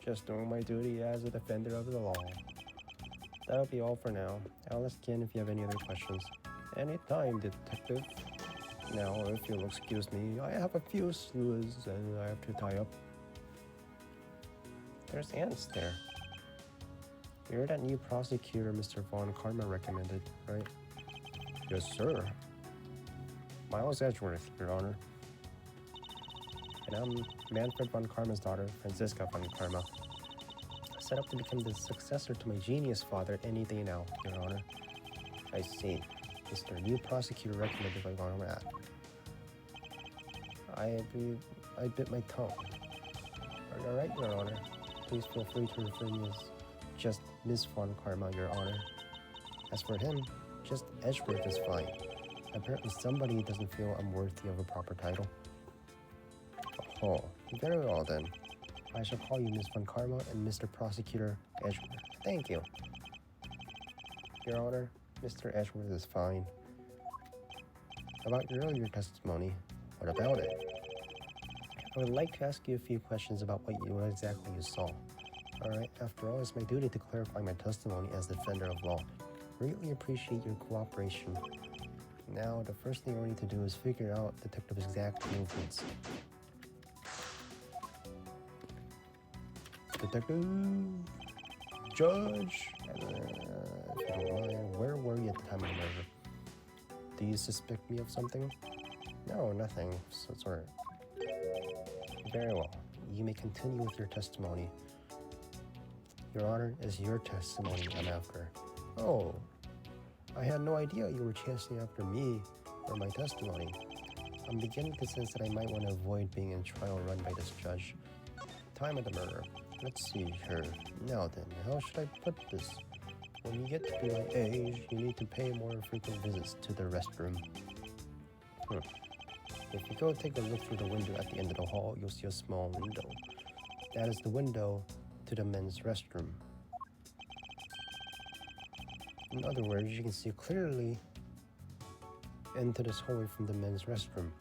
Just doing my duty as a defender of the law. That'll be all for now. I'll ask Ken if you have any other questions. Anytime, detective. Now, if you'll excuse me, I have a few sleuths and I have to tie up. There's ants there. You're that new prosecutor Mr. Von Karma recommended, right? Yes, sir. Miles Edgeworth, Your Honor. And I'm Manfred Von Karma's daughter, Francisca Von Karma. Set up to become the successor to my genius father any day now, Your Honor. I see. Mr. New prosecutor recommended by Von Rat. I bit my tongue. Alright, Your Honor. Please feel free to refer me as just Miss Von Karma, Your Honor. As for him, just Edgeworth is fine. Apparently somebody doesn't feel I'm worthy of a proper title. Oh, very well then. I shall call you Miss Von Karma and Mr. Prosecutor Edgeworth. Thank you. Your Honor, Mr. Edgeworth is fine. About your earlier testimony, what about it? I would like to ask you a few questions about what exactly you saw. Alright, after all, it's my duty to clarify my testimony as defender of law. Greatly appreciate your cooperation. Now, the first thing I need to do is figure out Detective's exact movements. Detective! Judge! If you don't mind, where were you at the time of the murder? Do you suspect me of something? No, nothing. So it's alright. Very well. You may continue with your testimony. Your Honor, is your testimony I'm after. Oh, I had no idea you were chasing after me or my testimony. I'm beginning to sense that I might want to avoid being in trial run by this judge. Time of the murder. Let's see here. Now then, how should I put this? When you get to be my age, you need to pay more frequent visits to the restroom. If you go take a look through the window at the end of the hall, you'll see a small window. That is the window to the men's restroom. In other words, you can see clearly into this hallway from the men's restroom.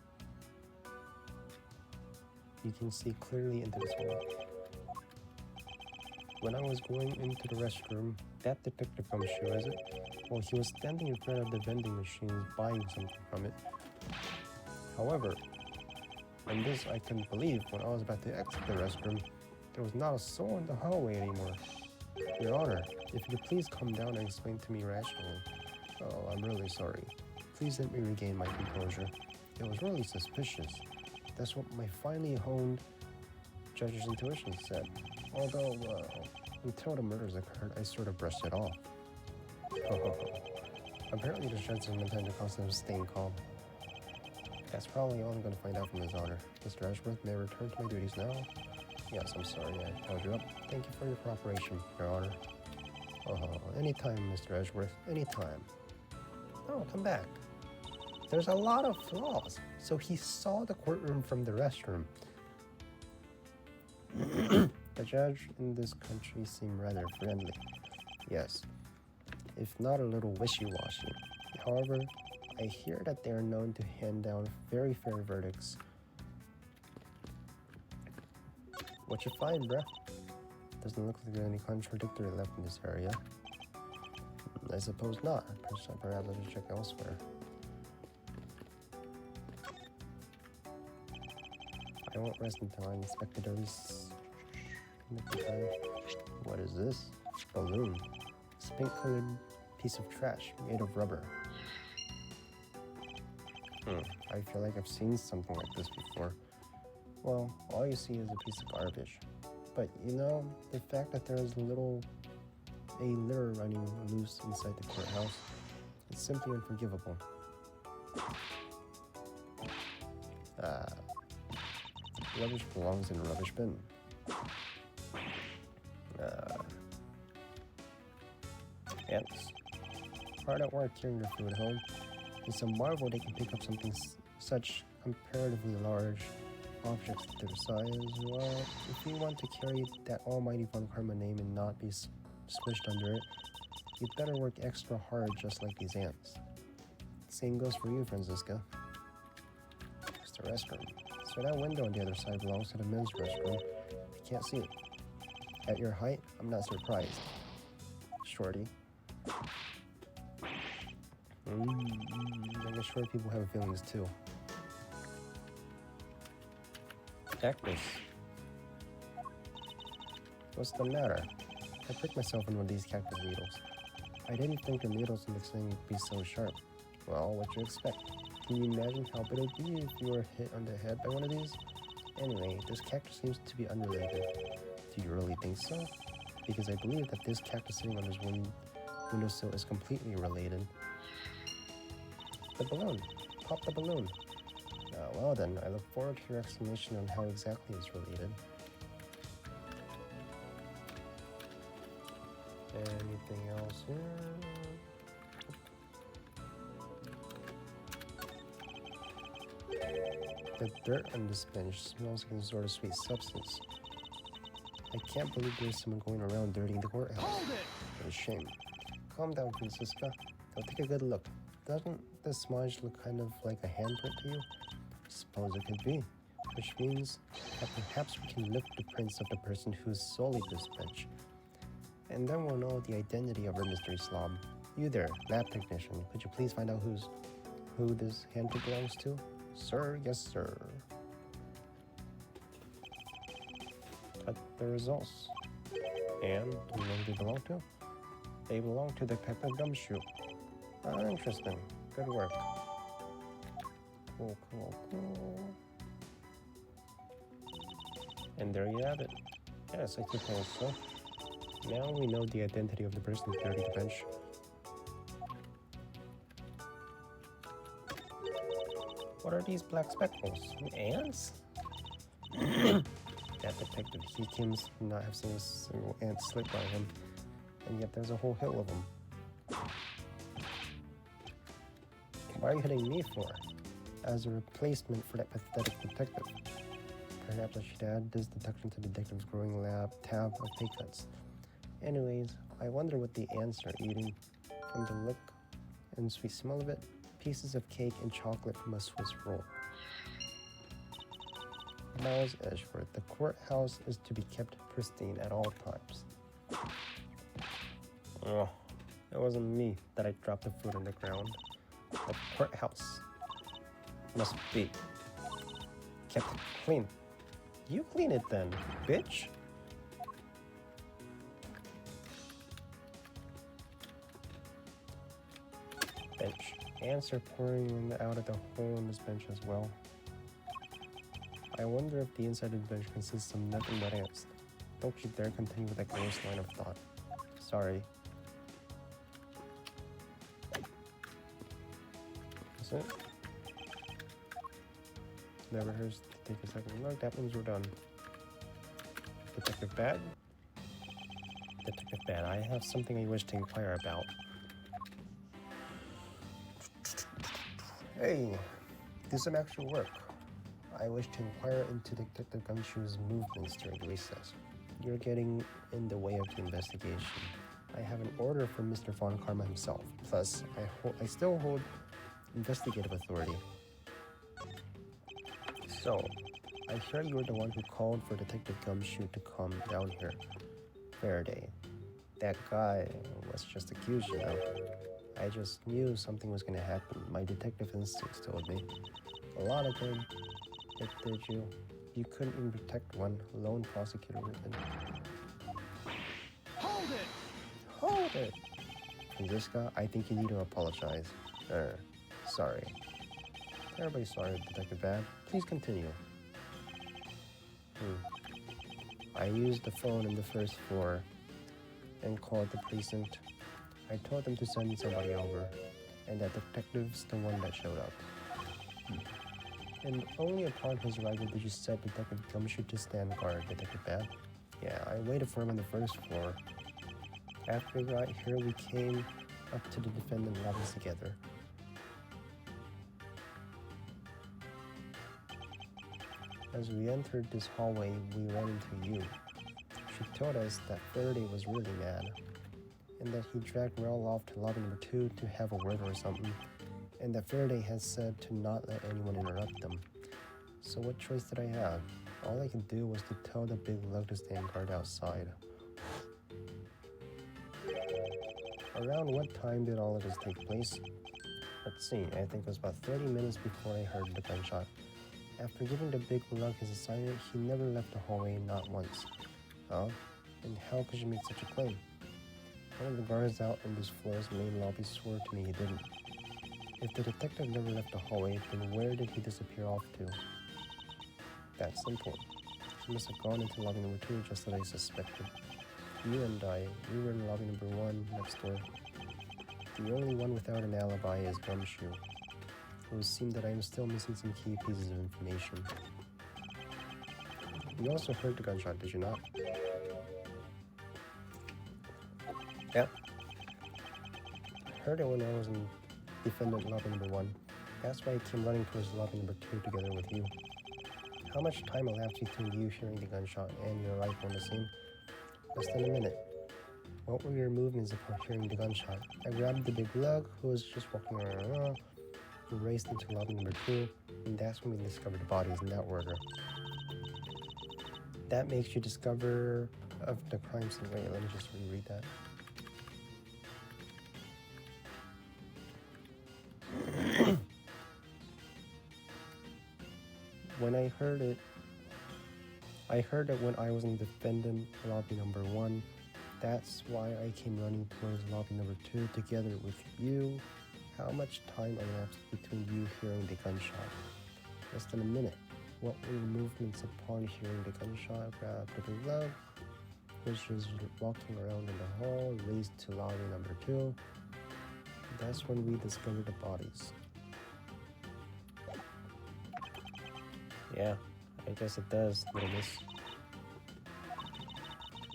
You can see clearly into this hallway. When I was going into the restroom, that detective from the show, is it? Well, he was standing in front of the vending machines buying something from it. However, and this I couldn't believe, when I was about to exit the restroom, there was not a soul in the hallway anymore. Your Honor, if you could please come down and explain to me rationally. Oh, I'm really sorry. Please let me regain my composure. It was really suspicious. That's what my finely honed judge's intuition said. Although, until the murders occurred, I sort of brushed it off. Apparently the judge doesn't intend to cause him staying calm. That's probably all I'm going to find out from His Honor. Mr. Edgeworth, may I return to my duties now? Yes, I'm sorry I held you up. Thank you for your cooperation, Your Honor. Anytime, Mr. Edgeworth, anytime. Oh, come back. There's a lot of flaws. So he saw the courtroom from the restroom. The judge in this country seemed rather friendly. Yes, if not a little wishy-washy. However, I hear that they are known to hand down very fair verdicts. What you find, bruh? Doesn't look like there's any contradictory left in this area. I suppose not. Perhaps I should check elsewhere. I won't rest until I inspect the What is this? Balloon. It's a pink-colored piece of trash made of rubber. I feel like I've seen something like this before. Well, all you see is a piece of garbage. But you know, the fact that there is a litter running loose inside the courthouse, it's simply unforgivable. Rubbish belongs in a rubbish bin. Ants. Hard at work carrying their food home. It's a marvel they can pick up something such comparatively large objects their size. Well, if you want to carry that almighty Von Karma name and not be squished under it, you'd better work extra hard just like these ants. Same goes for you, Franziska. It's the restroom. So that window on the other side belongs to the men's restroom. I can't see it. At your height, I'm not surprised. Shorty. I guess short people have feelings too. Cactus. What's the matter? I pricked myself on one of these cactus needles. I didn't think the needles in this thing would be so sharp. Well, what you expect? Can you imagine how bad it would be if you were hit on the head by one of these? Anyway, this cactus seems to be unrelated. Do you really think so? Because I believe that this cactus sitting on this windowsill is completely related. The balloon. Pop the balloon. Well then, I look forward to your explanation on how exactly it's related. Anything else here? The dirt on this bench smells like some sort of sweet substance. I can't believe there's someone going around dirtying the courthouse. Hold it! What a shame. Calm down, Francisca. I'll take a good look. Doesn't this smudge look kind of like a handprint to you? Suppose it could be. Which means that perhaps we can lift the prints of the person who's sullied this bench. And then we'll know the identity of our mystery slob. You there, lab technician, could you please find out who this handprint belongs to? Sir, yes sir. Cut the results. And do you know who they belong to? They belong to Detective Gumshoe. Interesting. Good work. Cool. And there you have it. Yes, I suppose so. Now we know the identity of the person who dirtied the bench. What are these black speckles? Ants? That detective, he claims not have seen a single ant slip by him, and yet there's a whole hill of them. Why are you hitting me for? As a replacement for that pathetic detective. Perhaps I should add this detection to the detective's growing lab tab of pay cuts. Anyways, I wonder what the ants are eating. From the look and sweet smell of it, pieces of cake and chocolate from a Swiss roll. Miles Edgeworth, the courthouse is to be kept pristine at all times. Oh, it wasn't me that I dropped the food on the ground. The courthouse must be kept clean. You clean it then, bitch. Bench. Ants are pouring out of the hole in this bench as well. I wonder if the inside of the bench consists of nothing but ants. Don't you dare continue with that gross line of thought. Sorry. That's it. Never hurts to take a second look. That means we're done. Detective Bad? Detective Bad, I have something I wish to inquire about. Hey, do some actual work. I wish to inquire into Detective Gumshoe's movements during recess. You're getting in the way of the investigation. I have an order from Mr. Von Karma himself. Plus, I still hold investigative authority. So, I hear you were the one who called for Detective Gumshoe to come down here. Faraday. That guy was just accused, you know. I just knew something was going to happen. My detective instincts told me. A lot of them. It did you. You couldn't even protect one lone prosecutor within. Hold it! Hold it! Francisca, I think you need to apologize. Sorry. Everybody's sorry, Detective Bad. Please continue. I used the phone in the first floor and called the precinct. I told them to send somebody over, and that detective's the one that showed up. And only upon his arrival did you set Detective Gumshoe to stand guard, Detective Bad. Yeah, I waited for him on the first floor. After we got here, we came up to the defendant lobbies together. As we entered this hallway, we ran into you. She told us that Faraday was really mad, and that he dragged Rel off to lobby number 2 to have a word or something, and that Faraday has said to not let anyone interrupt them. So what choice did I have? All I could do was to tell the big lug to stand guard outside. Around what time did all of this take place? Let's see, I think it was about 30 minutes before I heard the gunshot. After giving the big lug his assignment, he never left the hallway, not once. Huh? And how could you make such a claim? One of the guards out in this floor's main lobby swore to me he didn't. If the detective never left the hallway, then where did he disappear off to? That's simple. He must have gone into lobby number 2 just as I suspected. You and I, we were in lobby number 1 next door. The only one without an alibi is Gumshoe. It would seem that I am still missing some key pieces of information. You also heard the gunshot, did you not? Yeah. Heard it when I was in defendant lobby number 1. That's why I came running towards lobby number 2 together with you. How much time elapsed between you hearing the gunshot and your arrival on the scene? Less than a minute. What were your movements upon hearing the gunshot? I grabbed the big lug, who was just walking around, and raced into lobby number 2, and that's when we discovered the bodies in that order. That makes you discover of the crime scene. Wait, let me just reread that. When I heard it when I was in defendant lobby number 1. That's why I came running towards lobby number 2 together with you. How much time elapsed between you hearing the gunshot? Less than a minute. What were your movements upon hearing the gunshot? Grabbed the lug, which was walking around in the hall, raced to lobby number 2. That's when we discovered the bodies. Yeah, I guess it does, little miss.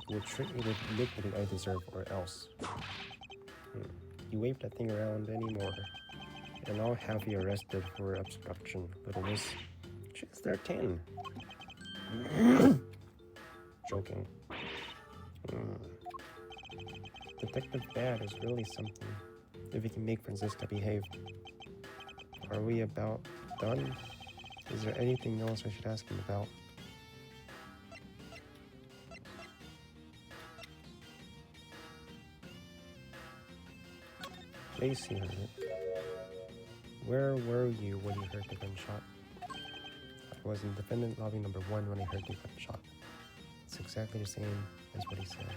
You will treat me with dignity I deserve, or else. You wave that thing around anymore, and I'll have you arrested for obstruction, little miss. She's 13. Joking. Detective Bad is really something, if he can make Franziska behave. Are we about done? Is there anything else I should ask him about? Lacey heard it. Where were you when you heard the gunshot? I was in defendant lobby number 1 when I heard the gunshot. It's exactly the same as what he said.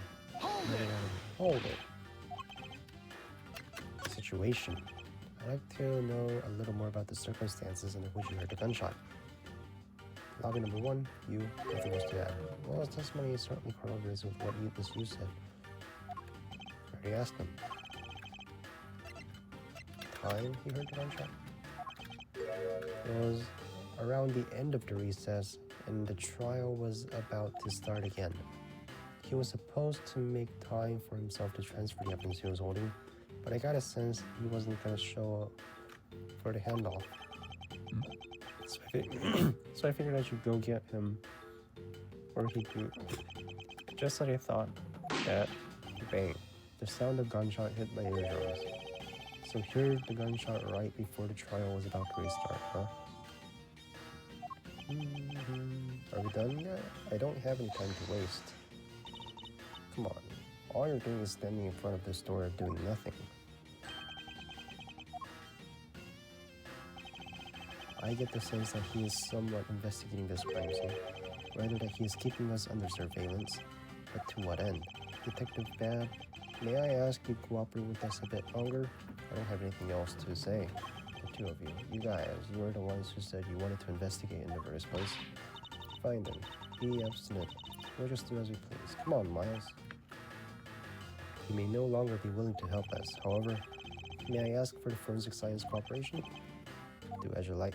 Hold it. The situation. I'd like to know a little more about the circumstances under which you heard the gunshot. Lobby number 1, you, nothing else to add. Well, his testimony certainly corroborates with what you said. I already asked him. Time he heard the gunshot? It was around the end of the recess, and the trial was about to start again. He was supposed to make time for himself to transfer the weapons he was holding, but I got a sense he wasn't going to show up for the handoff. So I figured I should go get him, or he could. Just as I thought, that bang, the sound of gunshot hit my eardrums. So heard the gunshot right before the trial was about to restart, huh? Are we done yet? I don't have any time to waste. Come on, all you're doing is standing in front of this door doing nothing. I get the sense that he is somewhat investigating this crime scene, rather that he is keeping us under surveillance. But to what end? Detective Bad, may I ask you to cooperate with us a bit longer? I don't have anything else to say. The two of you, you guys, you are the ones who said you wanted to investigate in the first place. Fine then, be obstinate. We'll just do as we please. Come on, Miles. You may no longer be willing to help us. However, may I ask for the forensic science cooperation? Do as you like.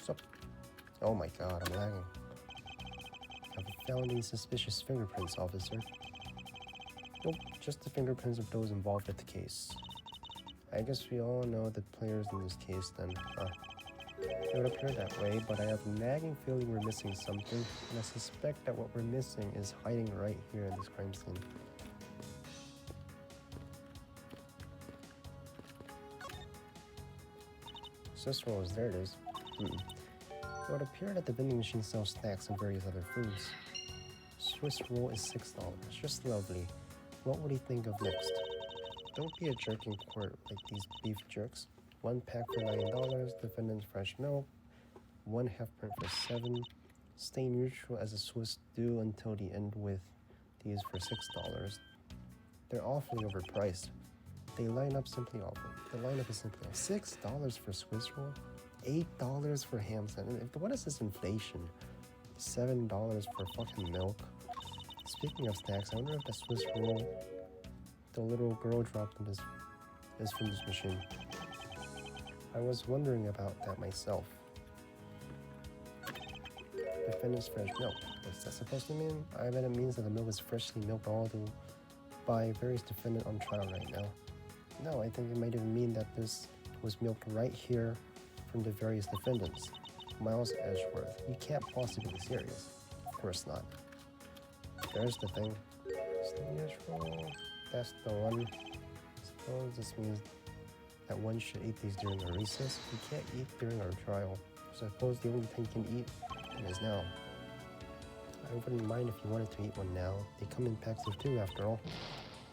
So, oh my god, I'm lagging. Have you found any suspicious fingerprints, officer? Nope, just the fingerprints of those involved at the case. I guess we all know the players in this case then, huh? It would appear that way, but I have a nagging feeling we're missing something, and I suspect that what we're missing is hiding right here in this crime scene. Swiss rolls, there it is. It would appear that the vending machine sells snacks and various other foods. Swiss roll is $6, just lovely. What would he think of next? Don't be a jerk in court like these beef jerks. 1 pack for $9, defendant's fresh milk, 1 half print for $7. Stay neutral as a Swiss do until the end with these for $6. They're awfully overpriced. They line up simply awful. The lineup is simply off. $6 for Swiss roll, $8 for ham sandwich. What is this inflation? $7 for fucking milk. Speaking of snacks, I wonder if the Swiss roll the little girl dropped in this is from this machine. I was wondering about that myself. Defendant's fresh milk. What's that supposed to mean? I bet it means that the milk is freshly milked by various defendant on trial right now. No, I think it might even mean that this was milked right here from the various defendants. Miles Edgeworth, you can't possibly be serious. Of course not. There's the thing. That's the one. Suppose this means that one should eat these during a recess. We can't eat during our trial. So I suppose the only thing you can eat is now. I wouldn't mind if you wanted to eat one now. They come in packs of 2 after all.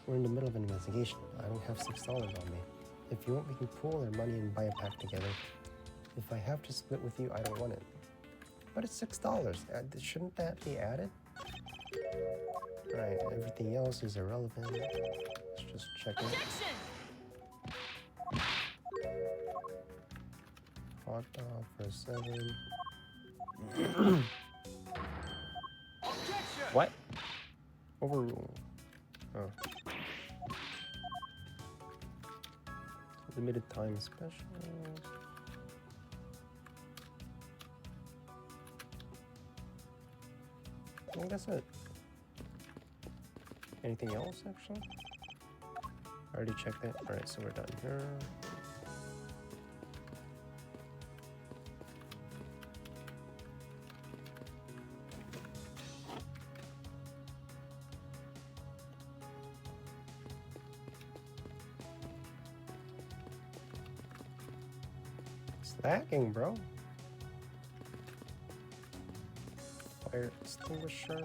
We're in the middle of an investigation. I don't have $6 on me. If you want, we can pool our money and buy a pack together. If I have to split with you, I don't want it. But it's $6. Shouldn't that be added? Right, everything else is irrelevant. Let's just check it. Objection! Hot dog for 7. Objection! What? Overruled. Oh. Limited time specials. I think that's it. Anything else, actually? I already checked it. Alright, so we're done here. It's lagging, bro. Fire extinguisher.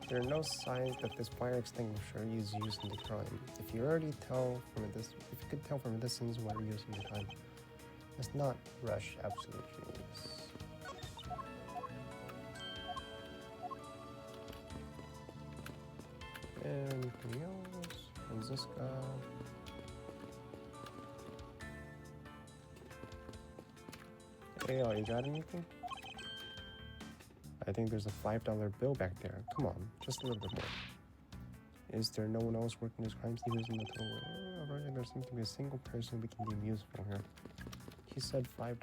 There are no signs that this fire extinguisher is used in the crime. If you could tell from a distance what you're using the time, let's not rush absolute use. Anything else? Franziska. Hey, you got anything? I think there's a $5 bill back there. Come on, just a little bit more. Is there no one else working this crime scene in the total? Right, there seems to be a single person we can deem useful here. He said $5?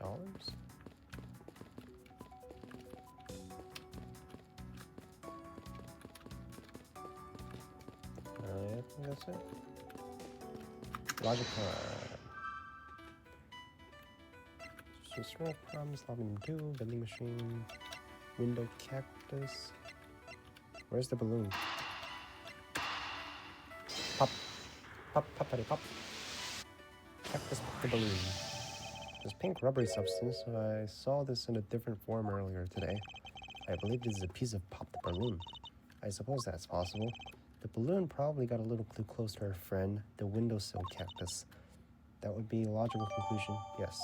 I think that's it. Logic Swiss roll crumbs, logging 2, vending machine, window cactus. Where's the balloon? Pop. Pop, poppity pop. Cactus pop the balloon. This pink rubbery substance, I saw this in a different form earlier today. I believe this is a piece of popped balloon. I suppose that's possible. The balloon probably got a little too close to our friend, the windowsill cactus. That would be a logical conclusion, yes.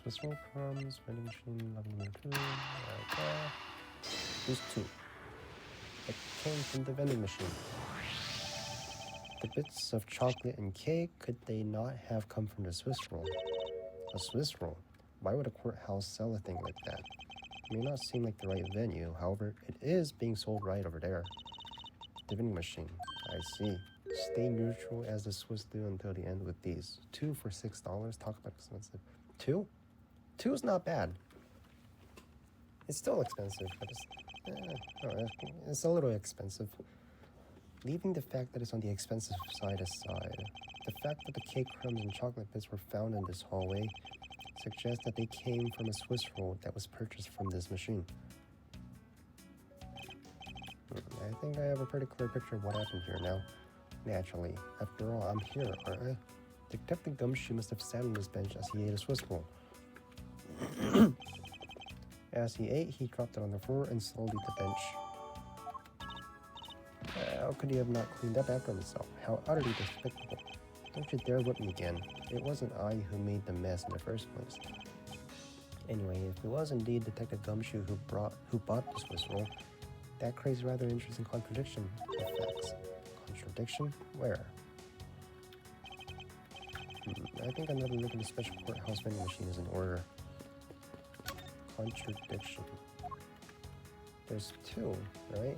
Swiss roll crumbs, vending machine, loving number 2, right there. Who's 2? It came from the vending machine. The bits of chocolate and cake, could they not have come from the Swiss roll? A Swiss roll? Why would a courthouse sell a thing like that? It may not seem like the right venue, however, it is being sold right over there. The vending machine, I see. Stay neutral as the Swiss do until the end with these. 2 for $6, talk about expensive. 2? 2 is not bad. It's still expensive, but it's a little expensive. Leaving the fact that it's on the expensive side aside, the fact that the cake crumbs and chocolate bits were found in this hallway suggests that they came from a Swiss roll that was purchased from this machine. I think I have a pretty clear picture of what happened here now. Naturally, after all, I'm here, aren't I? Detective Gumshoe must have sat on this bench as he ate a Swiss roll. As he ate, he dropped it on the floor and slowly the bench. How could he have not cleaned up after himself? How utterly despicable. Don't you dare whip me again. It wasn't I who made the mess in the first place. Anyway, if it was indeed Detective Gumshoe who bought the Swiss roll, that creates rather interesting contradiction of facts. Contradiction? Where? I think another look at the special courthouse vending machine is in order. Contradiction. There's 2, right?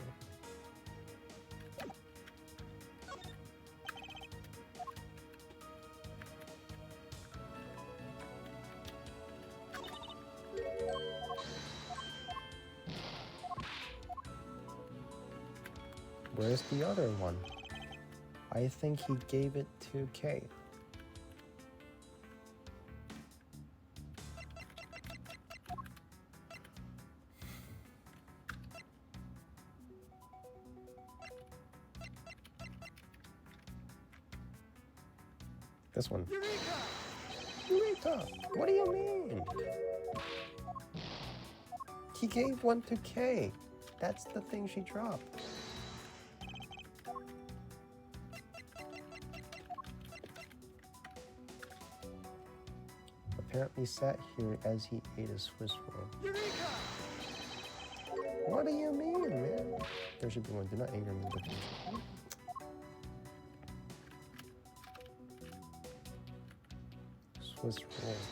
Where's the other one? I think he gave it to K. This one. Eureka! What do you mean? He gave one to K. That's the thing she dropped. Apparently sat here as he ate a Swiss roll. What do you mean, man? There should be one. Do not anger me with the future. Swiss rolls.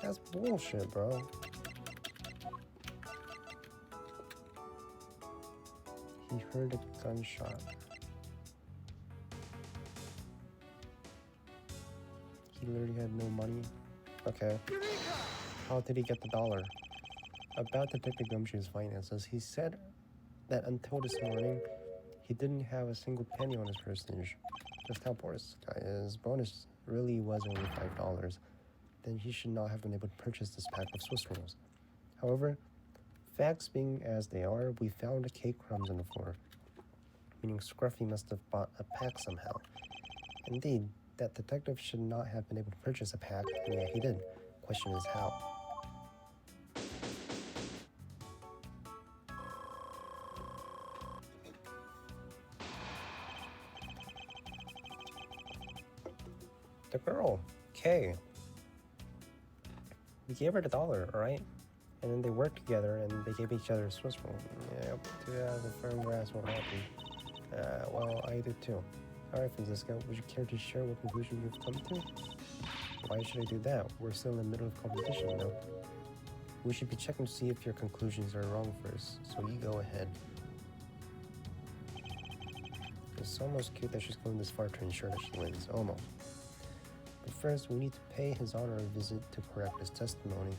That's bullshit, bro. He heard a gunshot. He literally had no money. Okay. How did he get the dollar? About Detective Gumshoe's finances, he said that until this morning, he didn't have a single penny on his personage. Just how poor this guy is. Bonus really was only $5. Then he should not have been able to purchase this pack of Swiss rolls. However, facts being as they are, we found cake crumbs on the floor, meaning Scruffy must have bought a pack somehow. Indeed, that detective should not have been able to purchase a pack, and yet he did. Question is how. The girl, Kay. We gave her the dollar, alright? And then they worked together and they gave each other a Swiss roll. Yep, the firm grass won't happen. Well, I do too. Alright, Francisco, would you care to share what conclusion you've come to? Why should I do that? We're still in the middle of competition, you know? We should be checking to see if your conclusions are wrong first, so you go ahead. It's almost cute that she's going this far to ensure that she wins. Almost. But first, we need to pay His Honor a visit to correct his testimony.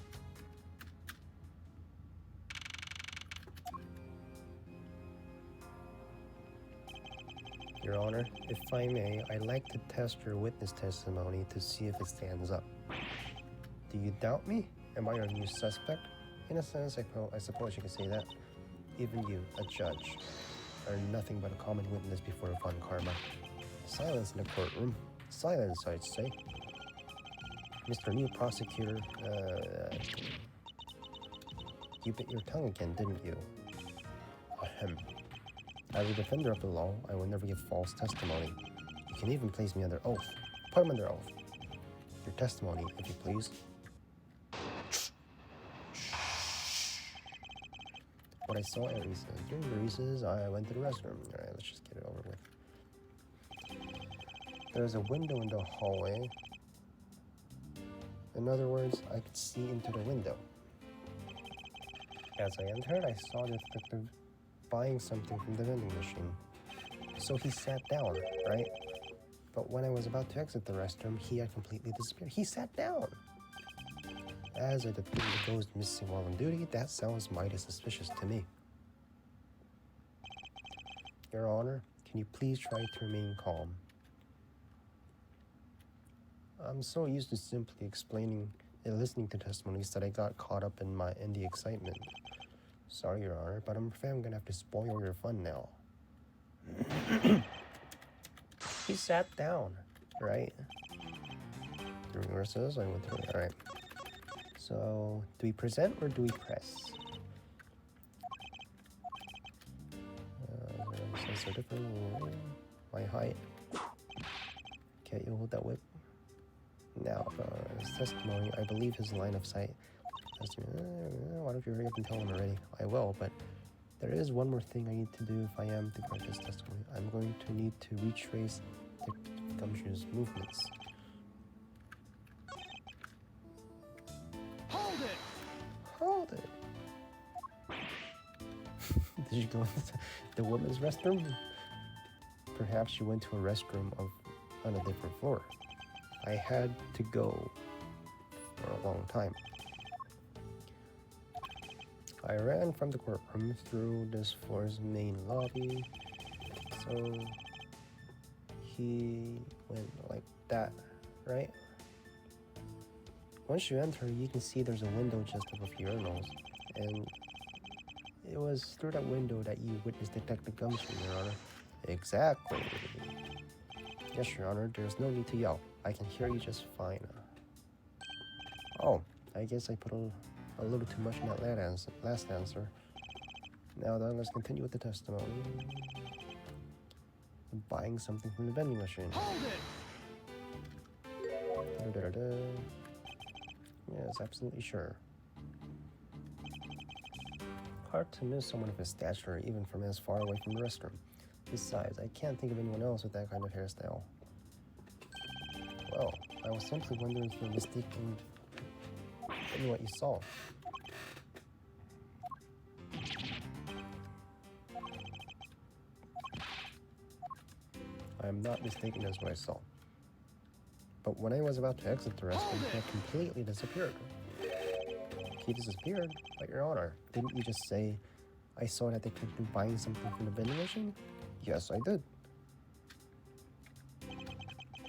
Your Honor, if I may, I'd like to test your witness testimony to see if it stands up. Do you doubt me? Am I your new suspect? In a sense, I suppose you could say that. Even you, a judge, are nothing but a common witness before Von Karma. Silence in the courtroom. Silence, I'd say. Mr. New Prosecutor, you bit your tongue again, didn't you? Ahem. As a defender of the law, I will never give false testimony. You can even place me under oath. Put him under oath. Your testimony, if you please. What I saw at recess. During the recess, I went to the restroom. Alright, let's just get it over with. There's a window in the hallway. In other words, I could see into the window. As I entered, I saw the detective buying something from the vending machine. So he sat down, right? But when I was about to exit the restroom, he had completely disappeared. He sat down! As a detective goes missing while on duty, that sounds mighty suspicious to me. Your Honor, can you please try to remain calm? I'm so used to simply explaining and listening to testimonies that I got caught up in the excitement. Sorry, Your Honor, but I'm afraid I'm gonna have to spoil your fun now. He sat down, right? During rehearsals, I went through it. Alright. So, do we present or do we press? So different. My height. Okay, you hold that whip. Now, his testimony, I believe his line of sight. Why don't you hurry up and tell him already? I will, but there is one more thing I need to do if I am to correct his testimony. I'm going to need to retrace the Gumshoe's movements. Hold it! Hold it! Did you go into the women's restroom? Perhaps you went to a restroom on a different floor. I had to go for a long time. I ran from the courtroom through this floor's main lobby. So he went like that, right? Once you enter, you can see there's a window just above urinals, and it was through that window that you witnessed Detective Gumshoe, Your Honor. Exactly. Yes, Your Honor, there's no need to yell. I can hear you just fine. Oh, I guess I put a little too much in that last answer. Now then, let's continue with the testimony. Buying something from the vending machine. Hold it! Da-da-da-da. Yes, absolutely sure. Hard to miss someone of his stature, even from as far away from the restroom. Besides, I can't think of anyone else with that kind of hairstyle. Well, I was simply wondering if you're mistaken in what you saw. I am not mistaken as what I saw. But when I was about to exit the restroom, he had completely disappeared. He disappeared? But Your Honor, didn't you just say, I saw that detective buying something from the vending machine? Yes, I did.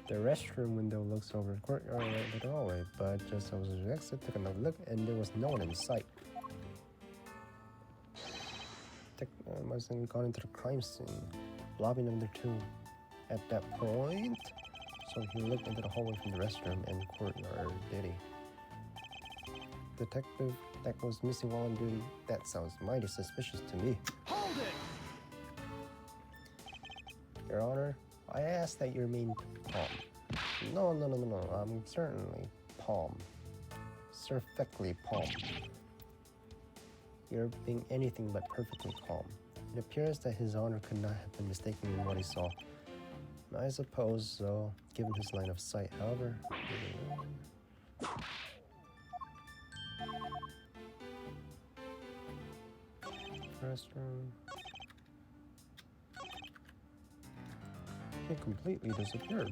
The restroom window looks over the courtyard right into the hallway, but just as I was to exit, took another look, and there was no one in sight. Must have gone into the crime scene. Lobby number 2. At that point, so he looked into the hallway from the restroom and courtyard, did he? Detective that was missing while on duty, that sounds mighty suspicious to me. Hold it! Your Honor, I ask that you remain calm. No, I'm certainly calm. Perfectly calm. You're being anything but perfectly calm. It appears that His Honor could not have been mistaken in what he saw. I suppose so, given his line of sight. However, restroom. He completely disappeared.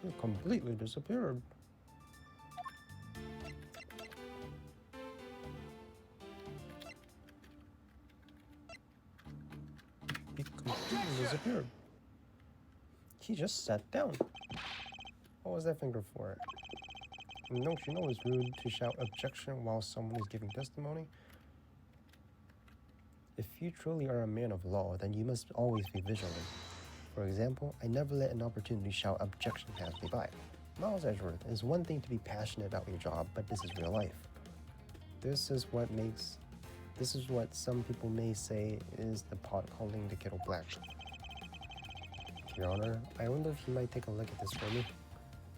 He completely disappeared. He completely disappeared. He just sat down. What was that finger for? And don't you know it's rude to shout objection while someone is giving testimony? If you truly are a man of law, then you must always be vigilant. For example, I never let an opportunity to shout objection pass me by. Miles Edgeworth, it is one thing to be passionate about your job, but this is real life. This is what some people may say is the pot calling the kettle black. Your Honor, I wonder if you might take a look at this for me.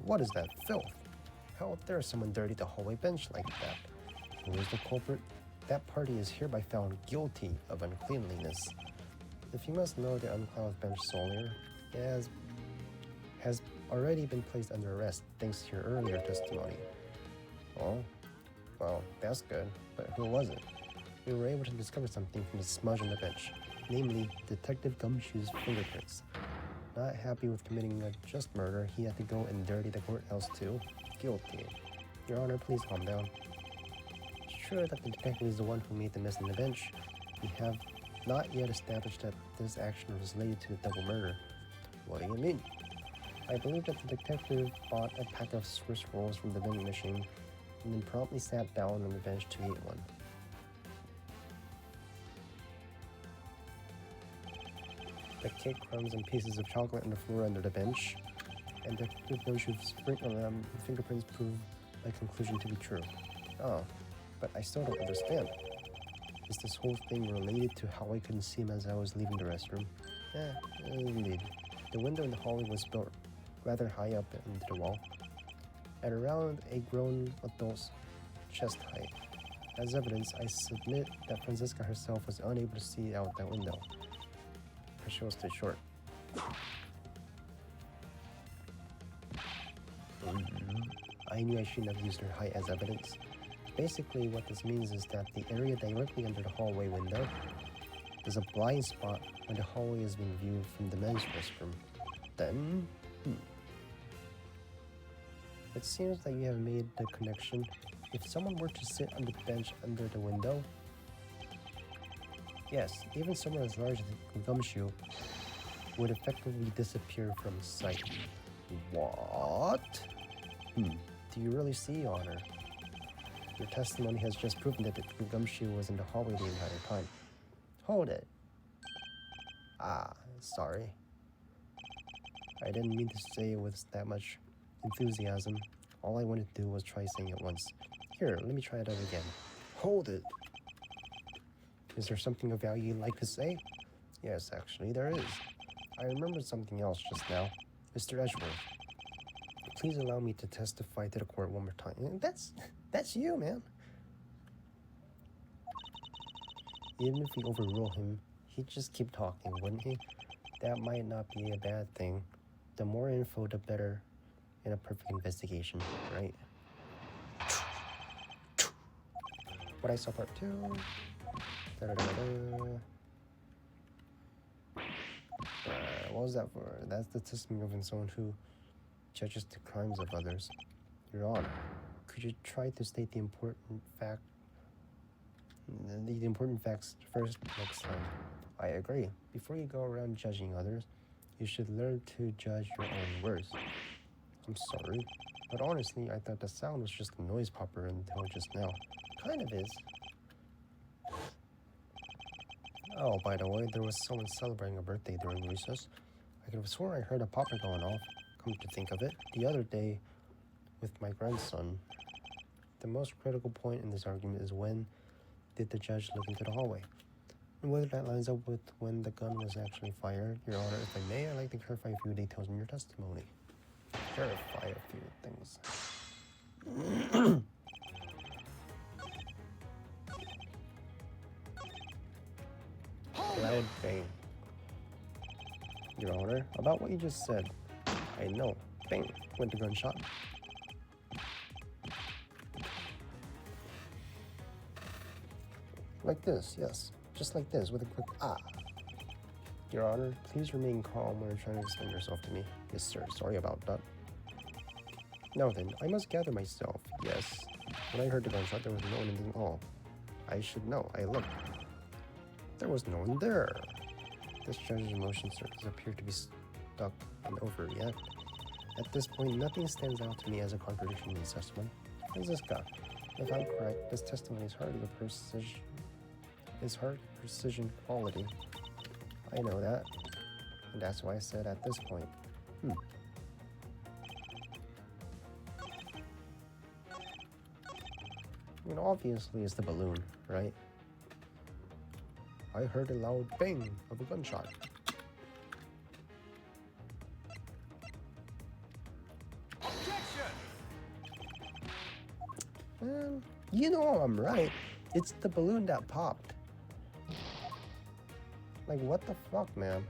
What is that filth? How dare someone dirty the hallway bench like that? Who is the culprit? That party is hereby found guilty of uncleanliness. If you must know, the unclothed bench Solier has already been placed under arrest thanks to your earlier testimony. Oh, well, that's good, but who was it? We were able to discover something from the smudge on the bench, namely Detective Gumshoe's fingerprints. Not happy with committing a just murder, he had to go and dirty the courthouse too. Guilty. Your Honor, please calm down. Sure that the detective is the one who made the mess on the bench. We have not yet established that this action was related to a double murder. What do you mean? I believe that the detective bought a pack of Swiss rolls from the vending machine and then promptly sat down on the bench to eat one. The cake crumbs and pieces of chocolate on the floor under the bench, and Detective Gumshoe's fingerprints prove my conclusion to be true. Oh, but I still don't understand. Is this whole thing related to how I couldn't see him as I was leaving the restroom? Indeed. The window in the hallway was built rather high up into the wall, at around a grown adult's chest height. As evidence, I submit that Franziska herself was unable to see out that window. Her show was too short. I knew I shouldn't have used her height as evidence. Basically, what this means is that the area directly under the hallway window is a blind spot when the hallway is being viewed from the men's restroom. Then, It seems that you have made the connection. If someone were to sit on the bench under the window, yes, even someone as large as Gumshoe would effectively disappear from sight. What? Do you really see, Honor? Your testimony has just proven that Gumshoe was in the hallway the entire time. Hold it. Ah, sorry. I didn't mean to say it with that much enthusiasm. All I wanted to do was try saying it once. Here, let me try it out again. Hold it. Is there something of value you'd like to say? Yes, actually, there is. I remembered something else just now. Mr. Edgeworth, please allow me to testify to the court one more time. That's you, man. Even if we overrule him, he'd just keep talking, wouldn't he? That might not be a bad thing. The more info, the better in a perfect investigation, right? What I saw part 2. What was that for? That's the testimony of someone who judges the crimes of others. Your Honor, could you try to state the important facts first next time? I agree. Before you go around judging others, you should learn to judge your own words. I'm sorry, but honestly, I thought the sound was just a noise popper until just now. Kind of is. Oh, by the way, there was someone celebrating a birthday during recess. I could have sworn I heard a popper going off. Come to think of it, the other day with my grandson. The most critical point in this argument is when did the judge look into the hallway? And whether that lines up with when the gun was actually fired. Your Honor, if I may, I'd like to clarify a few details in your testimony. Clarify a few things. Loud bang. Your Honor, about what you just said. I know. Bang. Went the gunshot. Like this, yes. Just like this, with a quick ah. Your Honor, please remain calm when you're trying to explain yourself to me. Yes, sir. Sorry about that. Now then, I must gather myself. Yes. When I heard the gunshot, there was no one in the hall. I should know. I looked. There was no one there. This judge's emotion circles appear to be stuck and overreact. At this point, nothing stands out to me as a contradiction in this testimony. Franziska, if I'm correct, this testimony is hardly a precision quality. I know that, and that's why I said at this point. I mean, obviously it's the balloon, right? I heard a loud bang of a gunshot. Objection! You know I'm right. It's the balloon that popped. Like, what the fuck, man?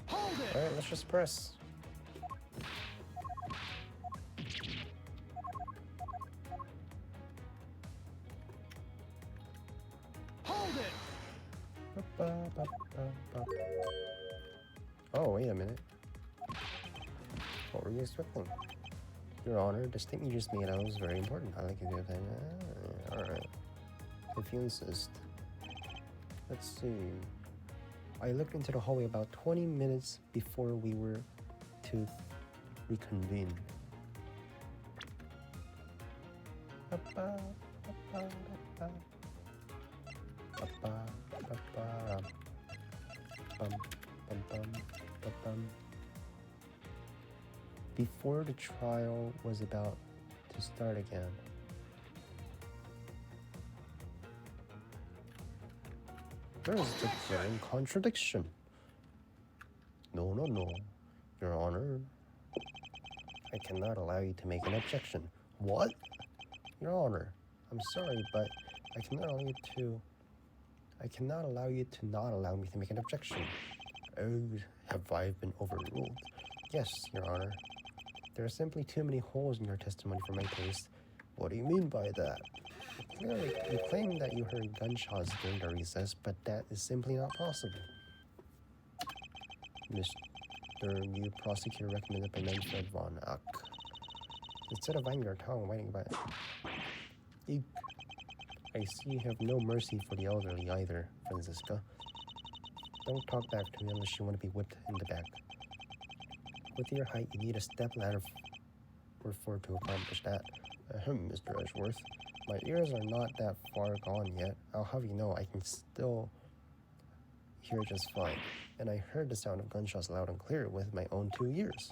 Hold it! Alright, let's just press. Hold it! Oh, wait a minute. What were you expecting? Your Honor, the statement you just made out was very important. I like it. Alright. If you insist. Let's see. I looked into the hallway about 20 minutes before we were to reconvene. Before the trial was about to start again. There is a glaring contradiction. No. Your Honor. I cannot allow you to make an objection. What? Your Honor, I'm sorry, but I cannot allow you to not allow me to make an objection. Oh, have I been overruled? Yes, Your Honor. There are simply too many holes in your testimony for my taste. What do you mean by that? You claim that you heard gunshots during the recess, but that is simply not possible. Mr. after you prosecutor recommended by Manfred von Ack. Instead of biting your tongue, biting by it. Eek. I see you have no mercy for the elderly either, Franziska. Don't talk back to me unless you want to be whipped in the back. With your height, you need a step ladder for to accomplish that. Ahem, Mr. Edgeworth. My ears are not that far gone yet. I'll have you know I can still hear just fine. And I heard the sound of gunshots loud and clear with my own 2 ears.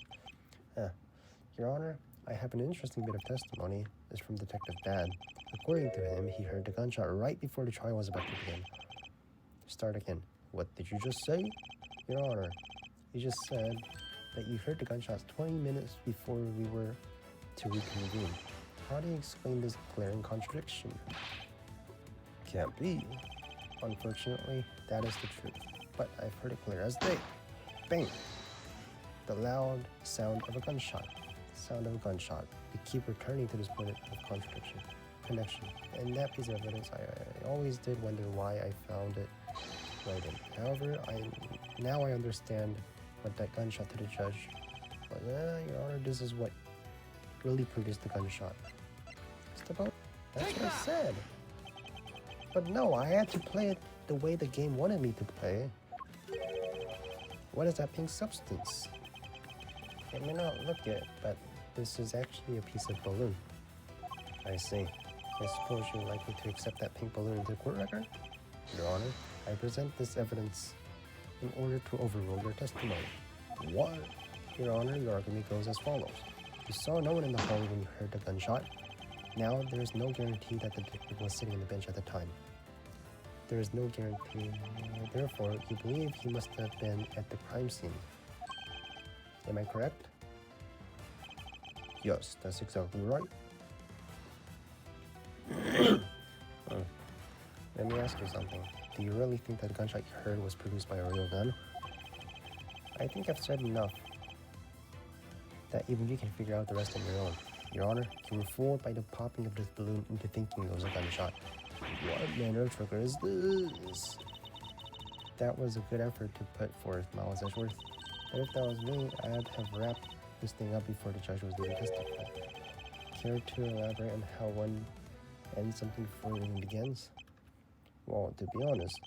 Your Honor, I have an interesting bit of testimony. It's from Detective Bad. According to him, he heard the gunshot right before the trial was about to begin. Start again. What did you just say? Your Honor, you just said that you heard the gunshots 20 minutes before we were to reconvene. How do you explain this glaring contradiction? Can't be. Unfortunately, that is the truth. But I've heard it clear as day. Bang! The loud sound of a gunshot. Sound of a gunshot. We keep returning to this point of contradiction. Connection. And that piece of evidence, I always did wonder why I found it right in. However, now I understand what that gunshot to the judge. But Your Honor, this is what really produced the gunshot. That's what I said. But no, I had to play it the way the game wanted me to play. What is that pink substance? It may not look it, but this is actually a piece of balloon. I see. I suppose you're likely to accept that pink balloon into the court record? Your Honor, I present this evidence in order to overrule your testimony. What? Your Honor, your argument goes as follows. You saw no one in the hall when you heard the gunshot. Now, there is no guarantee that the detective was sitting on the bench at the time. There is no guarantee. Therefore, you believe he must have been at the crime scene. Am I correct? Yes, that's exactly right. Let me ask you something. Do you really think that the gunshot you heard was produced by a real gun? I think I've said enough that even you can figure out the rest on your own. Your Honor, you were fooled by the popping of this balloon into thinking it was a gunshot. What manner of trigger is this? That was a good effort to put forth, Miles Edgeworth. But if that was me, I'd have wrapped this thing up before the judge was even testified. Care to elaborate on how one ends something before it even begins? Well, to be honest,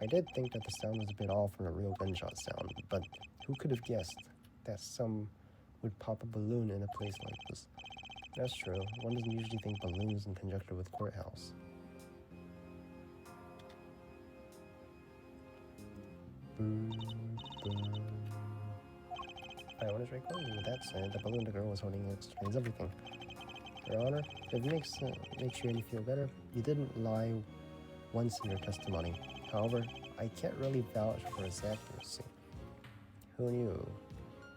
I did think that the sound was a bit off from a real gunshot sound, but who could have guessed that some would pop a balloon in a place like this? That's true. One doesn't usually think balloons in conjunction with courthouse. I want to recording. With that said, the balloon the girl was holding explains everything. Your Honor, if it makes you any feel better, you didn't lie once in your testimony. However, I can't really vouch for its accuracy. Who knew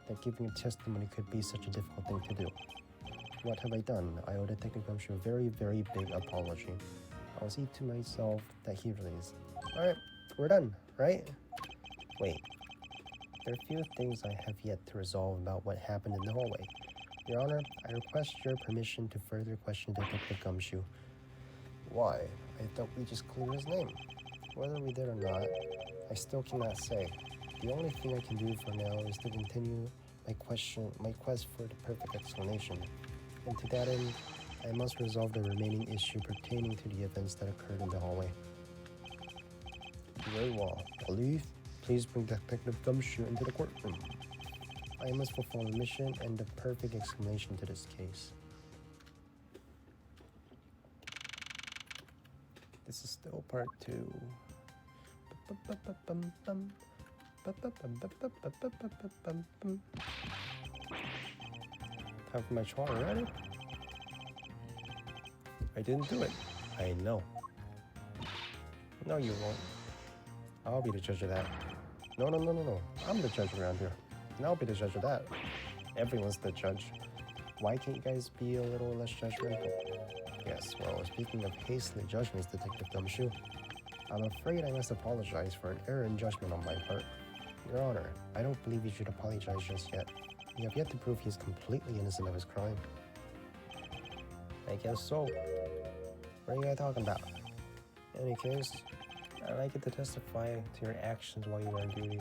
that giving a testimony could be such a difficult thing to do? What have I done? I owe Detective Gumshoe a very, very big apology. I'll see to myself that he relays. Alright, we're done, right? Wait. There are a few things I have yet to resolve about what happened in the hallway. Your Honor, I request your permission to further question Detective Gumshoe. Why? I thought we just cleared his name. Whether we did or not, I still cannot say. The only thing I can do for now is to continue my quest for the perfect explanation. And to that end, I must resolve the remaining issue pertaining to the events that occurred in the hallway. Very well. Please bring Detective Gumshoe into the courtroom. I must fulfill the mission and the perfect explanation to this case. This is still part 2. Time for my trial already? I didn't do it. I know. No, you won't. I'll be the judge of that. No. I'm the judge around here. And I'll be the judge of that. Everyone's the judge. Why can't you guys be a little less judgmental? Yes, well, speaking of hastily judgments, Detective Gumshoe, I'm afraid I must apologize for an error in judgment on my part. Your Honor, I don't believe you should apologize just yet. You have yet to prove he is completely innocent of his crime. I guess so. What are you guys talking about? In any case, I'd like you to testify to your actions while you were on duty.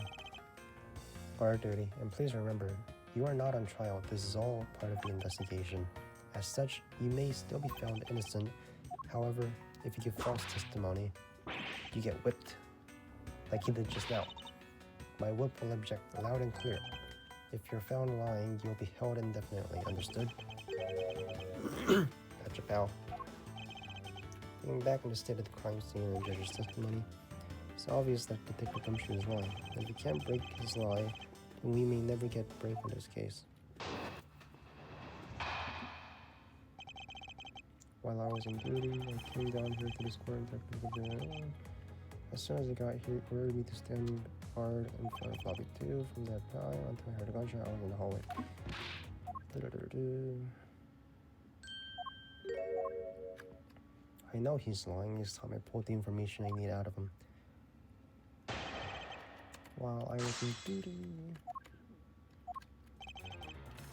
guard duty, and please remember, you are not on trial. This is all part of the investigation. As such, you may still be found innocent. However, if you give false testimony, you get whipped, like you did just now. My whip will object loud and clear. If you're found lying, you'll be held indefinitely. Understood? Gotcha, pal. Looking back on the state of the crime scene and the judge's testimony, it's obvious that Detective Gumshoe is wrong. If he can't break his lie, then we may never get a break in this case. While I was on duty, I came down here to this quarantine. As soon as I got here, he ordered me to stand guard in front of lobby 2. From that time until I heard a gunshot, I was in the hallway. I know he's lying. This time I pulled the information I need out of him. While I was in duty,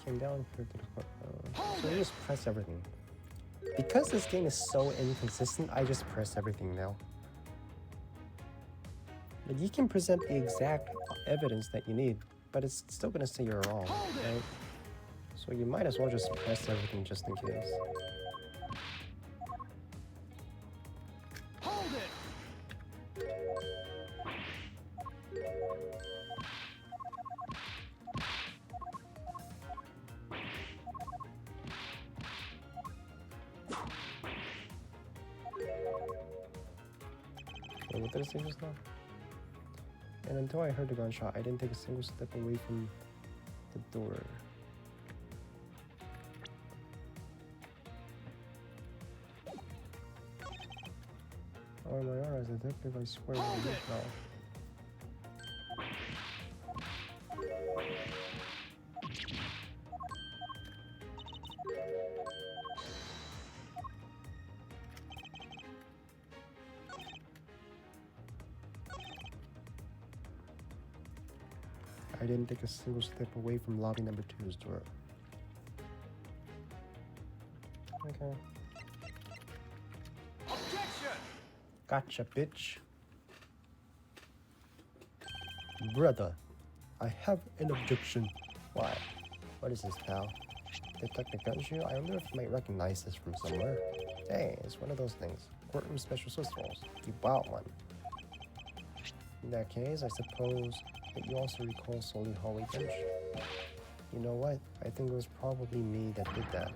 came down here to the court. So I just press everything. Because this game is so inconsistent, I just press everything now. But you can present the exact evidence that you need, but it's still gonna say you're wrong, right? So you might as well just press everything just in case. Hold it! Wait, what did I say just now? And until I heard the gunshot, I didn't take a single step away from the door. Oh my god, as a detective, I swear to you now. I didn't take a single step away from lobby number 2's door. Okay. Objection! Gotcha, bitch. Brother, I have an objection. Why? What is this, pal? Detective Gumshoe? I wonder if you might recognize this from somewhere. Hey, it's one of those things. Courtroom special Swiss rolls. You bought one. In that case, I suppose that you also recall Sully Hallway Bench. You know what? I think it was probably me that did that.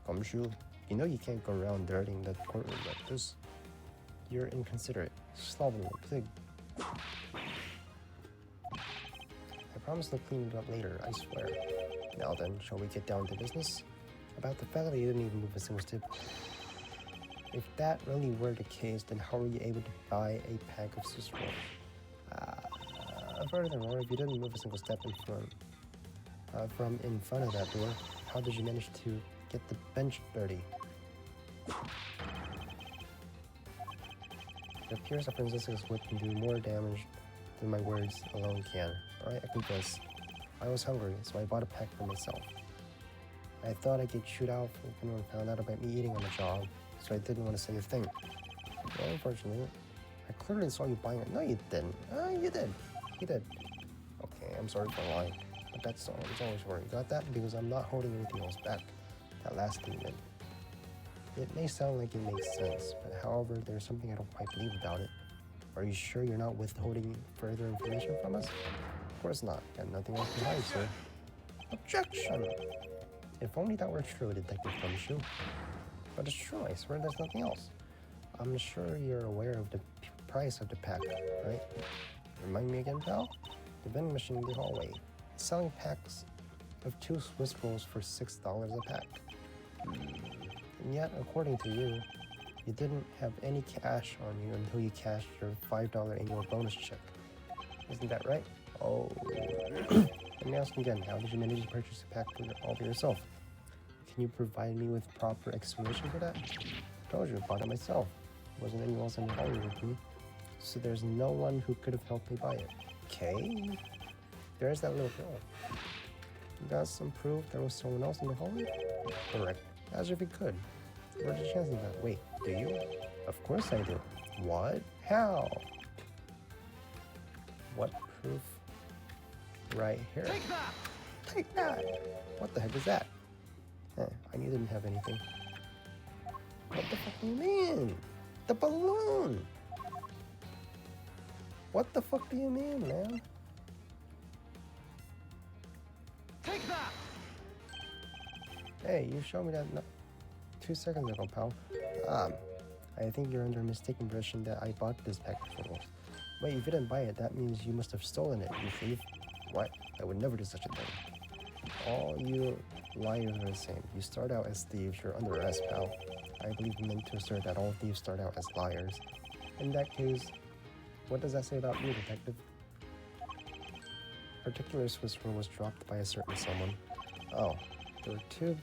Gumshoe, you know you can't go around dirtying the courtroom like this. You're inconsiderate, slovenly pig. I promise to clean it up later, I swear. Now then, shall we get down to business? About the fact that you didn't even move a single step. If that really were the case, then how were you able to buy a pack of Swiss rolls? Furthermore, if you didn't move a single step from in front of that door, how did you manage to get the bench dirty? It appears that Francisca's whip can do more damage than my words alone can. Alright, I confess. I was hungry, so I bought a pack for myself. I thought I'd get chewed out if anyone found out about me eating on the job, so I didn't want to say a thing. Well, unfortunately, I clearly saw you buying it. No, you didn't. You did. You did. Okay, I'm sorry for lying. But that's all. It's always worry. Got that? Because I'm not holding anything else back. That last statement. It may sound like it makes sense, but however, there's something I don't quite believe about it. Are you sure you're not withholding further information from us? Of course not. Got nothing else to hide, sir. Objection! If only that were true, Detective Gumshoe. But it's true, I swear there's nothing else. I'm sure you're aware of the price of the pack, right? Remind me again, pal? The vending machine in the hallway. It's selling packs of 2 Swiss rolls for $6 a pack. And yet, according to you, you didn't have any cash on you until you cashed your $5 annual bonus check. Isn't that right? Oh. Let me ask again, how did you manage to purchase a pack all for yourself? Can you provide me with proper explanation for that? I told you, I bought it myself. Wasn't anyone else in the hallway with me. So there's no one who could have helped me buy it. Okay. There's that little girl. You got some proof there was someone else in the hallway? Correct. As if you could. What are the chances of that? Wait, do you? Of course I do. What? How? What proof right here. Take that! Take that! What the heck is that? I knew you didn't have anything. What the fuck do you mean? The balloon! What the fuck do you mean, man? Take that! Hey, you showed me that 2 seconds ago, pal. I think you're under a mistaken impression that I bought this package for rolls. Wait, if you didn't buy it, that means you must have stolen it, you thief. What? I would never do such a thing. All you liars are the same. You start out as thieves, you're under arrest, pal. I believe you meant to assert that all thieves start out as liars. In that case, what does that say about you, detective? Particular Swiss roll was dropped by a certain someone. Oh, there were 2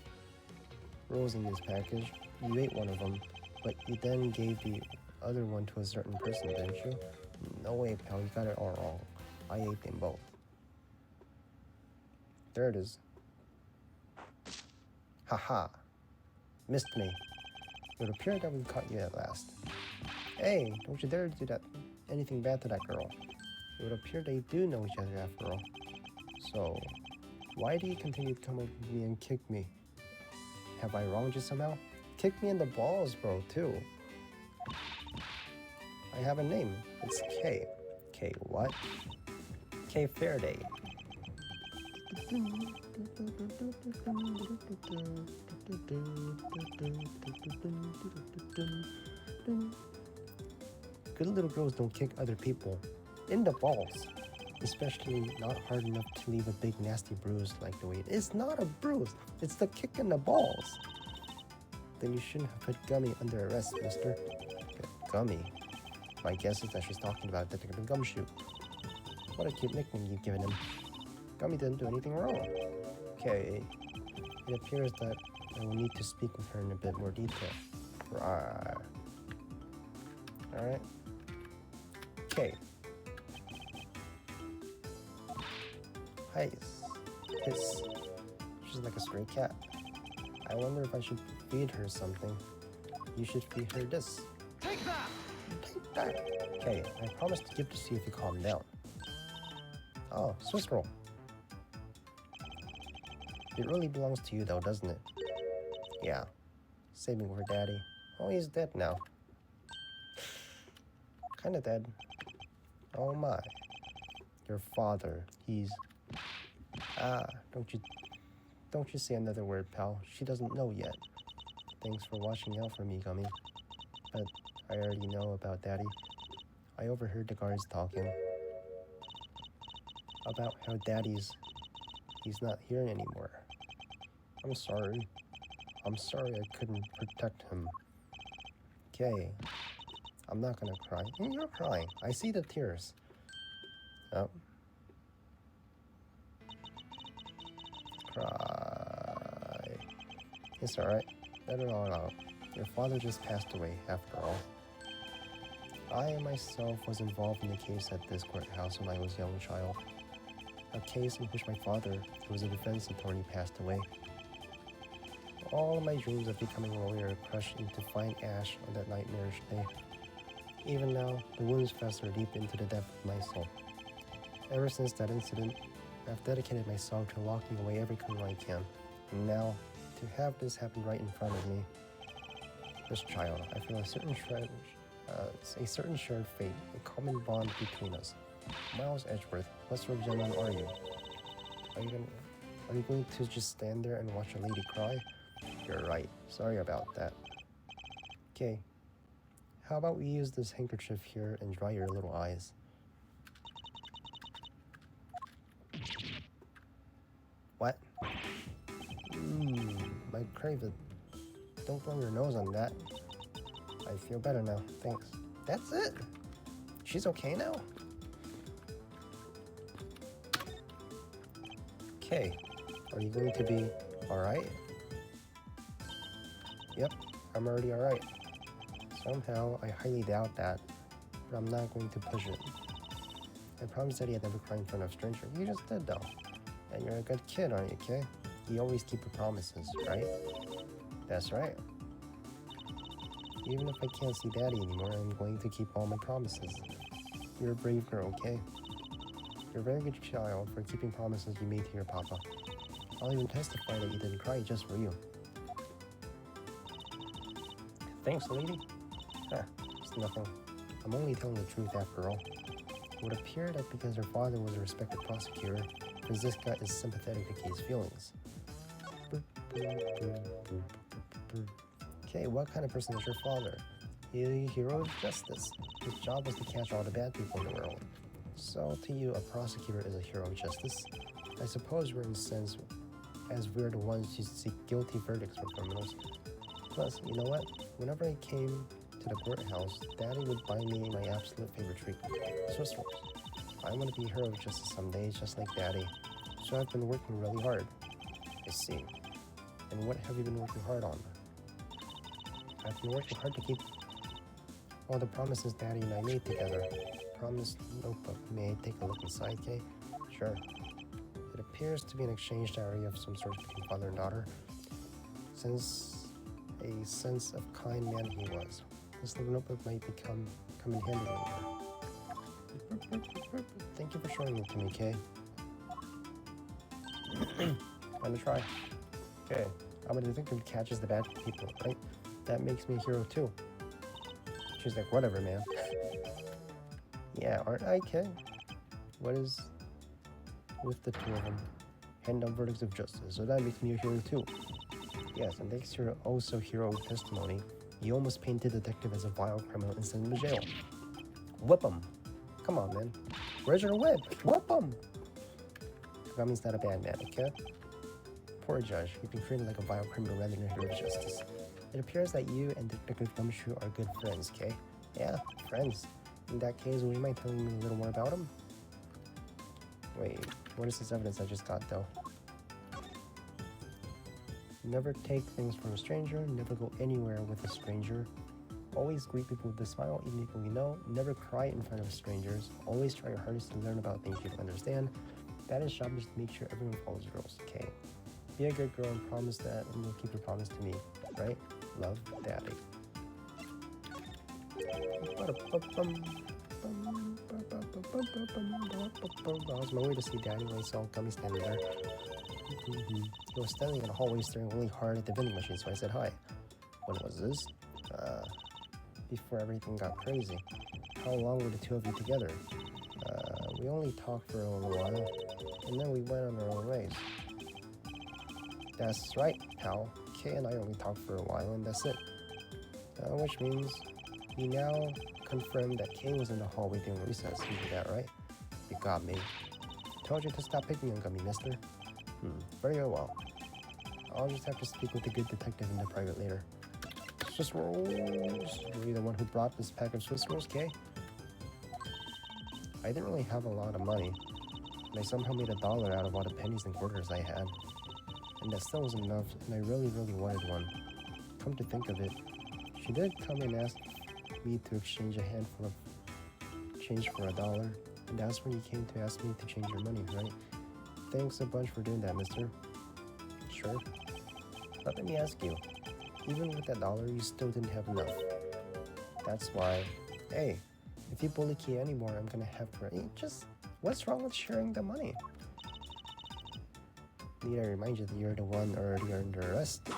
rolls in this package. You ate one of them, but you then gave the other one to a certain person, didn't you? No way, pal, you got it all wrong. I ate them both. There it is. Haha. Missed me. It would appear that we caught you at last. Hey, don't you dare do that anything bad to that girl. It would appear they do know each other after all. So, why do you continue to come up with me and kick me? Have I wronged you somehow? Kick me in the balls, bro, too. I have a name. It's K. K what? K Faraday. Good little girls don't kick other people in the balls, especially not hard enough to leave a big nasty bruise like the way it is. It's not a bruise, it's the kick in the balls. Then you shouldn't have put Gummy under arrest, mister. Gummy? My guess is that she's talking about Detective Gumshoe. What a cute nickname you've given him. Gummy didn't do anything wrong. Okay, it appears that I will need to speak with her in a bit more detail. Right. Alright. Okay. Hiss. Hiss. She's like a stray cat. I wonder if I should feed her something. You should feed her this. Take that! Take that! Okay, I promise to give to see if you calm down. Oh, Swiss roll. It really belongs to you though, doesn't it? Yeah. Saving for Daddy. Oh, he's dead now. Kinda dead. Oh my. Your father, he's... don't you say another word, pal. She doesn't know yet. Thanks for watching out for me, Gummy. But I already know about Daddy. I overheard the guards talking about how he's not here anymore. I'm sorry. I'm sorry I couldn't protect him. Okay. I'm not gonna cry. You're crying. I see the tears. Oh. Cry. It's alright. Let it all out. Your father just passed away, after all. I myself was involved in a case at this courthouse when I was a young child. A case in which my father, who was a defense attorney, passed away. All my dreams of becoming a lawyer crushed into fine ash on that nightmarish day. Even now, the wounds fester deep into the depth of my soul. Ever since that incident, I've dedicated myself to locking away every criminal I can. And now, to have this happen right in front of me, this child, I feel a certain shared fate, a common bond between us. Miles Edgeworth, what sort of gentleman are you? Are you going to just stand there and watch a lady cry? You're right. Sorry about that. Okay. How about we use this handkerchief here and dry your little eyes? What? My craven. Don't blow your nose on that. I feel better now, thanks. That's it? She's okay now? Okay, are you going to be alright? Yep, I'm already alright. Somehow, I highly doubt that, but I'm not going to push it. I promised that I'd never cry in front of a stranger. You just did though. And you're a good kid, aren't you, kid? You always keep your promises, right? That's right. Even if I can't see Daddy anymore, I'm going to keep all my promises. You're a brave girl, okay? You're a very good child for keeping promises you made to your papa. I'll even testify that you didn't cry just for you. Thanks, lady. It's nothing. I'm only telling the truth after all. It would appear that because her father was a respected prosecutor, Franziska is sympathetic to Kay's feelings. Okay, what kind of person is your father? He's a hero of justice. His job was to catch all the bad people in the world. So to you, a prosecutor is a hero of justice. I suppose we're in a sense as we're the ones who seek guilty verdicts for criminals. Plus, you know what? Whenever I came to the courthouse, Daddy would buy me my absolute favorite treat, Swiss rolls. I want to be a hero of justice someday, just like Daddy. So I've been working really hard. I see. And what have you been working hard on? I've been working hard to keep all the promises Daddy and I made together. Promise notebook. May I take a look inside, Kay? Sure. It appears to be an exchange diary of some sort between father and daughter. Since a sense of kind man he was, this little notebook might come in handy later. Thank you for showing it to me, Kay. I'm gonna try. Okay, I'm a detective who catches the bad people, right? That makes me a hero too. She's like, whatever, man. Yeah, aren't I, Kay? What is with the two of them? Hand down verdicts of justice, so that makes me a hero too. Yes, and thanks to your also hero testimony, you almost painted the detective as a vile criminal and sent him to jail. Whip him. Come on, man. Where's your whip? Whip him. Kagami's not a bad man, okay? Poor judge, you've been treated like a vile criminal rather than a hero of justice. It appears that you and Detective Gumshoe are good friends, Kay? Yeah, friends. In that case, would you mind telling me a little more about him? Wait, what is this evidence I just got, though? Never take things from a stranger, never go anywhere with a stranger. Always greet people with a smile, even people you know. Never cry in front of strangers. Always try your hardest to learn about things you don't understand. That is job is to make sure everyone follows the rules, okay? Be a good girl and promise that, and you'll keep your promise to me, right? Love, Daddy. I was on my way to see Daddy when I saw Gummy standing there. He was standing in the hallway staring really hard at the vending machine, so I said hi. When was this? Before everything got crazy. How long were the two of you together? We only talked for a little while, and then we went on our own ways. That's right, pal. Kay and I only talked for a while, and that's it. Which means we now confirm that Kay was in the hallway during recess. You did that, right? You got me. Told you to stop picking on me, mister. Very well. I'll just have to speak with the good detective in the private later. Swiss rolls. Were you the one who brought this pack of Swiss rolls, Kay? I didn't really have a lot of money, and I somehow made $1 out of all the pennies and quarters I had. And that still wasn't enough, and I really wanted one. Come to think of it, she did come and ask me to exchange a handful of change for $1, and that's when you came to ask me to change your money, right? Thanks a bunch for doing that, mister. Sure. But let me ask you, even with that $1, you still didn't have enough. That's why, hey, if you bully Kay anymore, I'm gonna have to, what's wrong with sharing the money? Need I remind you that you're the one already under arrest?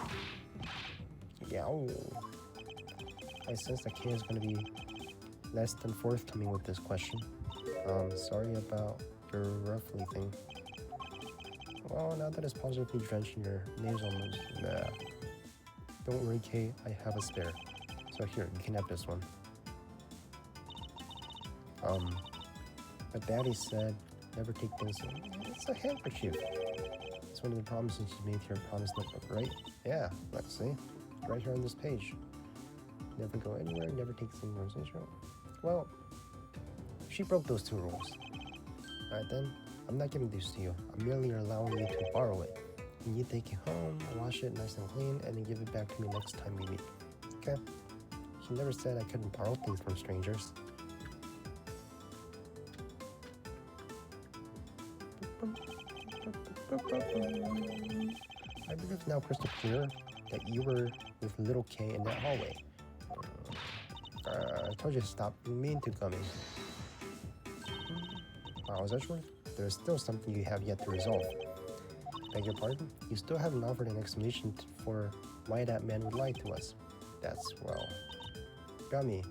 Yeah. I sense that Kay is gonna be less than forthcoming with this question. Sorry about your roughly thing. Well, now that it's positively drenched in your nasal moves, nah. Don't worry, Kay, I have a spare. So here, you can have this one. But Daddy said, never take things. It's a handkerchief. It's one of the promises you made to your promise notebook, right? Yeah, let's see. Right here on this page. Never go anywhere, never take things from a stranger. Well, she broke those 2 rules. Alright then, I'm not giving this to you. I'm merely allowing you to borrow it. And you take it home, wash it nice and clean, and then give it back to me next time we meet. Okay? She never said I couldn't borrow things from strangers. I believe it's now crystal clear that you were with little Kay in that hallway. I told you to stop being mean to Gummy. Wow, is that true? there is still something you have yet to resolve. Beg your pardon? You still haven't offered an explanation for why that man would lie to us. That's, well... Gummy,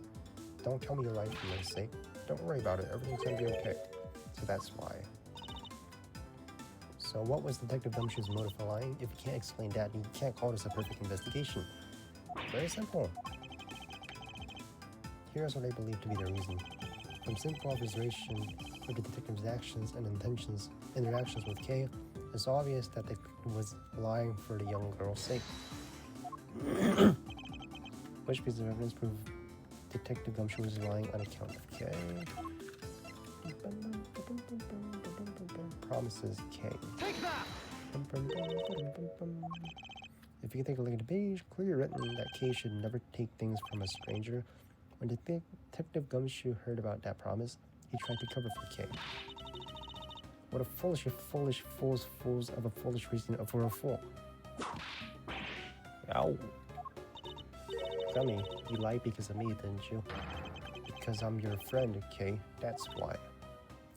don't tell me you lied for my sake. Don't worry about it, everything's gonna be okay. So that's why. So what was Detective Gumshoe's motive for lying? If you can't explain that, you can't call this a perfect investigation. Very simple. Here's what I believe to be the reason. From simple observation of the detective's actions and interactions with Kay, it's obvious that they was lying for the young girl's sake. Which piece of evidence proved Detective Gumshoe was lying on account of Kay? Promises Kay. Take that! If you take a look at the page, clearly written that Kay should never take things from a stranger. When Detective Gumshoe heard about that promise, he tried to cover for Kay. What a foolish fools of a foolish reason for a fool. Ow. Gummy, you lied because of me, didn't you? Because I'm your friend, Kay. That's why.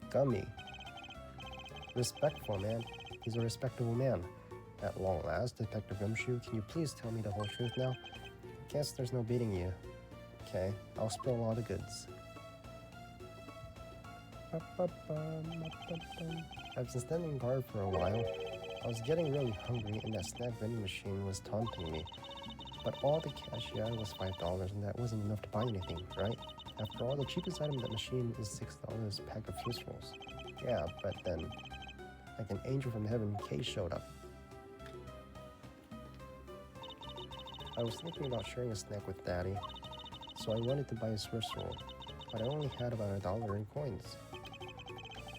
Gummy. Respectful, man. He's a respectable man. At long last, Detective Gumshoe, can you please tell me the whole truth now? Guess there's no beating you. Okay, I'll spill all the goods. I've been standing guard for a while. I was getting really hungry and that snack vending machine was taunting me. But all the cash he had was $5 and that wasn't enough to buy anything, right? After all, the cheapest item in that machine is $6 a pack of Swiss rolls. Yeah, but then, like an angel from heaven, Kay showed up. I was thinking about sharing a snack with Daddy, so I wanted to buy a Swiss roll, but I only had about $1 in coins.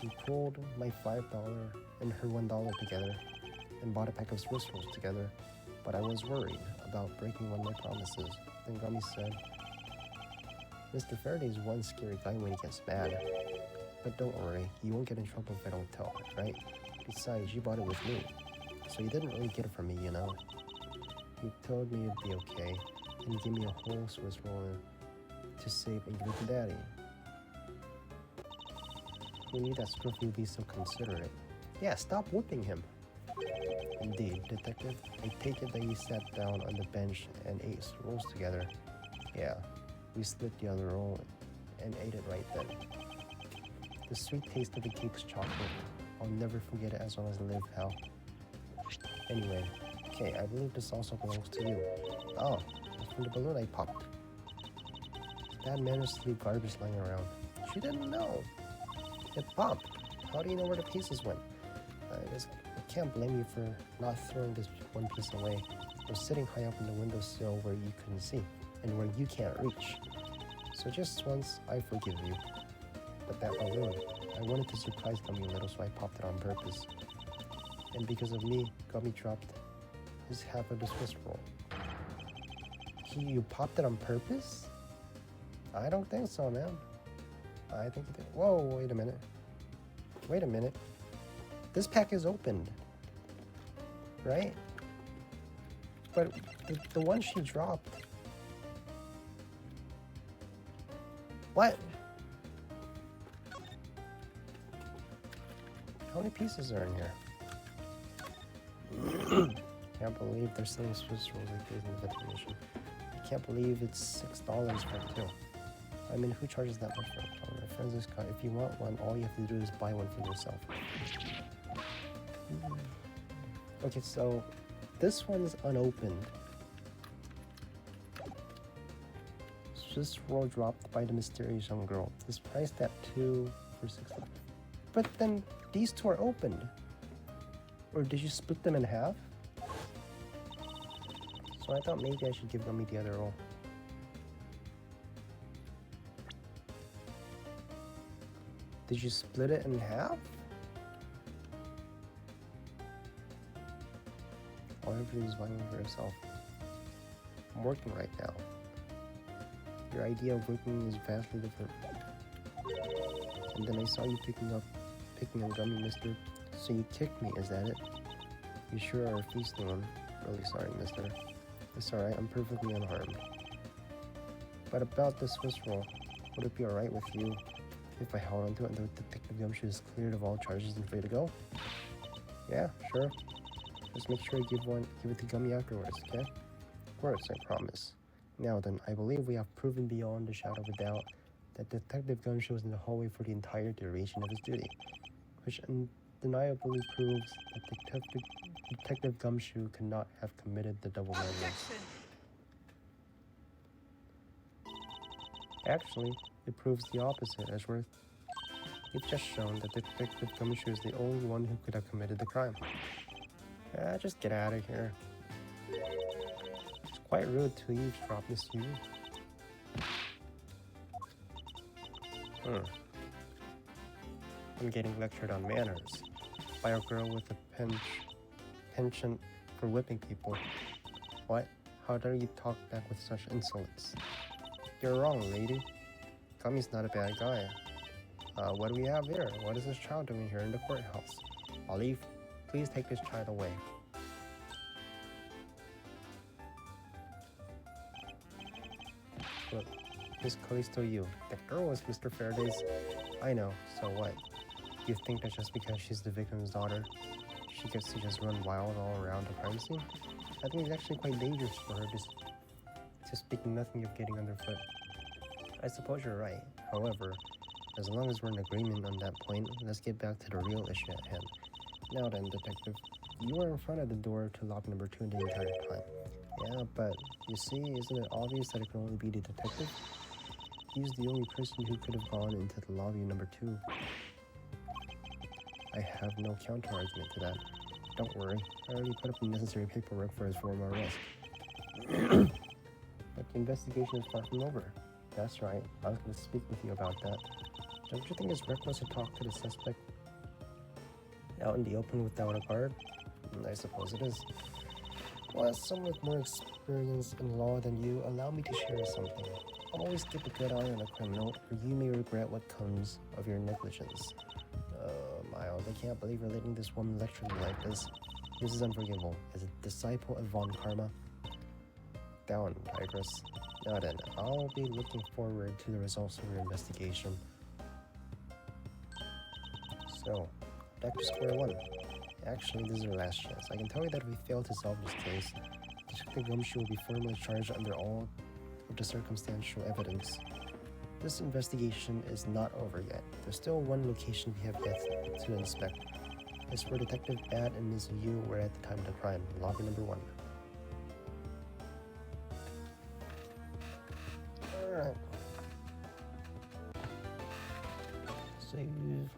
We pulled my $5 and her $1 together and bought a pack of Swiss rolls together, but I was worried about breaking one of my promises. Then Gummy said, Mr. Faraday's one scary guy when he gets mad. But don't worry, you won't get in trouble if I don't tell, right? Besides, you bought it with me, so you didn't really get it from me, you know? He told me it'd be okay, and give me a whole Swiss roll to save and give it to Daddy. Who knew that Scruffy would be so considerate? Yeah, stop whipping him. Indeed, Detective, I take it that you sat down on the bench and ate rolls together. Yeah, we split the other roll and ate it right then. The sweet taste of the cake's chocolate. I'll never forget it as long as I live, Hal. Anyway, okay, I believe this also belongs to you. Oh, that's from the balloon I popped. Dad managed to leave garbage lying around. She didn't know. It popped. How do you know where the pieces went? I can't blame you for not throwing this one piece away. It was sitting high up in the windowsill where you couldn't see, and where you can't reach. So just once, I forgive you. But that balloon, I wanted to surprise Gummy a little, so I popped it on purpose. And because of me, Gummy dropped his half of the Swiss roll. You popped it on purpose? I don't think so, man. I think you did. Whoa, wait a minute. Wait a minute. This pack is opened, right? But the one she dropped. What? How many pieces are in here? Can't believe they're selling Swiss rolls like this in the vending machine. I can't believe it's $6 for two. I mean, who charges that much for it? My friends is cut. If you want one, all you have to do is buy one for yourself. Okay, so this one's unopened. Swiss roll dropped by the mysterious young girl. It's priced at $2 for $6. But then these two are opened. Or did you split them in half? So I thought maybe I should give Gummy the other roll. Did you split it in half? All you have to do is buy one for yourself. I'm working right now. Your idea of working is vastly different. And then I saw you picking up Gummy, mister. So you kicked me, is that it? You sure are a feasting one. Really sorry, mister. It's alright, I'm perfectly unharmed. But about the Swiss roll, would it be alright with you if I held onto it until Detective Gumshoe is cleared of all charges and free to go? Yeah, sure. Just make sure you give it to Gummy afterwards, okay? Of course, I promise. Now then, I believe we have proven beyond a shadow of a doubt that Detective Gumshoe was in the hallway for the entire duration of his duty, which undeniably proves that Detective Gumshoe could not have committed the double murder. Objection. Actually, it proves the opposite, Edgeworth. You've just shown that Detective Gumshoe is the only one who could have committed the crime. Just get out of here. It's quite rude to eavesdrop, Miss Yu. I'm getting lectured on manners by a girl with a penchant for whipping people. What? How dare you talk back with such insolence? You're wrong, lady. Gummy's not a bad guy. What do we have here? What is this child doing here in the courthouse? Olive, please take this child away. Look, Miss Callisto Yu, that girl was Mr. Faraday's. I know, so what? You think that just because she's the victim's daughter, she gets to just run wild all around the crime scene? I think it's actually quite dangerous for her to speak nothing of getting underfoot. I suppose you're right. However, as long as we're in agreement on that point, let's get back to the real issue at hand. Now then, Detective, you were in front of the door to lock number 2 the entire time. Yeah, but you see, isn't it obvious that it can only be the detective? He's the only person who could have gone into the lobby number 2. I have no counter-argument to that. Don't worry, I already put up the necessary paperwork for his formal arrest. But the investigation is far from over. That's right, I was going to speak with you about that. Don't you think it's reckless to talk to the suspect out in the open without a guard? I suppose it is. Well, as someone with more experience in law than you, allow me to share something. Always keep a good eye on a criminal, or you may regret what comes of your negligence. Miles, I can't believe you're letting this woman lecture me like this. This is unforgivable. As a disciple of Von Karma. Down, Tigress. Now then, I'll be looking forward to the results of your investigation. So, back to square one. Actually, this is our last chance. I can tell you that if we fail to solve this case, Detective Gumshoe will be formally charged under all of the circumstantial evidence. This investigation is not over yet. There's still one location we have yet to inspect. It's where Detective Bat and Ms. Yu were at the time of the crime, lobby number 1. Alright. Save.